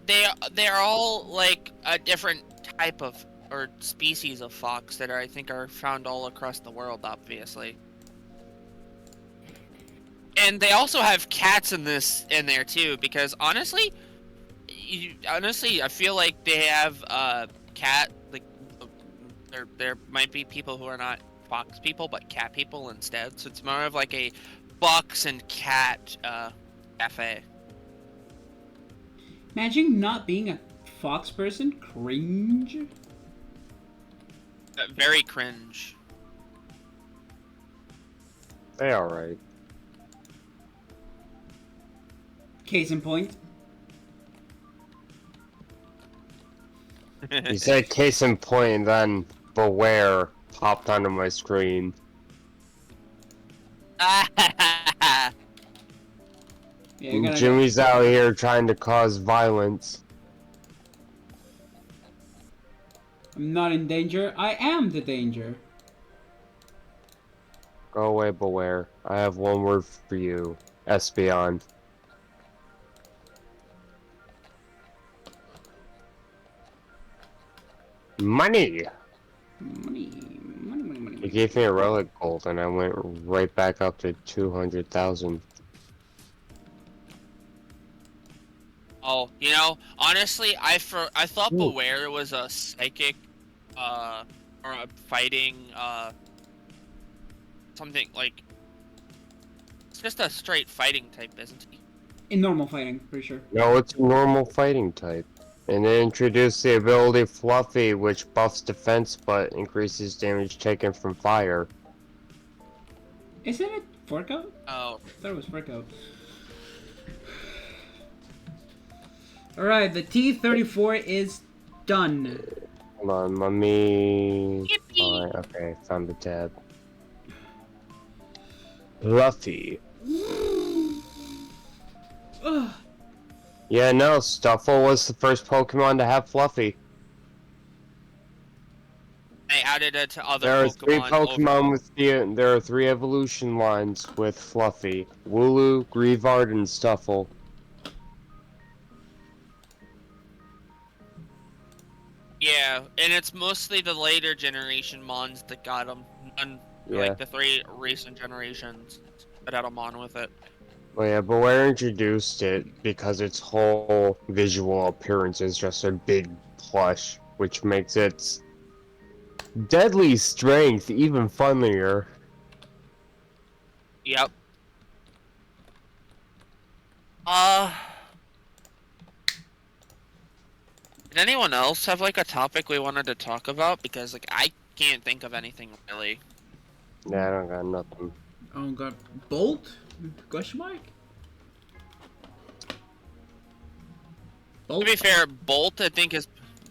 they're all like a different type of or species of fox that I think are found all across the world, obviously. And they also have cats in there too, because honestly, I feel like they have cat like there might be people who are not fox people but cat people instead. So it's more of like a fox and cat cafe. Imagine not being a fox person. Cringe. Very cringe. They alright. Case in point. You said case in point, and then beware popped onto my screen. Yeah, you gotta Jimmy's out here trying to cause violence. I'm not in danger. I am the danger. Go away, beware. I have one word for you. Espeon. Money! Money. He gave me a relic gold and I went right back up to 200,000. Oh, You know, honestly, I thought Ooh. Beware was a psychic, or a fighting, something like it's just a straight fighting type, isn't he? In normal fighting, pretty sure. No, it's a normal fighting type. And they introduced the ability Fluffy, which buffs defense but increases damage taken from fire. Isn't it fork out? Oh, I thought it was fork out. Alright, the T-34 is done. Hold on, let me... Yippee! Fine, okay, found the tab. Fluffy. Ugh. Yeah, no, Stuffle was the first Pokemon to have Fluffy. I added it to other There are Pokemon. three Pokemon with there are three evolution lines with Fluffy. Wooloo, Greavard, and Stuffle. Yeah, and it's mostly the later generation mons that got them. None, Yeah. like the 3 recent generations that had a mon with it. Well, yeah, Beware introduced it because its whole visual appearance is just a big plush, which makes its deadly strength even funnier. Yep. Did anyone else have like a topic we wanted to talk about? Because like I can't think of anything really. Nah, I don't got nothing. Oh god. Bolt? Question mark? To Bolt? be fair, Bolt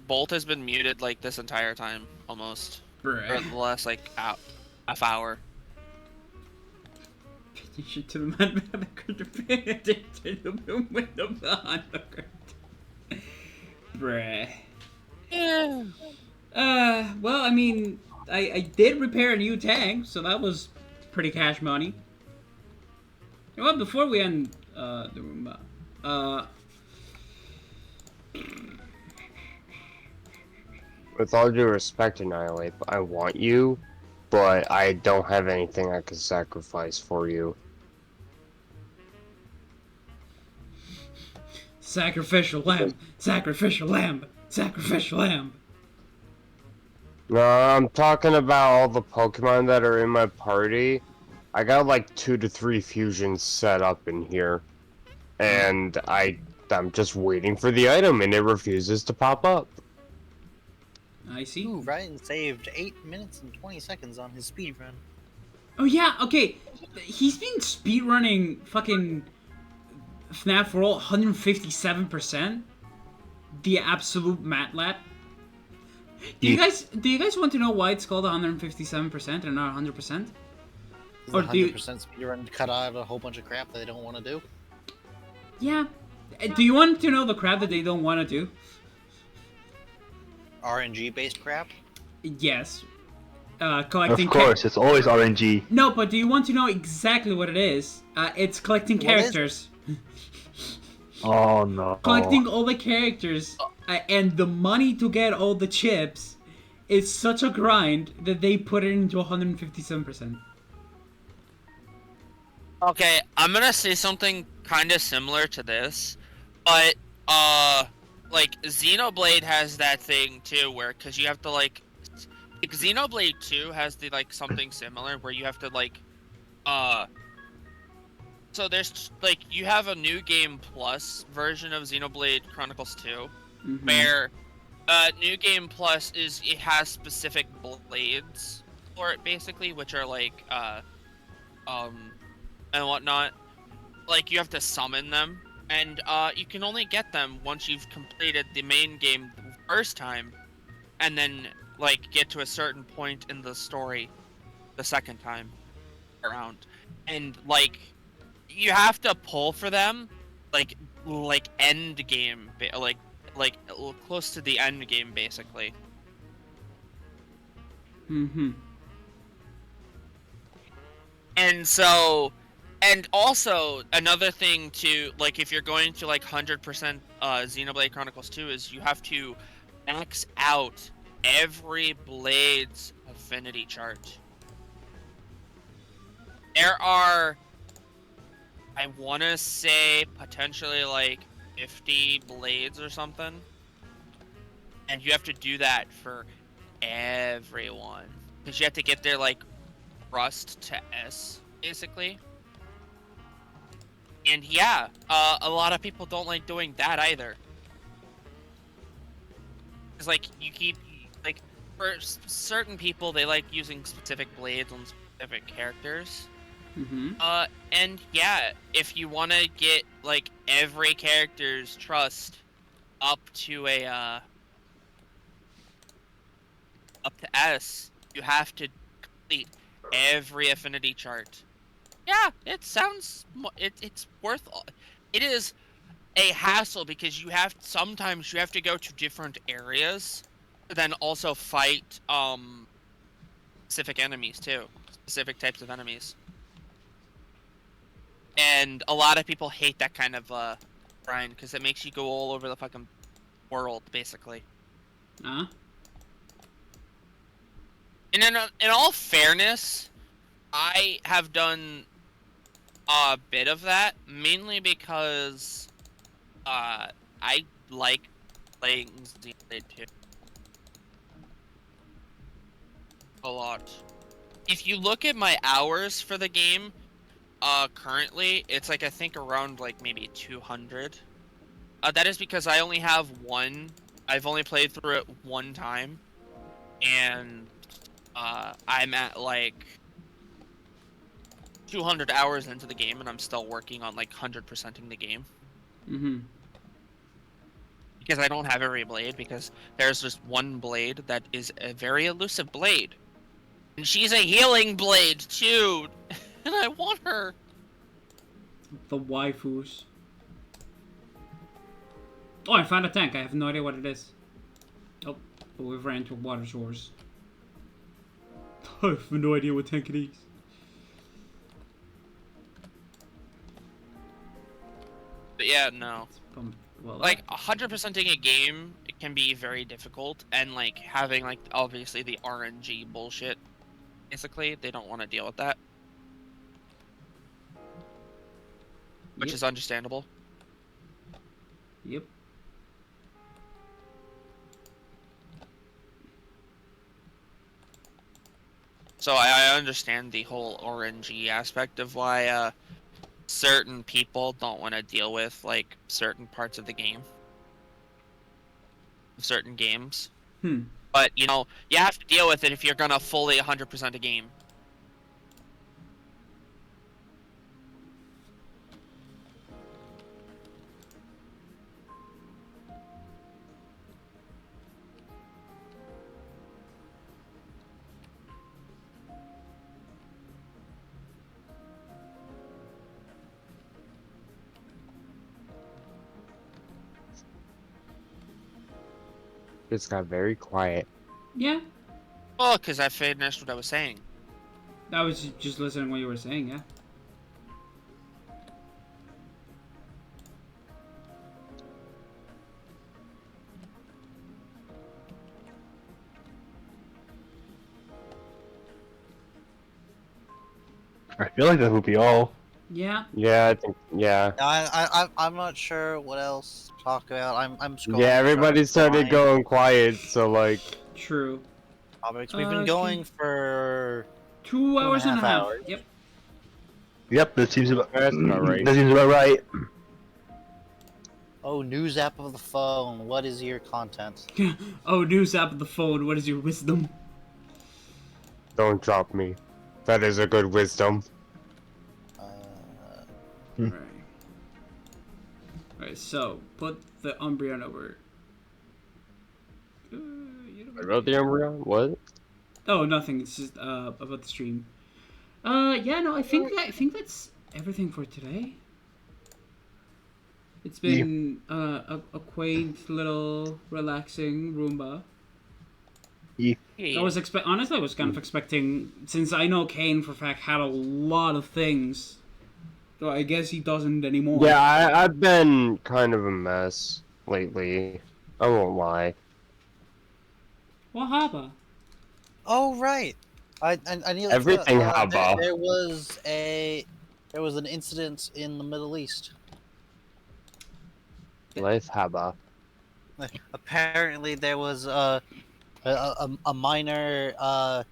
Bolt has been muted like this entire time almost for Bruh. the last like half hour. Attention to the man behind the curtain. Pay attention to the room window behind the curtain. Bruh. Yeah. Well, I mean, I did repair a new tank, so that was pretty cash money. You know what, before we end, the Roomba, With all due respect, Annihilate, I want you, but I don't have anything I can sacrifice for you. sacrificial lamb, sacrificial lamb, sacrificial lamb. No, I'm talking about all the Pokemon that are in my party. I got like 2 to 3 fusions set up in here. And I'm just waiting for the item and it refuses to pop up. I see. Ooh, Ryan saved 8 minutes and 20 seconds on his speed run. Oh yeah, okay. He's been speedrunning fucking FNAF World 157%. The absolute matlab. Do you guys want to know why it's called 157% and not 100%? Or do you? 100% speed run cut out a whole bunch of crap that they don't want to do. Yeah. Do you want to know the crap that they don't want to do? RNG based crap. Yes. Collecting. Of course, it's always RNG. No, but do you want to know exactly what it is? It's collecting What is it? characters. Oh no. Collecting all the characters and the money to get all the chips is such a grind that they put it into 157%. Okay, I'm gonna say something kind of similar to this, but like Xenoblade has that thing too, where because you have to like Xenoblade 2 has the like something similar where you have to like so there's like you have a new game plus version of Xenoblade Chronicles 2 Mm-hmm. where new game plus is it has specific blades for it basically, which are like and whatnot. Like you have to summon them, and you can only get them once you've completed the main game the first time, and then like get to a certain point in the story the second time around, and like you have to pull for them, like end game, like close to the end game basically. Mm-hmm. And so, and also another thing to like, if you're going to like 100% Xenoblade Chronicles 2 is you have to max out every blade's affinity chart. There are, I want to say potentially like 50 blades or something. And you have to do that for everyone. Because you have to get their, like, rust to S, basically. And yeah, a lot of people don't like doing that either. Because, like, you keep, like, for certain people, they like using specific blades on specific characters. Mm-hmm. And yeah, if you want to get, like, every character's trust up to up to S, you have to complete every affinity chart. Yeah, it sounds, it's worth, it is a hassle because sometimes you have to go to different areas, but then also fight, specific enemies too. Specific types of enemies. And a lot of people hate that kind of, grind, because it makes you go all over the fucking world, basically. Uh-huh. And in all fairness, I have done a bit of that, mainly because, I like playing Xenoblade 2 a lot. If you look at my hours for the game, currently, it's like, I think around, like, maybe 200. That is because I only have one. I've only played through it one time. And, I'm at, like, 200 hours into the game, and I'm still working on, like, 100%ing the game. Mm-hmm. Because I don't have every blade, because there's just one blade that is a very elusive blade. And she's a healing blade, too! And I want her! The waifus. Oh, I found a tank. I have no idea what it is. Oh, but we've ran into a water source. I have no idea what tank it is. But yeah, no. Well, Like, 100%ing a game, it can be very difficult, and, like, having, like, obviously the RNG bullshit, basically, they don't want to deal with that. Which Yep. is understandable. Yep. So I understand the whole RNG aspect of why, certain people don't want to deal with, like, certain parts of the game. Certain games. But, you know, you have to deal with it if you're gonna fully 100% a game. It's got very quiet. Yeah. Well, because I finished what I was saying. I was just listening to what you were saying, yeah. I feel like that would be all. Yeah. Yeah, I think. Yeah. I'm not sure what else to talk about. I'm scrolling. Yeah, everybody started fine. going quiet, so like. True. Topics. We've been Okay. going for 2 hours and a half. hours. Yep. Yep, that seems about. That's about right. That seems about right. Oh, news app of the phone. What is your content? Oh, news app of the phone. What is your wisdom? Don't drop me. That is a good wisdom. Right. Alright, so put the Umbreon over. I wrote the embryo? What? Oh, nothing. It's just about the stream. Yeah, no, I think that's everything for today. It's been a quaint little relaxing Roomba. Yeah. I was honestly, I was kind of expecting, since I know Kane for a fact had a lot of things. So I guess he doesn't anymore. Yeah, I've been kind of a mess lately. I won't lie. What happened? Oh right. I nearly Everything forgot. haba. There was an incident in the Middle East. Life Haba. Apparently, there was a minor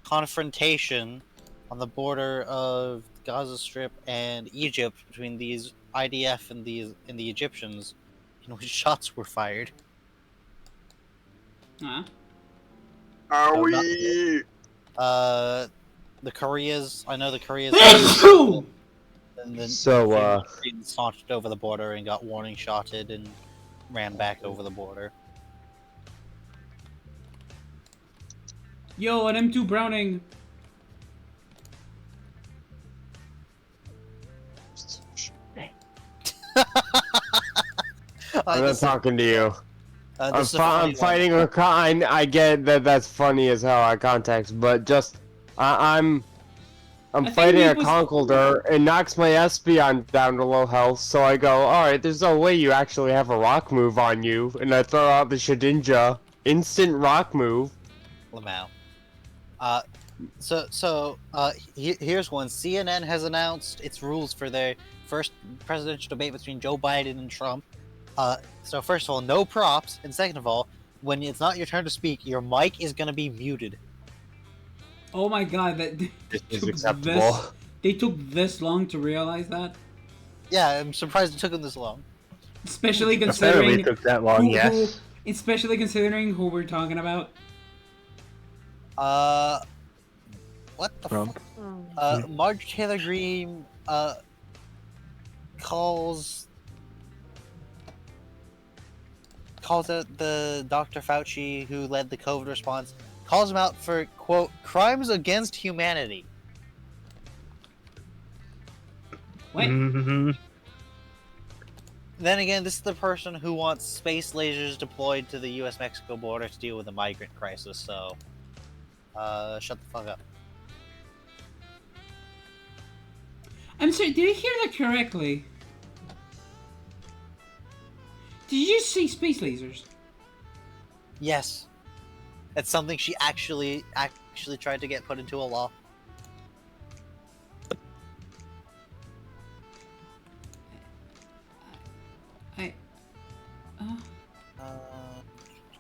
confrontation on the border of Gaza Strip and Egypt between these IDF and the Egyptians, in which shots were fired. Huh? So not the Koreas. I know the Koreas. And then So, the Koreans saunched over the border and got warning shotted and ran back over the border. Yo, an M2 Browning. I'm not talking to you. This is a funny I'm fighting a con. I get that that's funny as hell out of context, but just I'm think fighting a Meep was- conkeldurr and knocks my Espeon down to low health. So I go, all right, there's no way you actually have a rock move on you, and I throw out the Shedinja instant rock move. Lamau. Here's one. CNN has announced its rules for their first presidential debate between Joe Biden and Trump. So first of all, no props, and second of all, when it's not your turn to speak, your mic is gonna be muted. Oh my god, that This is took acceptable. they took this long to realize that. Yeah, I'm surprised it took them this long. Especially Apparently considering it took that long, yes. especially considering who we're talking about. What the Trump. fuck? Marge Taylor Greene, calls out the Dr. Fauci who led the COVID response, calls him out for, quote, crimes against humanity. What? Mm-hmm. Then again, this is the person who wants space lasers deployed to the US-Mexico border to deal with the migrant crisis, so shut the fuck up. I'm sorry, did I hear that correctly? Did you just say space lasers? Yes. It's something she actually tried to get put into a law.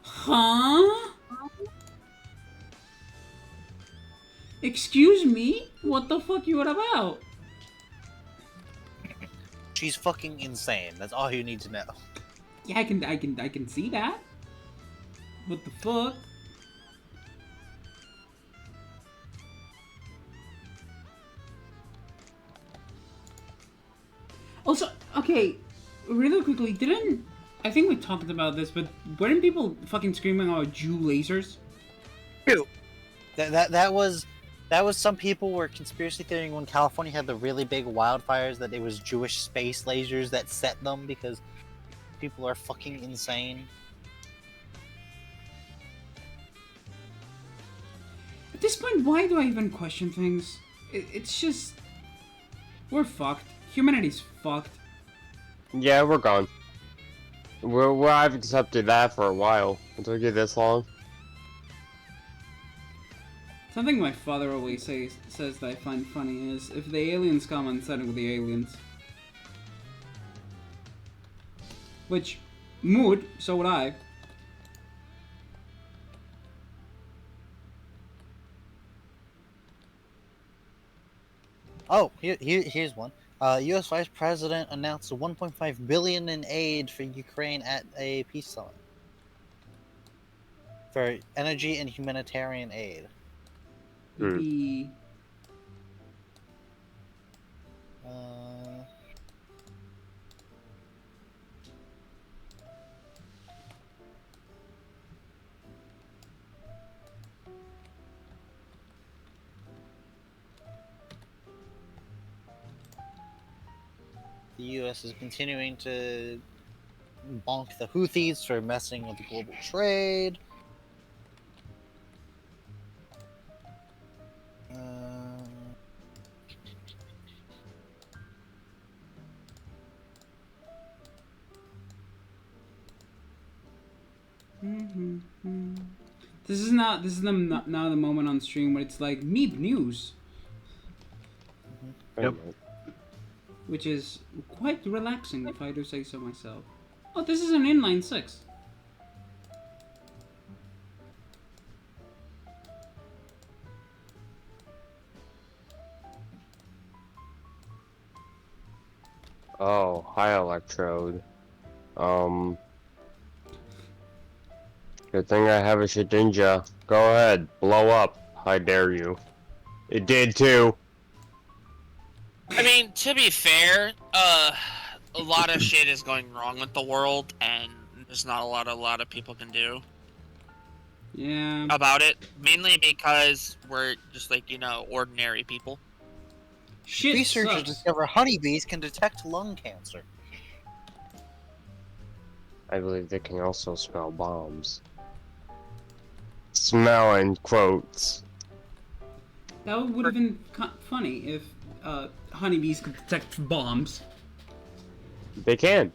Huh? Excuse me? What the fuck you what about? She's fucking insane. That's all you need to know. Yeah, I can see that. What the fuck? Also, okay, really quickly, I think we talked about this, but weren't people fucking screaming about Jew lasers? That was some people were conspiracy theorying when California had the really big wildfires that it was Jewish space lasers that set them because people are fucking insane. At this point, why do I even question things? It's just... We're fucked. Humanity's fucked. Yeah, we're gone. I've accepted that for a while. It took you this long. Something my father always says that I find funny is, if the aliens come, I'm siding with the aliens. Which, mood, so would I. Oh, here's one. U.S. Vice President announced $1.5 billion in aid for Ukraine at a peace summit for energy and humanitarian aid. The... The U.S. is continuing to bonk the Houthis for messing with the global trade. This is now the moment on stream where it's like Meep News, Yep. which is quite relaxing if I do say so myself. Oh, this is an inline 6. Oh, hi, Electrode. Good thing I have a Shedinja. Go ahead, blow up. I dare you. It did too. I mean, to be fair, a lot of shit is going wrong with the world, and there's not a lot of people can do Yeah. about it. Mainly because we're just like, ordinary people. Shit Researchers sucks. discover honeybees can detect lung cancer. I believe they can also smell bombs. Smell in quotes. That would have been funny if honeybees could detect bombs. They can.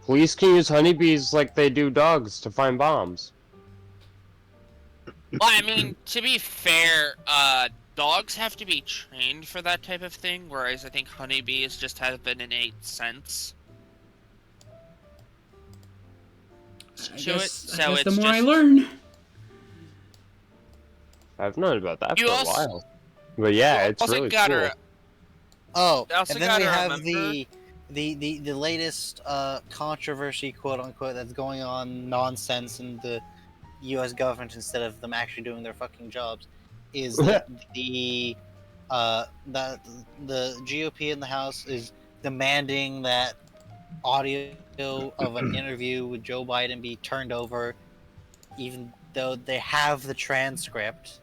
Police can use honeybees like they do dogs to find bombs. Well, I mean, to be fair, dogs have to be trained for that type of thing, whereas I think honeybees just have an innate sense I to guess, it. So the it's more just I learn. I've known about that You for a also- while. But yeah, it's also really gotta- cool. Oh, I also and then we gotta have remember- the latest controversy, quote unquote, that's going on, nonsense in the U.S. government instead of them actually doing their fucking jobs, is that the GOP in the House is demanding that audio of an interview with Joe Biden be turned over, even though they have the transcript.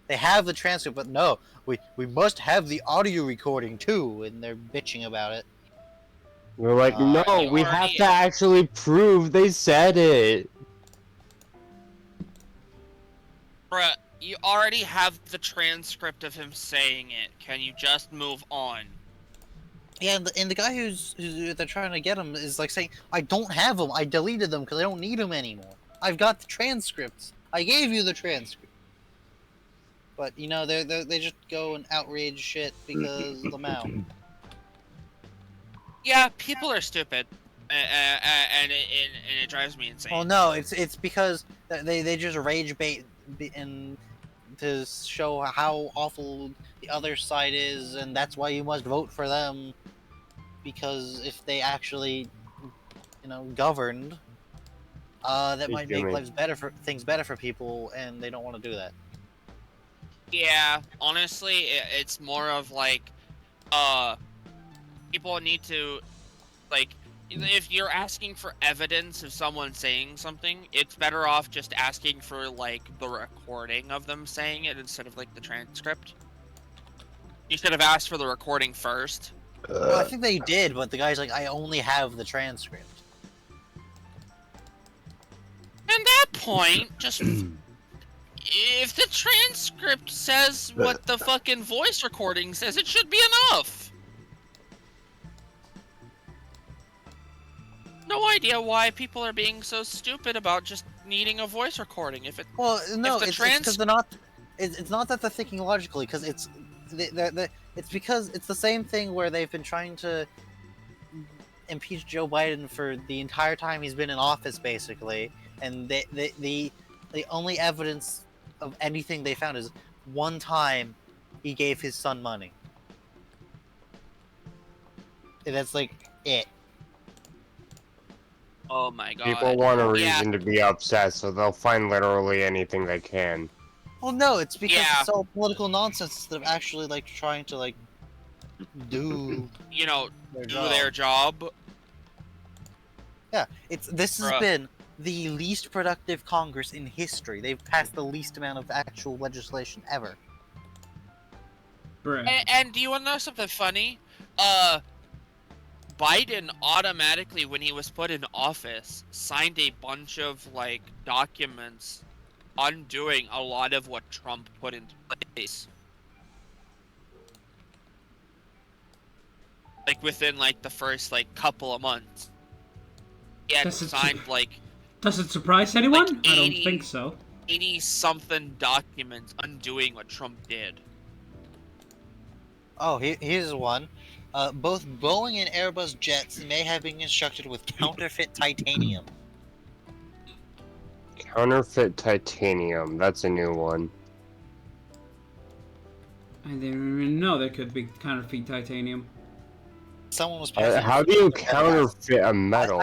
They have the transcript, but no, we must have the audio recording too, and they're bitching about it. We're like, no, you we have already- to actually prove they said it. Bruh, you already have the transcript of him saying it. Can you just move on? Yeah, and the guy who's they're trying to get him is like saying, I don't have them, I deleted them because I don't need them anymore. I've got the transcripts. I gave you the transcript. But they just go and outrage shit because of the mouth. Yeah, people are stupid, and it drives me insane. Well, no, it's because they just rage bait and to show how awful the other side is, and that's why you must vote for them. Because if they actually, governed, that Hey, might make Jimmy. things better for people, and they don't want to do that. Yeah, honestly, it's more of like, people need to, like, if you're asking for evidence of someone saying something, it's better off just asking for, like, the recording of them saying it instead of, like, the transcript. You should have asked for the recording first. Well, I think they did, but the guy's like, I only have the transcript. At that point, just... if the transcript says what the fucking voice recording says, it should be enough! No idea why people are being so stupid about just needing a voice recording. If it, Well, no, the it's because they're not. It's not that they're thinking logically, because it's it's because it's the same thing where they've been trying to impeach Joe Biden for the entire time he's been in office, basically, and the only evidence of anything they found is one time he gave his son money. And that's like it. oh my god. People want a Yeah. reason to be upset, so they'll find literally anything they can. Well, no, it's because Yeah. it's all political nonsense instead of actually trying to do their Do job. their job. Yeah, this has Bruh. been the least productive Congress in history. They've passed the least amount of actual legislation ever. Bruh. And do you want to know something funny? Biden automatically, when he was put in office, signed a bunch of documents undoing a lot of what Trump put into place. Within the first couple of months. He had Does it- signed Does it surprise anyone? I don't 80 think so. 80 something documents undoing what Trump did. Oh, here's one. Both Boeing and Airbus jets may have been constructed with counterfeit titanium. Counterfeit titanium. That's a new one. I didn't even know there could be counterfeit titanium. Someone was passing. How do you cheaper metal counterfeit a metal?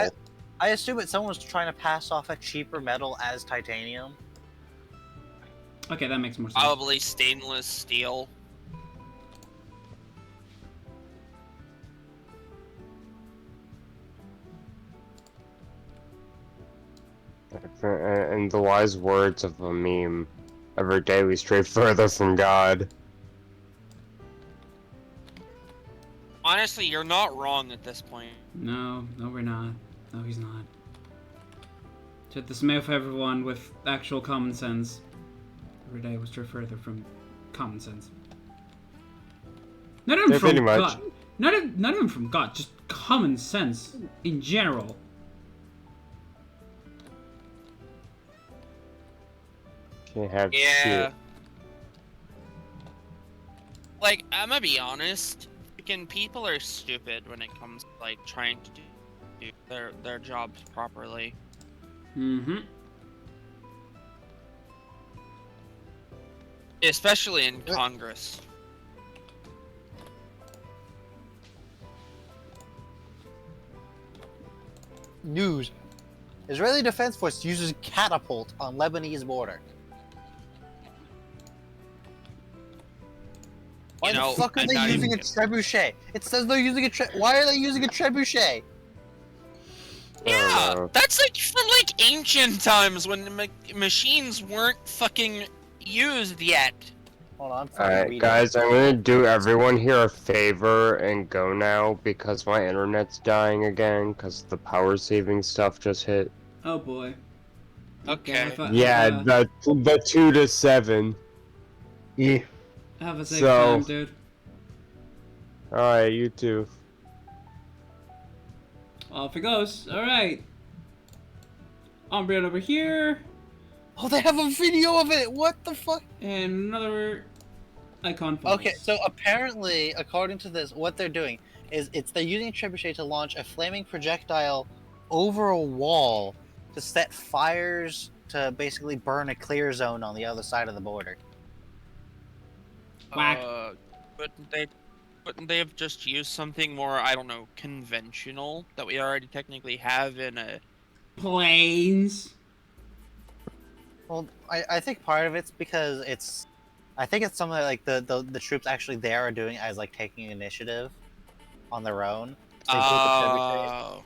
I assume that someone was trying to pass off a cheaper metal as titanium. Okay, that makes more sense. Probably stainless steel. In the wise words of a meme, every day we stray further from God. Honestly, you're not wrong at this point. No, we're not. No, he's not. To the dismay of everyone with actual common sense, every day was further from common sense. Not even Yeah, from pretty much. God. Not even from God. Just common sense in general. Can't have Yeah. shit. Like, I'm gonna be honest. Freaking people are stupid when it comes to, like, trying to do their jobs properly. Mm-hmm. Especially in Congress. News. Israeli Defense Force uses catapult on Lebanese border. Why You know, the fuck are I'm they not using a even- trebuchet? It says they're using a Why are they using a trebuchet? Yeah, that's like from like ancient times when machines weren't fucking used yet. Hold on, I'm fucking Alright, reading. guys, I'm gonna do everyone here a favor and go now because my internet's dying again because the power saving stuff just hit. Oh boy. Okay. Yeah, the 2 to 7. Yeah. Have a safe So- time, dude. Alright, you too. Off it goes. Alright. Umbreon over here. Oh, they have a video of it. What the fuck? And another icon falls. Okay, so apparently, according to this, what they're doing is they're using a trebuchet to launch a flaming projectile over a wall to set fires to basically burn a clear zone on the other side of the border. Whack. Wouldn't they have just used something more, I don't know, conventional that we already technically have in a... Planes. Well, I think part of it's because I think it's something like the troops actually there are doing as like taking initiative on their own. So they built the trebuchet Oh.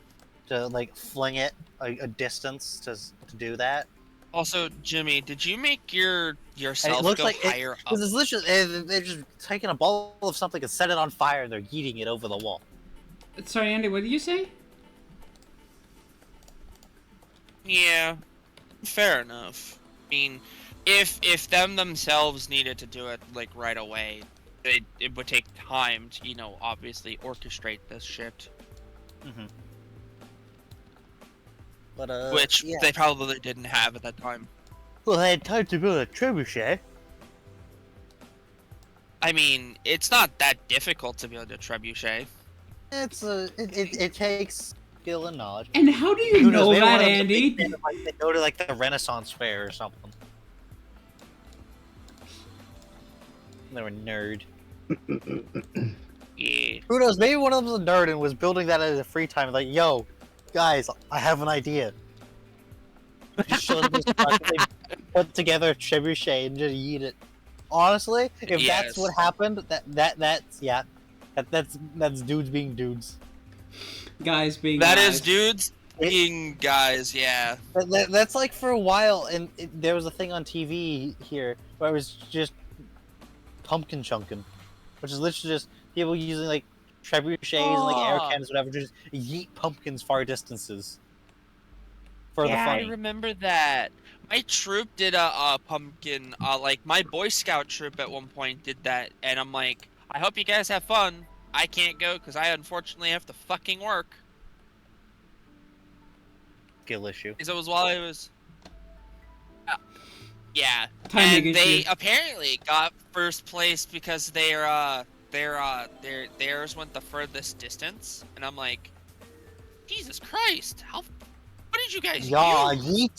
to like fling it a distance to do that. Also, Jimmy, did you make yourself looks go like it- higher up? Because it's literally they're just taking a ball of something and set it on fire and they're yeeting it over the wall. Sorry, Andy, what did you say? Yeah, fair enough. I mean, if them themselves needed to do it like right away, it would take time to, you know, obviously orchestrate this shit, Mm-hmm. But which yeah. they probably didn't have at that time. Well, they had time to build a trebuchet. I mean, it's not that difficult to build a trebuchet. It takes skill and knowledge. And how do you Who knows, know maybe one that, of them's a Andy? big fan of, like, they go to like the Renaissance fair or something. They're a nerd. Yeah. Who knows? Maybe one of them's a nerd and was building that at his free time. Like, yo, guys, I have an idea. Just shows them his truck, they put together a trebuchet and just eat it. Honestly, if that's Yes. what happened, that's dudes being dudes. Guys being That guys. is dudes being guys, yeah. That's like for a while, and there was a thing on TV here where it was just pumpkin chunking, which is literally just people using like trebuchets and like air Oh. cannons, whatever, just yeet pumpkins far distances. For Yeah, the I funny. remember that. My troop did a pumpkin, like my Boy Scout troop at one point did that, and I'm like, I hope you guys have fun. I can't go because I unfortunately have to fucking work. Skill issue. Because it was while I was... Yeah. Timing And they issue. apparently got first place because they theirs went the furthest distance, and I'm like, Jesus Christ, what did you guys Yeah, use?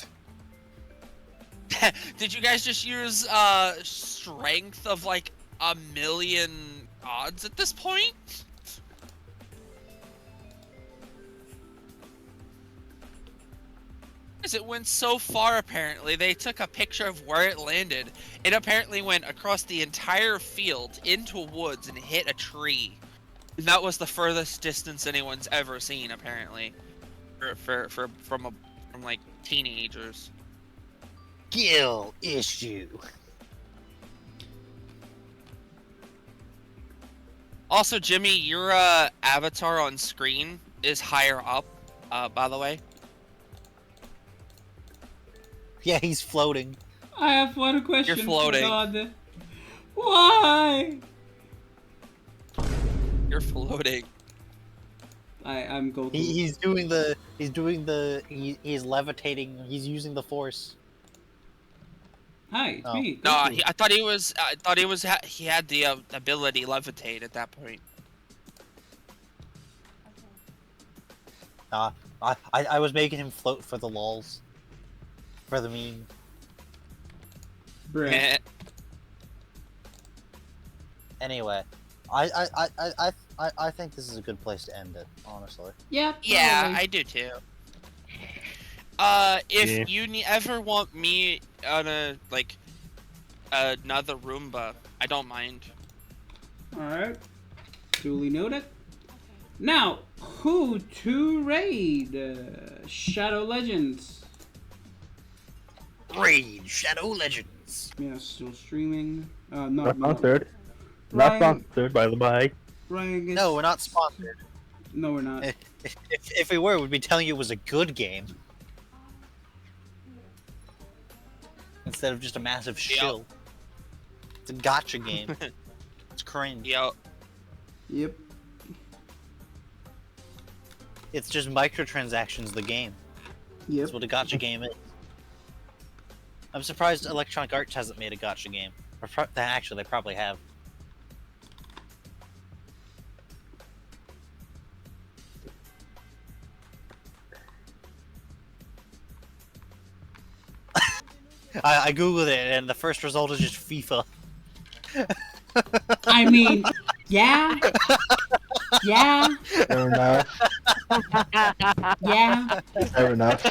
yeet. Did you guys just use strength of like 1,000,000 odds at this point? Because it went so far, apparently. They took a picture of where it landed. It apparently went across the entire field into woods and hit a tree. And that was the furthest distance anyone's ever seen, apparently. From like teenagers. Skill issue. Also, Jimmy, your avatar on screen is higher up, by the way. Yeah, he's floating. I have one question. You're floating. God. Why? You're floating. I'm Goku. He's levitating. He's using the force. Hi, it's Oh. me. No, Goku. I thought he had the ability levitate at that point. I was making him float for the lulz. For the meme. Bruh. Anyway, I think this is a good place to end it, honestly. Yeah. Yeah, probably. I do too. If you ever want me on another Roomba, I don't mind. Alright. Duly noted. Now, who to raid? Shadow Legends. Raid Shadow Legends. Yeah, still streaming. Not Not sponsored. Not Ryan, sponsored, by the by. Ryan gets... No, we're not sponsored. No, we're not. If we were, we'd be telling you it was a good game. Instead of just a massive shill. It's a gotcha game. It's cringe. Yo, Yep. It's just microtransactions, the game. Yep. That's what a gotcha game is. I'm surprised Electronic Arts hasn't made a gotcha game. Or actually, they probably have. I googled it, and the first result is just FIFA. I mean, yeah. Yeah. Fair enough. Yeah. Fair enough.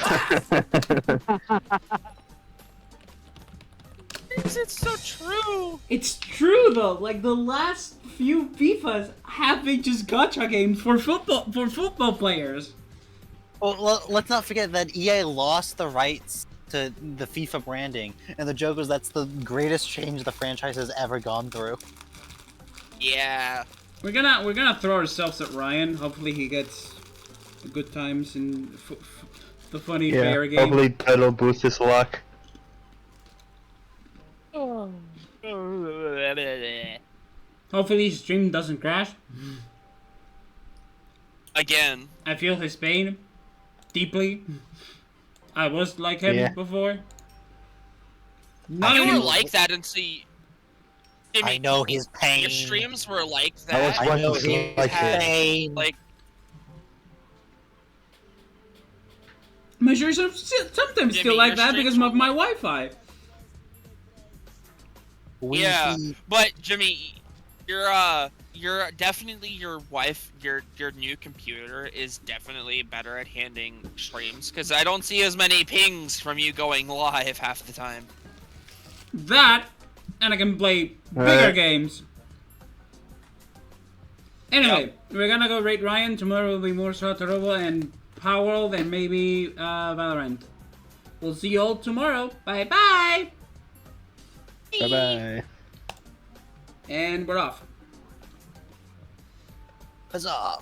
it's so true. It's true though. Like the last few FIFAs have been just gacha games for football players. Well, let's not forget that EA lost the rights to the FIFA branding, and the joke was that's the greatest change the franchise has ever gone through. Yeah. We're gonna throw ourselves at Ryan. Hopefully he gets the good times in the funny Yeah, fair game. probably that'll boost his luck. Hopefully his stream doesn't crash. Again. I feel his pain deeply. I was like him Yeah. before. Not You were anymore. like that and see. Jimmy, I know his pain. your streams were like I was that. I know once his like it. pain. Like, My streams are sometimes Jimmy, still like your that streams because of were my Wi-Fi. yeah, Weezy. but Jimmy, you're definitely your wife. Your new computer is definitely better at handling streams because I don't see as many pings from you going live half the time. That, and I can play bigger Alright. games. Anyway, we're gonna go rate Ryan. Tomorrow will be more Sotorobo and Power World and maybe Valorant. We'll see you all tomorrow. Bye bye! Bye bye. And we're off. Huzzah!